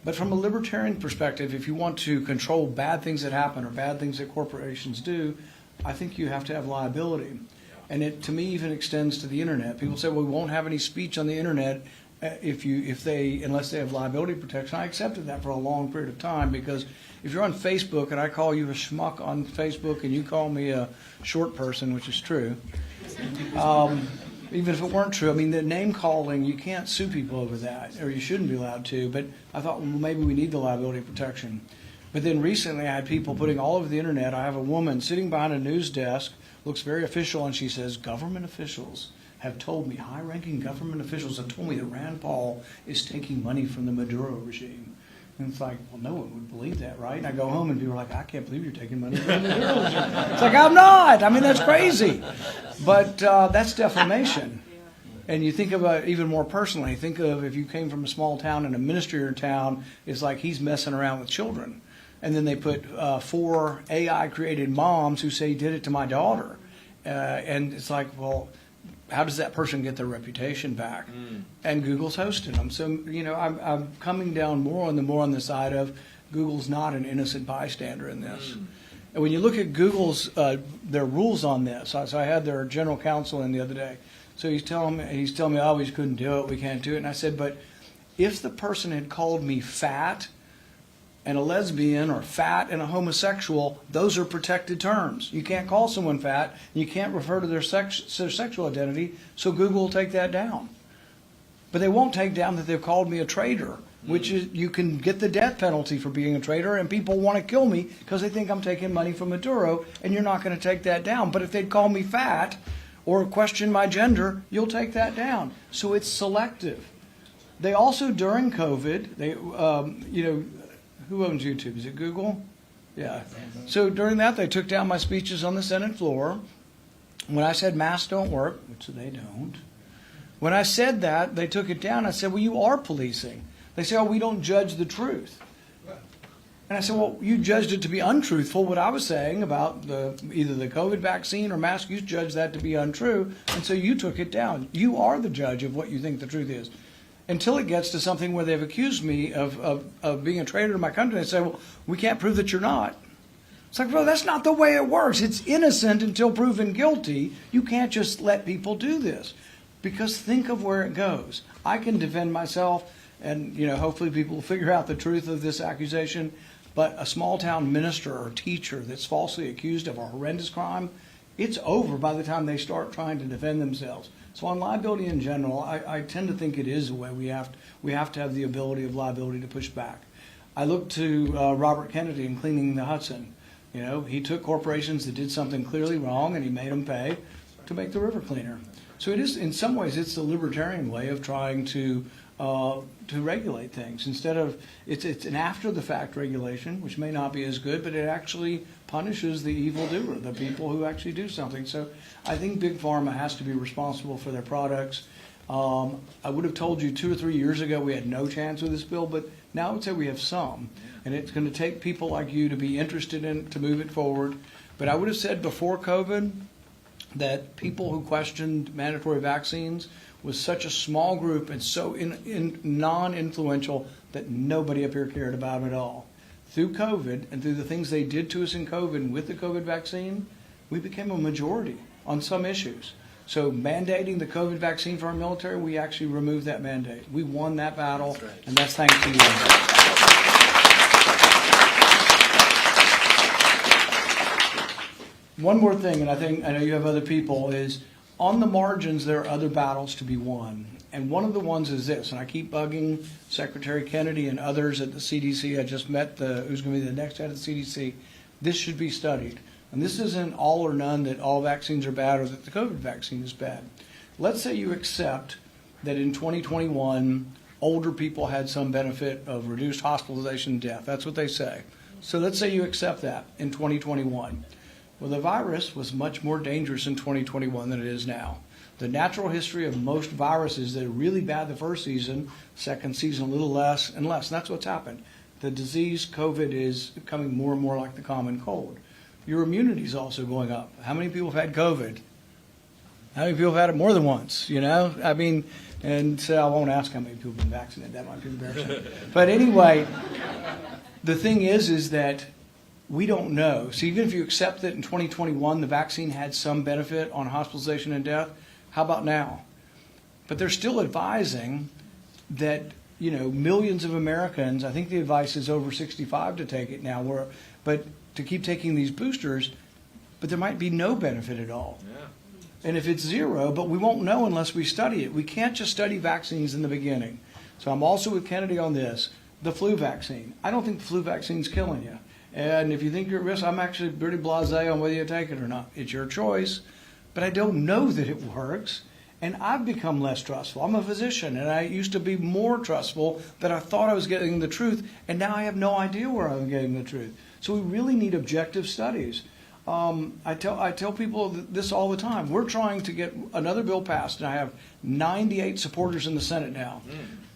S2: But from a libertarian perspective, if you want to control bad things that happen or bad things that corporations do, I think you have to have liability. And it, to me, even extends to the internet. People say, well, we won't have any speech on the internet unless they have liability protection. I accepted that for a long period of time, because if you're on Facebook and I call you a schmuck on Facebook and you call me a short person, which is true, even if it weren't true, the name calling, you can't sue people over that, or you shouldn't be allowed to. But I thought, well, maybe we need the liability protection. But then recently I had people putting all over the internet. I have a woman sitting behind a news desk, looks very official, and she says, government officials have told me, high-ranking government officials have told me that Rand Paul is taking money from the Maduro regime. And it's like, well, no one would believe that, right? And I go home and people are like, I can't believe you're taking money from the Maduro regime. It's like, I'm not. That's crazy. But that's defamation. And you think about it even more personally. Think of if you came from a small town and a minister in your town is like, he's messing around with children. And then they put 4 AI-created moms who say he did it to my daughter. And it's like, well, how does that person get their reputation back? And Google's hosting them. So, I'm coming down more on the side of Google's not an innocent bystander in this. And when you look at Google's, their rules on this, so I had their general counsel in the other day. So he's telling me, oh, we couldn't do it, we can't do it. And I said, but if the person had called me fat and a lesbian or fat and a homosexual, those are protected terms. You can't call someone fat, and you can't refer to their sexual identity, so Google will take that down. But they won't take down that they've called me a traitor, which is, you can get the death penalty for being a traitor, and people want to kill me because they think I'm taking money from Maduro, and you're not going to take that down. But if they'd call me fat or question my gender, you'll take that down. So it's selective. They also, during COVID, they, who owns YouTube? Is it Google? Yeah. So during that, they took down my speeches on the Senate floor. When I said masks don't work, which they don't, when I said that, they took it down. I said, well, you are policing. They say, oh, we don't judge the truth. And I said, well, you judged it to be untruthful. What I was saying about either the COVID vaccine or mask, you judged that to be untrue, and so you took it down. You are the judge of what you think the truth is. Until it gets to something where they've accused me of being a traitor to my country, they say, well, we can't prove that you're not. It's like, bro, that's not the way it works. It's innocent until proven guilty. You can't just let people do this. Because think of where it goes. I can defend myself, and hopefully people will figure out the truth of this accusation. But a small town minister or teacher that's falsely accused of a horrendous crime, it's over by the time they start trying to defend themselves. So on liability in general, I tend to think it is a way we have to have the ability of liability to push back. I look to Robert Kennedy in cleaning the Hudson. He took corporations that did something clearly wrong and he made them pay to make the river cleaner. So it is, in some ways, it's the libertarian way of trying to regulate things. Instead of, it's an after-the-fact regulation, which may not be as good, but it actually punishes the evildoer, the people who actually do something. So I think Big Pharma has to be responsible for their products. I would have told you 2 or 3 years ago we had no chance with this bill, but now I would say we have some. And it's going to take people like you to be interested in to move it forward. But I would have said before COVID that people who questioned mandatory vaccines was such a small group and so non-influential that nobody up here cared about them at all. Through COVID and through the things they did to us in COVID and with the COVID vaccine, we became a majority on some issues. So mandating the COVID vaccine for our military, we actually removed that mandate. We won that battle, and that's thanks to you. One more thing, and I know you have other people, is on the margins there are other battles to be won. And one of the ones is this, and I keep bugging Secretary Kennedy and others at the CDC. I just met who's going to be the next head of the CDC. This should be studied. And this isn't all or none that all vaccines are bad or that the COVID vaccine is bad. Let's say you accept that in 2021, older people had some benefit of reduced hospitalization and death. That's what they say. So let's say you accept that in 2021. Well, the virus was much more dangerous in 2021 than it is now. The natural history of most viruses that are really bad the first season, second season a little less and less. And that's what's happened. The disease, COVID, is becoming more and more like the common cold. Your immunity is also going up. How many people have had COVID? How many people have had it more than once? And so I won't ask how many people have been vaccinated. That might be embarrassing. But anyway, the thing is that we don't know. So even if you accept that in 2021 the vaccine had some benefit on hospitalization and death, how about now? But they're still advising that, millions of Americans, I think the advice is over 65 to take it now, but to keep taking these boosters, but there might be no benefit at all. Yeah. And if it's zero, but we won't know unless we study it. We can't just study vaccines in the beginning. So I'm also with Kennedy on this, the flu vaccine. I don't think the flu vaccine's killing you. And if you think you're at risk, I'm actually pretty blasé on whether you take it or not. It's your choice. But I don't know that it works. And I've become less trustful. I'm a physician, and I used to be more trustful that I thought I was getting the truth, and now I have no idea where I'm getting the truth. So we really need objective studies. I tell people this all the time. We're trying to get another bill passed, and I have 98 supporters in the Senate now.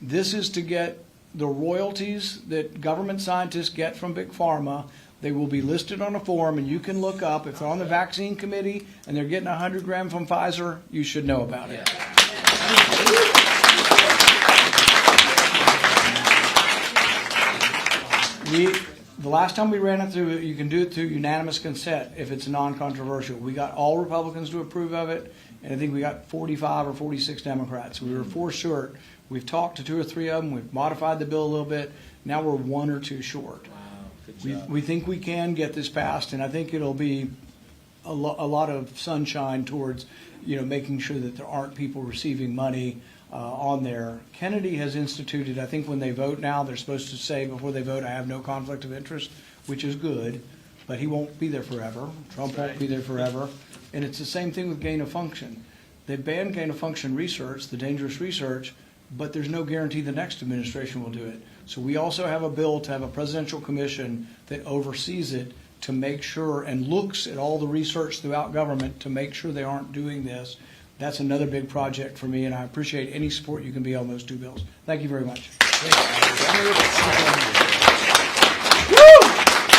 S2: This is to get the royalties that government scientists get from Big Pharma They will be listed on a form, and you can look up if they're on the vaccine committee and they're getting 100 gram from Pfizer. You should know about it. The last time we ran it through, you can do it through unanimous consent if it's non-controversial. We got all Republicans to approve of it, and I think we got 45 or 46 Democrats. We were 4 short. We've talked to 2 or 3 of them. We've modified the bill a little bit. Now we're 1 or 2 short. We think we can get this passed, and I think it'll be a lot of sunshine towards, making sure that there aren't people receiving money on there. Kennedy has instituted, I think when they vote now, they're supposed to say before they vote, I have no conflict of interest, which is good, but he won't be there forever. Trump won't be there forever. And it's the same thing with gain of function. They banned gain of function research, the dangerous research, but there's no guarantee the next administration will do it. So we also have a bill to have a presidential commission that oversees it to make sure and looks at all the research throughout government to make sure they aren't doing this. That's another big project for me, and I appreciate any support you can be on those 2 bills. Thank you very much.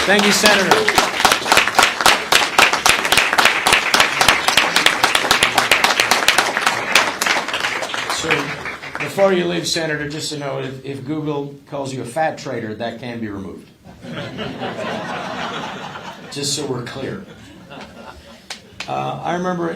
S2: Thank you, Senator. So, before you leave, Senator, just to know, if Google calls you a fat trader, that can be removed. Just so we're clear. I remember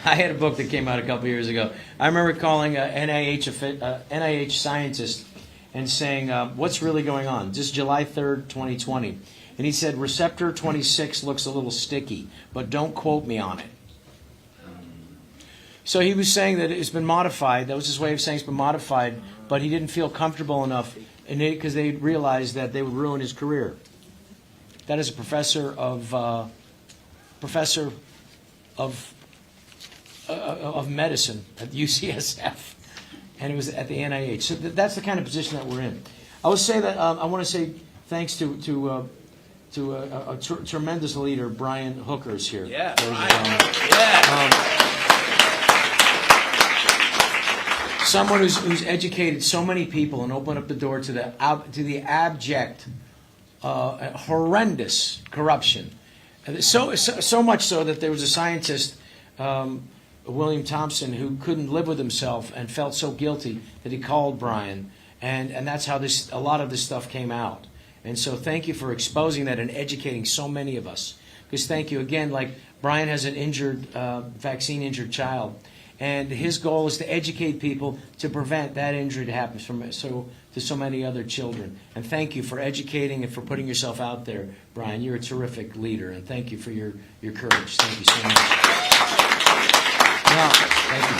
S2: I had a book that came out a couple years ago. I remember calling an NIH scientist and saying, what's really going on? Just July 3rd, 2020. And he said, receptor 26 looks a little sticky, but don't quote me on it. So he was saying that it's been modified. That was his way of saying it's been modified, but he didn't feel comfortable enough because they realized that they would ruin his career. That is a professor of medicine at UCSF, and it was at the NIH. So that's the kind of position that we're in. I would say that I want to say thanks to a tremendous leader, Brian Hooker's here.
S11: Yeah.
S2: Someone who's educated so many people and opened up the door to the abject, horrendous corruption. So much so that there was a scientist, William Thompson, who couldn't live with himself and felt so guilty that he called Brian, and that's how a lot of this stuff came out. And so thank you for exposing that and educating so many of us. Because thank you again, like Brian has an vaccine-injured child, and his goal is to educate people to prevent that injury to happen to so many other children. And thank you for educating and for putting yourself out there, Brian. You're a terrific leader, and thank you for your courage. Thank you so much. Now, thank you,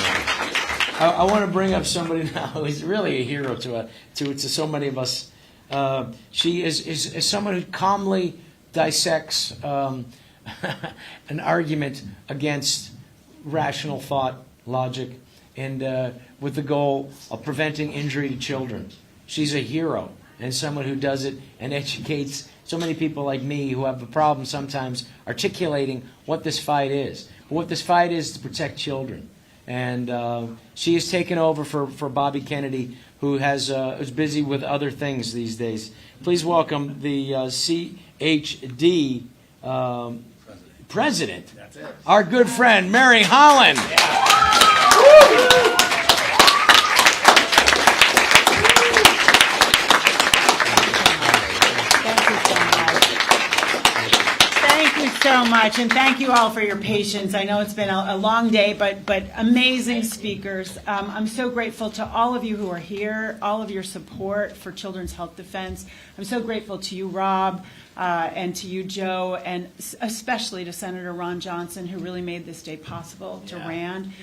S2: Brian. I want to bring up somebody now who is really a hero to so many of us. She is someone who calmly dissects an argument against rational thought, logic, and with the goal of preventing injury to children. She's a hero and someone who does it and educates so many people like me who have a problem sometimes articulating what this fight is. But what this fight is to protect children. And she has taken over for Bobby Kennedy, who is busy with other things these days. Please welcome the CHD president, our good friend, Mary Holland.
S14: Thank you so much, and thank you all for your patience. I know it's been a long day, but amazing speakers. I'm so grateful to all of you who are here, all of your support for Children's Health Defense. I'm so grateful to you, Rob, and to you, Joe, and especially to Senator Ron Johnson, who really made this day possible, to Rand.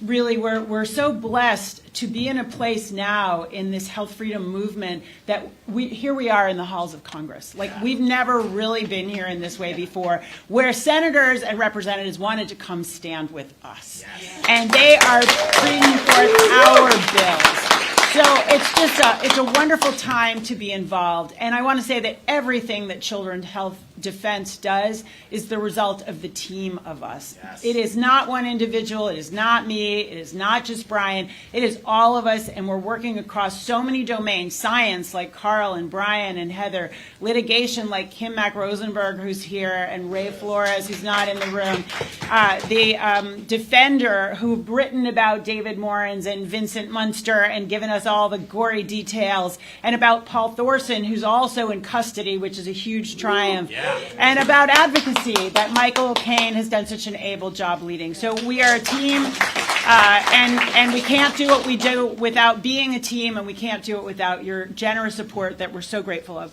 S14: Really, we're so blessed to be in a place now in this health freedom movement that here we are in the halls of Congress. Like, we've never really been here in this way before, where senators and representatives wanted to come stand with us. And they are bringing forth our bills. So it's a wonderful time to be involved. And I want to say that everything that Children's Health Defense does is the result of the team of us. Yes. It is not one individual. It is not me. It is not just Brian. It is all of us, and we're working across so many domains. Science, like Carl and Brian and Heather. Litigation, like Kim Mack-Rosenberg, who's here, and Ray Flores, who's not in the room. The Defender, who've written about David Morans and Vincent Munster and given us all the gory details, and about Paul Thorson, who's also in custody, which is a huge triumph. Yeah. And about advocacy that Michael Caine has done such an able job leading. So we are a team, and we can't do what we do without being a team, and we can't do it without your generous support that we're so grateful of.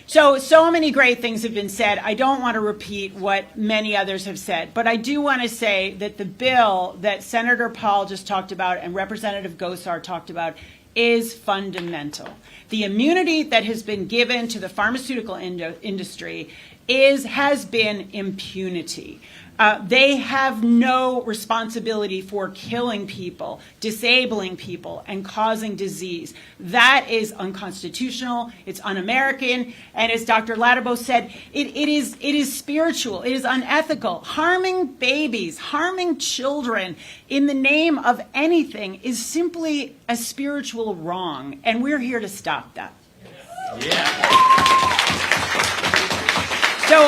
S14: So many great things have been said. I don't want to repeat what many others have said, but I do want to say that the bill that Senator Paul just talked about and Representative Gosar talked about is fundamental. The immunity that has been given to the pharmaceutical industry has been impunity. They have no responsibility for killing people, disabling people, and causing disease. That is unconstitutional, it's un-American, and as Dr. Ladapo said, it is spiritual, it is unethical. Harming babies, harming children in the name of anything is simply a spiritual wrong, and we're here to stop that.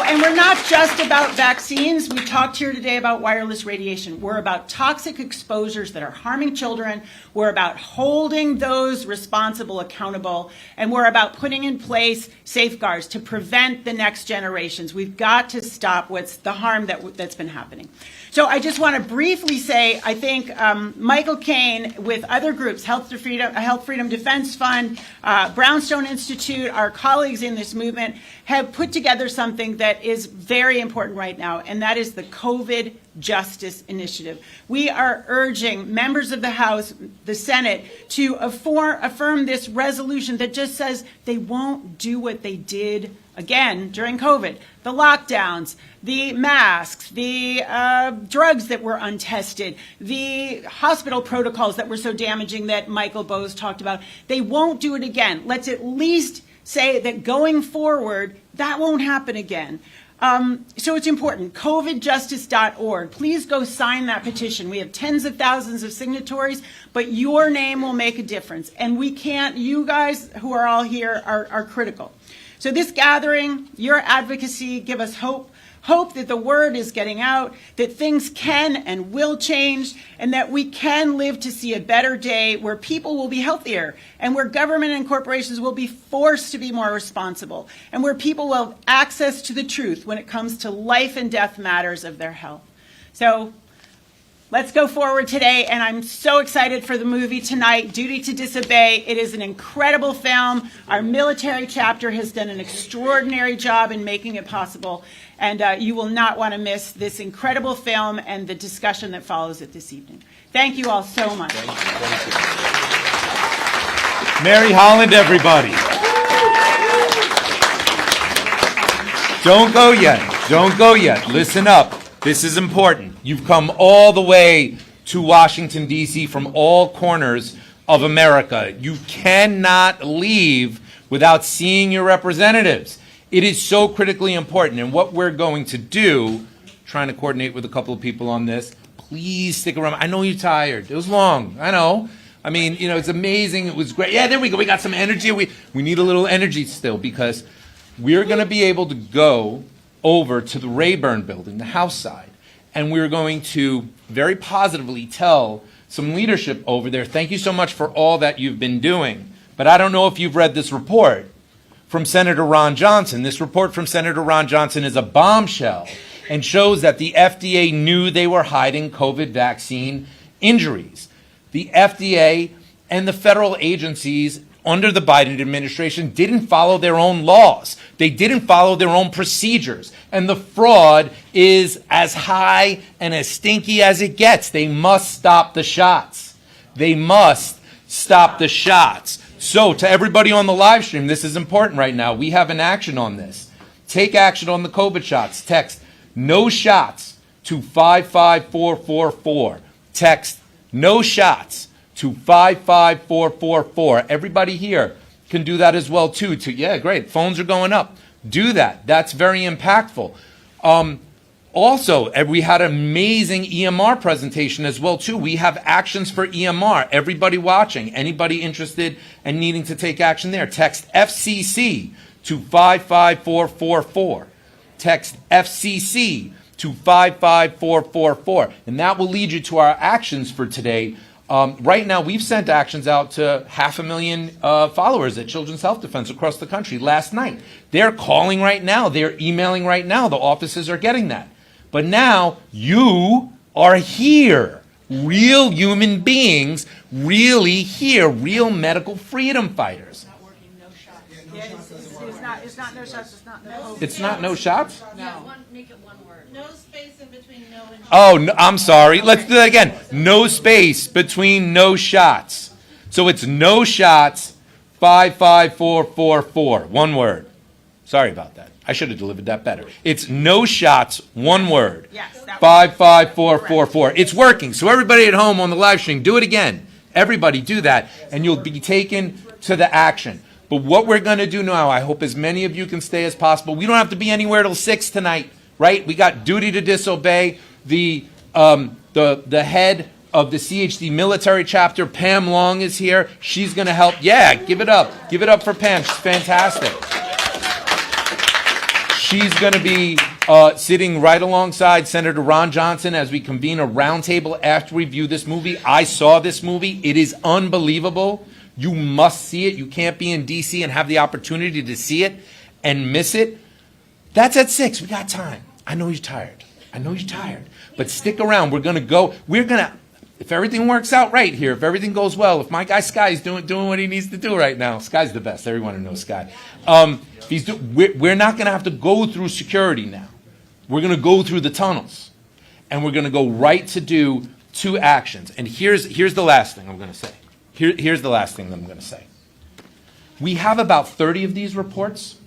S14: And we're not just about vaccines. We talked here today about wireless radiation. We're about toxic exposures that are harming children. We're about holding those responsible accountable. And we're about putting in place safeguards to prevent the next generations. We've got to stop the harm that's been happening. So I just want to briefly say, I think Michael Caine, with other groups, Health Freedom Defense Fund, Brownstone Institute, our colleagues in this movement, have put together something that is very important right now, and that is the COVID Justice Initiative. We are urging members of the House, the Senate, to affirm this resolution that just says they won't do what they did again during COVID. The lockdowns, the masks, the drugs that were untested, the hospital protocols that were so damaging that Michael Bose talked about. They won't do it again. Let's at least say that going forward, that won't happen again. So it's important. COVIDjustice.org. Please go sign that petition. We have tens of thousands of signatories, but your name will make a difference. And we can't, you guys who are all here are critical. So this gathering, your advocacy, give us hope that the word is getting out, that things can and will change, and that we can live to see a better day where people will be healthier, and where government and corporations will be forced to be more responsible, and where people will have access to the truth when it comes to life and death matters of their health. So let's go forward today, and I'm so excited for the movie tonight, Duty to Disobey. It is an incredible film. Our military chapter has done an extraordinary job in making it possible, and you will not want to miss this incredible film and the discussion that follows it this evening. Thank you all so much.
S1: Thank you. Mary Holland, everybody. Don't go yet. Don't go yet. Listen up. This is important. You've come all the way to Washington, D.C. from all corners of America. You cannot leave without seeing your representatives. It is so critically important. And what we're going to do, trying to coordinate with a couple of people on this, please stick around. I know you're tired. It was long. I know. I mean, you know, it's amazing. It was great. Yeah, there we go. We got some energy. We need a little energy still, because we're going to be able to go over to the Rayburn building, the House side, and we're going to very positively tell some leadership over there, thank you so much for all that you've been doing. But I don't know if you've read this report from Senator Ron Johnson. This report from Senator Ron Johnson is a bombshell and shows that the FDA knew they were hiding COVID vaccine injuries. The FDA and the federal agencies under the Biden administration didn't follow their own laws. They didn't follow their own procedures. And the fraud is as high and as stinky as it gets. They must stop the shots. They must stop the shots. So to everybody on the live stream, this is important right now. We have an action on this. Take action on the COVID shots. Text no shots to 55444. Text no shots to 55444. Everybody here can do that as well too. Yeah, great. Phones are going up. Do that. That's very impactful. Also, we had an amazing EMR presentation as well too. We have actions for EMR. Everybody watching, anybody interested and needing to take action there, text FCC to 55444. Text FCC to 55444, and that will lead you to our actions for today. Right now, we've sent actions out to 500,000 followers at Children's Health Defense across the country last night. They're calling right now. They're emailing right now. The offices are getting that. But now, you are here. Real human beings, really here. Real medical freedom fighters.
S14: It's not no shots, it's not no.
S1: It's not no shots?
S6: No. Make it one word.
S15: No space in between no and.
S1: Oh, no, I'm sorry. Let's do that again. No space between no shots. So it's no shots, 55444. One word. Sorry about that. I should have delivered that better. It's no shots, one word.
S14: Yes, that
S1: 55444. It's working. So everybody at home on the live stream, do it again. Everybody do that, and you'll be taken to the action. But what we're going to do now, I hope as many of you can stay as possible. We don't have to be anywhere till 6 tonight, right? We got duty to disobey. The head of the CHD military chapter, Pam Long, is here. She's going to help. Yeah, give it up. Give it up for Pam. She's fantastic. She's going to be sitting right alongside Senator Ron Johnson as we convene a roundtable after we view this movie. I saw this movie. It is unbelievable. You must see it. You can't be in D.C. and have the opportunity to see it and miss it. That's at 6. We got time. I know you're tired. But stick around. We're going to go. If everything works out right here, if everything goes well, if my guy Sky's doing what he needs to do right now, Sky's the best. Everyone knows Sky. We're not going to have to go through security now. We're going to go through the tunnels. And we're going to go right to do 2 actions. And here's the last thing I'm going to say. Here's the last thing that I'm going to say. We have about 30 of these reports.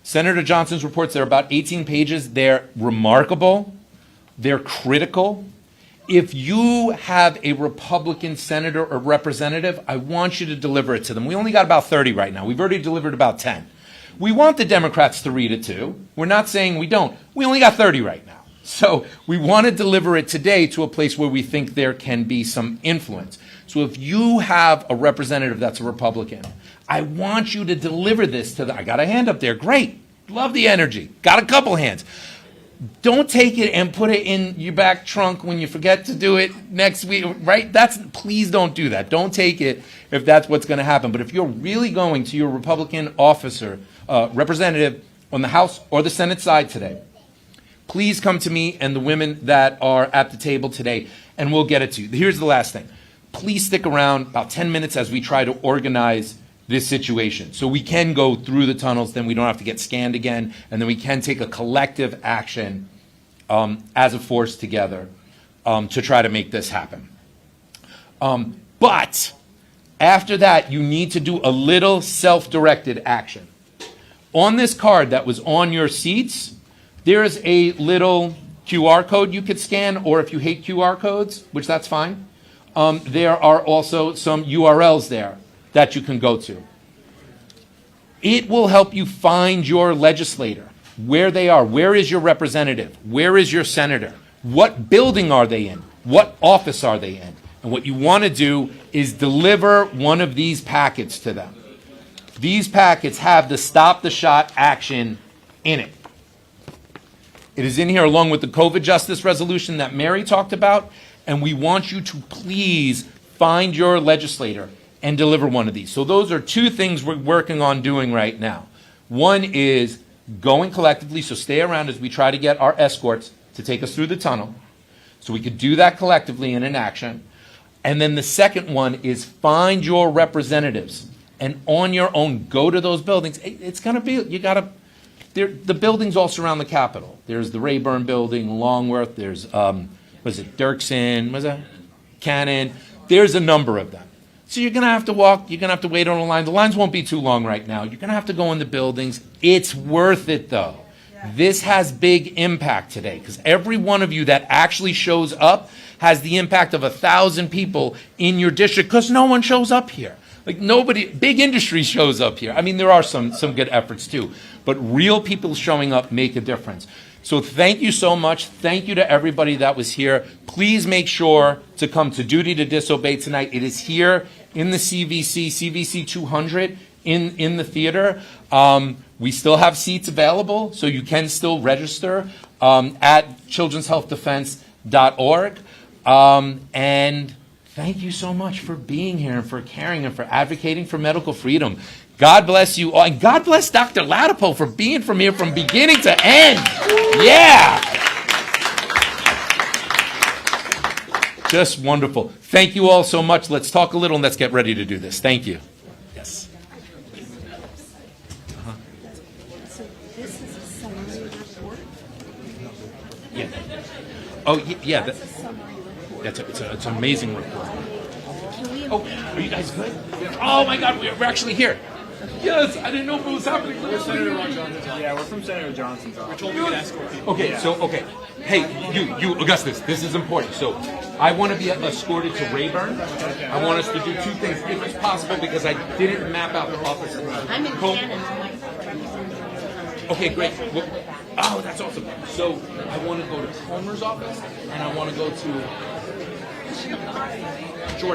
S1: Senator Johnson's reports, they're about 18 pages. They're remarkable. They're critical. If you have a Republican senator or representative, I want you to deliver it to them. We only got about 30 right now. We've already delivered about 10. We want the Democrats to read it too. We're not saying we don't. We only got 30 right now. So we want to deliver it today to a place where we think there can be some influence. So if you have a representative that's a Republican, I want you to deliver this to them. I got a hand up there. Great. Love the energy. Got a couple hands. Don't take it and put it in your back trunk when you forget to do it next week, right? Please don't do that. Don't take it if that's what's going to happen. But if you're really going to your Republican officer, representative on the House or the Senate side today, please come to me and the women that are at the table today, and we'll get it to you. Here's the last thing. Please stick around about 10 minutes as we try to organize this situation. So we can go through the tunnels, then we don't have to get scanned again, and then we can take a collective action as a force together to try to make this happen. But after that, you need to do a little self-directed action. On this card that was on your seats, there's a little QR code you could scan, or if you hate QR codes, which that's fine, there are also some URLs there that you can go to. It will help you find your legislator, where they are. Where is your representative? Where is your senator? What building are they in? What office are they in? And what you want to do is deliver one of these packets to them. These packets have the Stop the Shot action in it. It is in here along with the COVID justice resolution that Mary talked about, and we want you to please find your legislator and deliver one of these. So those are 2 things we're working on doing right now. One is going collectively, so stay around as we try to get our escorts to take us through the tunnel, so we could do that collectively in an action. And then the second one is find your representatives, and on your own, go to those buildings. It's going to be, the buildings all surround the Capitol. There's the Rayburn Building, Longworth, there's, Dirksen, Cannon. There's a number of them. So you're going to have to walk, you're going to have to wait on a line. The lines won't be too long right now. You're going to have to go in the buildings. It's worth it, though. This has big impact today because every one of you that actually shows up has the impact of 1,000 people in your district because no one shows up here. Like nobody, big industry shows up here. I mean, there are some good efforts too, but real people showing up make a difference. So thank you so much. Thank you to everybody that was here. Please make sure to come to Duty to Disobey tonight. It is here in the CVC 200 in the theater. We still have seats available, so you can still register at childrenshealthdefense.org. And thank you so much for being here and for caring and for advocating for medical freedom. God bless you all. And God bless Dr. Ladapo for being from here from beginning to end. Yeah. Just wonderful. Thank you all so much. Let's talk a little and let's get ready to do this. Thank you. Yes.
S6: So this is a summary report?
S1: Yeah. Oh, yeah.
S6: That's a summary report.
S1: It's an amazing report.
S6: Can we?
S1: Oh, are you guys good? Oh my God, we're actually here. Yes, I didn't know what was happening.
S16: Senator Ron Johnson. Yeah, we're from Senator Johnson's office. We're told we can escort people.
S1: Okay, okay. Hey, you, Augustus, this is important. So I want to be escorted to Rayburn. I want us to do two things, if it's possible, because I didn't map out the office.
S15: I'm in Cannon.
S1: Okay, great. Well, oh, that's awesome. So I want to go to Comer's office, and I want to go to Jordan.